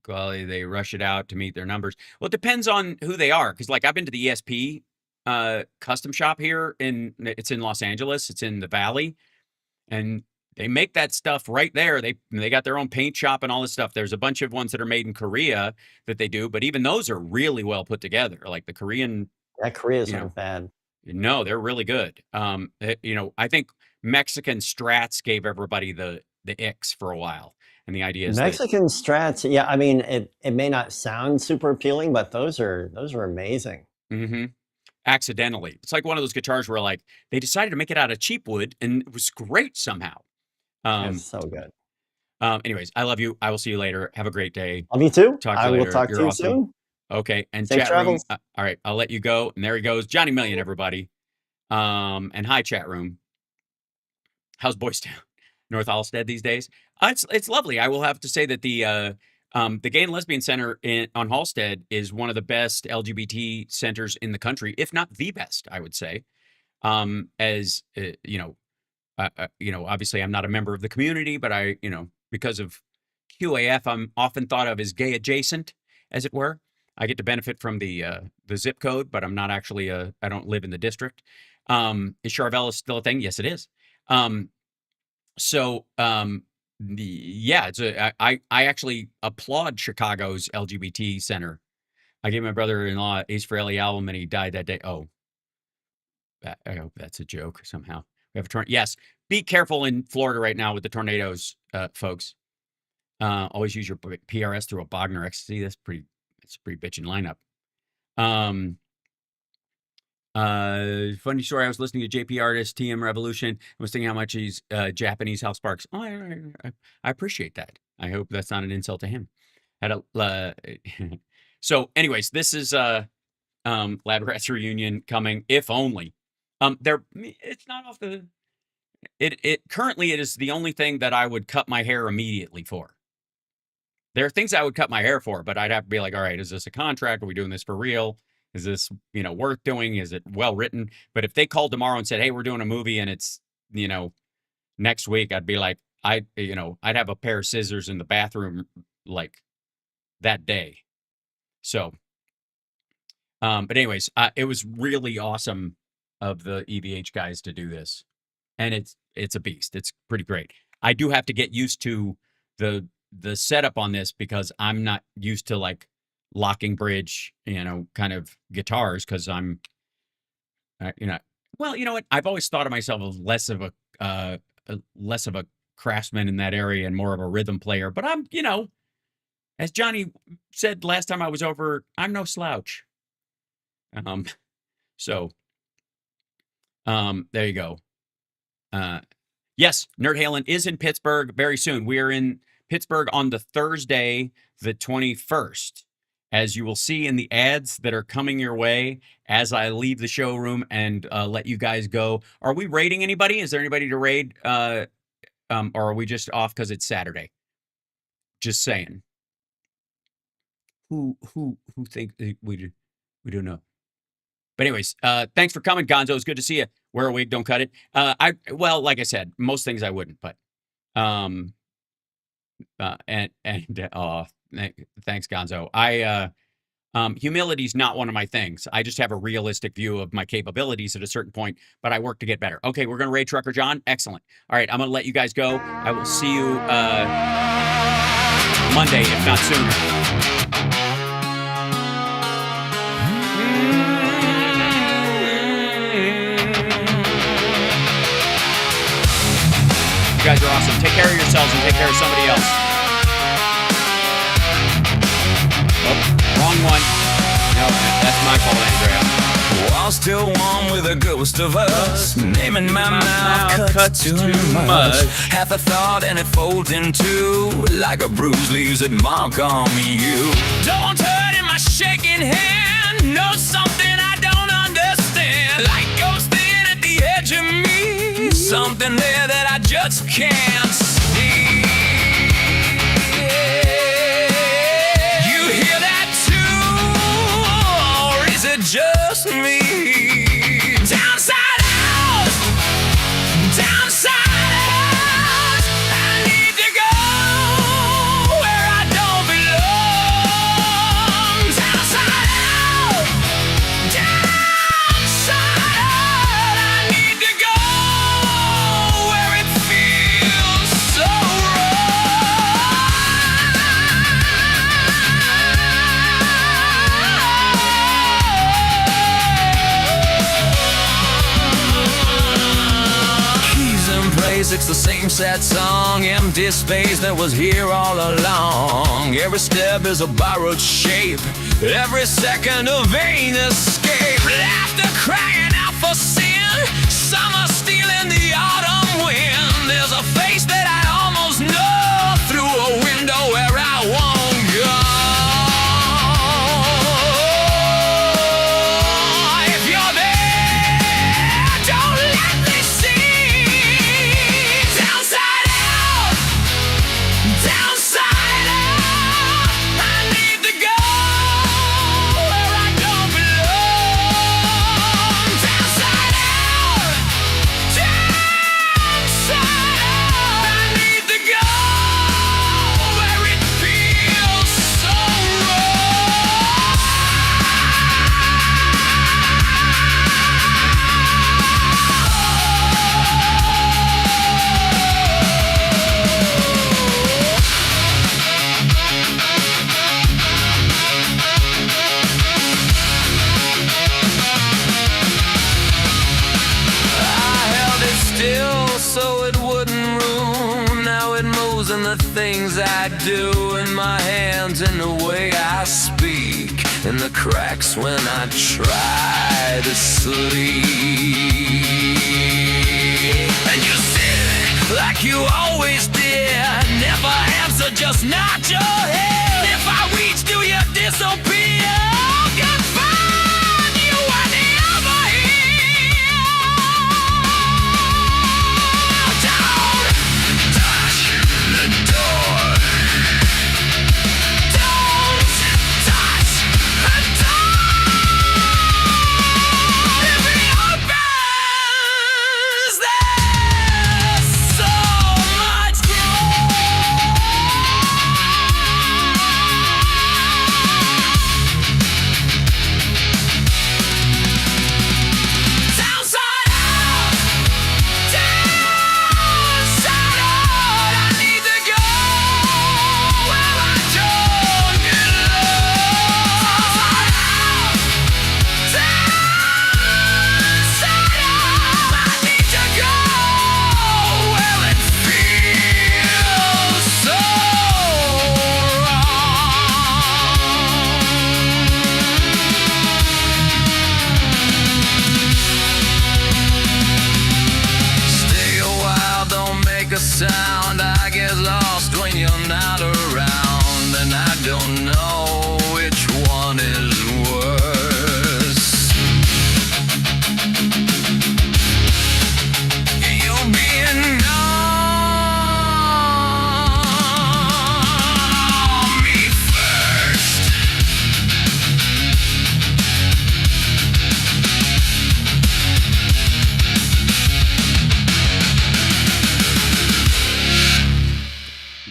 quality. They rush it out to meet their numbers. Well, it depends on who they are. Because like I've been to the ESP custom shop here it's in Los Angeles. It's in the Valley, and they make that stuff right there. They got their own paint shop and all this stuff. There's a bunch of ones that are made in Korea that they do, but even those are really well put together. Like the Korean, Korea's aren't bad. No, they're really good. I think Mexican Strats gave everybody the icks for a while, and the idea is Mexican Strats. Yeah, I mean it may not sound super appealing, but those are amazing. Mm-hmm. Accidentally, it's like one of those guitars where like they decided to make it out of cheap wood, and it was great somehow. It's so good. Anyways, I love you. I will see you later. Have a great day. Love you too. Talk to I you will later. talk You're to you awesome. soon. Okay. And Safe chat travels. room. All right. I'll let you go. And there he goes. Johnny Million, everybody. And hi, chat room. How's Boys Town? North Allsted these days? It's lovely. I will have to say that the Gay and Lesbian Center on Halstead is one of the best LGBT centers in the country, if not the best, I would say. Obviously I'm not a member of the community, but because of QAF, I'm often thought of as gay adjacent, as it were. I get to benefit from the zip code, but I'm not actually I don't live in the district. Is Charvel still a thing? Yes, it is. I actually applaud Chicago's LGBT center. I gave my brother-in-law Ace Frehley album, and he died that day. Oh, I hope that's a joke somehow. We have a tornado. Yes, be careful in Florida right now with the tornadoes, folks. Always use your PRS through a Bogner XC. That's a pretty bitchin' lineup. Funny story. I was listening to JP Artist TM Revolution. I was thinking how much he's Japanese House Sparks. Oh, I appreciate that. I hope that's not an insult to him. So, anyways, this is Lab Rats reunion coming, if only. It's not off the. It currently it is the only thing that I would cut my hair immediately for. There are things I would cut my hair for, but I'd have to be like, all right, is this a contract? Are we doing this for real? Is this, worth doing? Is it well written? But if they called tomorrow and said, hey, we're doing a movie and it's, next week, I'd be like, I'd have a pair of scissors in the bathroom like that day. So, but anyways, it was really awesome of the EVH guys to do this. And it's a beast. It's pretty great. I do have to get used to the setup on this because I'm not used to like locking bridge, kind of guitars because I'm, well, you know what? I've always thought of myself as less of a craftsman in that area and more of a rhythm player. But I'm, as Johnny said last time I was over, I'm no slouch. There you go. Yes, Nerd Halen is in Pittsburgh very soon. We are in Pittsburgh on the Thursday, the 21st. As you will see in the ads that are coming your way as I leave the showroom and let you guys go. Are we raiding anybody? Is there anybody to raid? Or are we just off because it's Saturday? Just saying. Who think we don't know? But anyways, thanks for coming, Gonzo. It's good to see you. Wear a wig, don't cut it. Well, like I said, most things I wouldn't, but thanks, Gonzo. Humility is not one of my things. I just have a realistic view of my capabilities at a certain point, but I work to get better. Okay, we're going to raid Trucker John. Excellent. All right, I'm going to let you guys go. I will see you Monday, if not sooner. You guys are awesome. Take care of yourselves and take care of somebody else. Wrong one. No, that's my fault, Andrea. Wall still warm with a ghost of us. Naming my mouth cuts too much. Half a thought and it folds in two. Like a bruise leaves its mark on you. Don't hurt in my shaking hand. Know something I don't understand. Like ghosting at the edge of me. Something there that I just can't see. Just me. Downside out, downside out. I need to go where I don't belong. Downside out, downside out. I need to go where it feels so It's the same sad song, empty space that was here all along. Every step is a borrowed shape, every second a vain escape. Laughter crying out for sin, summer stealing the autumn wind. There's a face that I almost know through a window where I won't go. Things I do in my hands and the way I speak, in the cracks when I try to sleep. And you sit like you always did, never answer, just nod your head. If I reach, do you disappear? Goodbye, you were never here. Don't touch the door. Don't touch the door. If it opens, there's so much growth.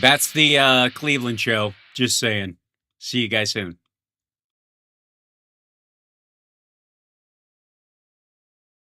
That's the Cleveland show. Just saying. See you guys soon.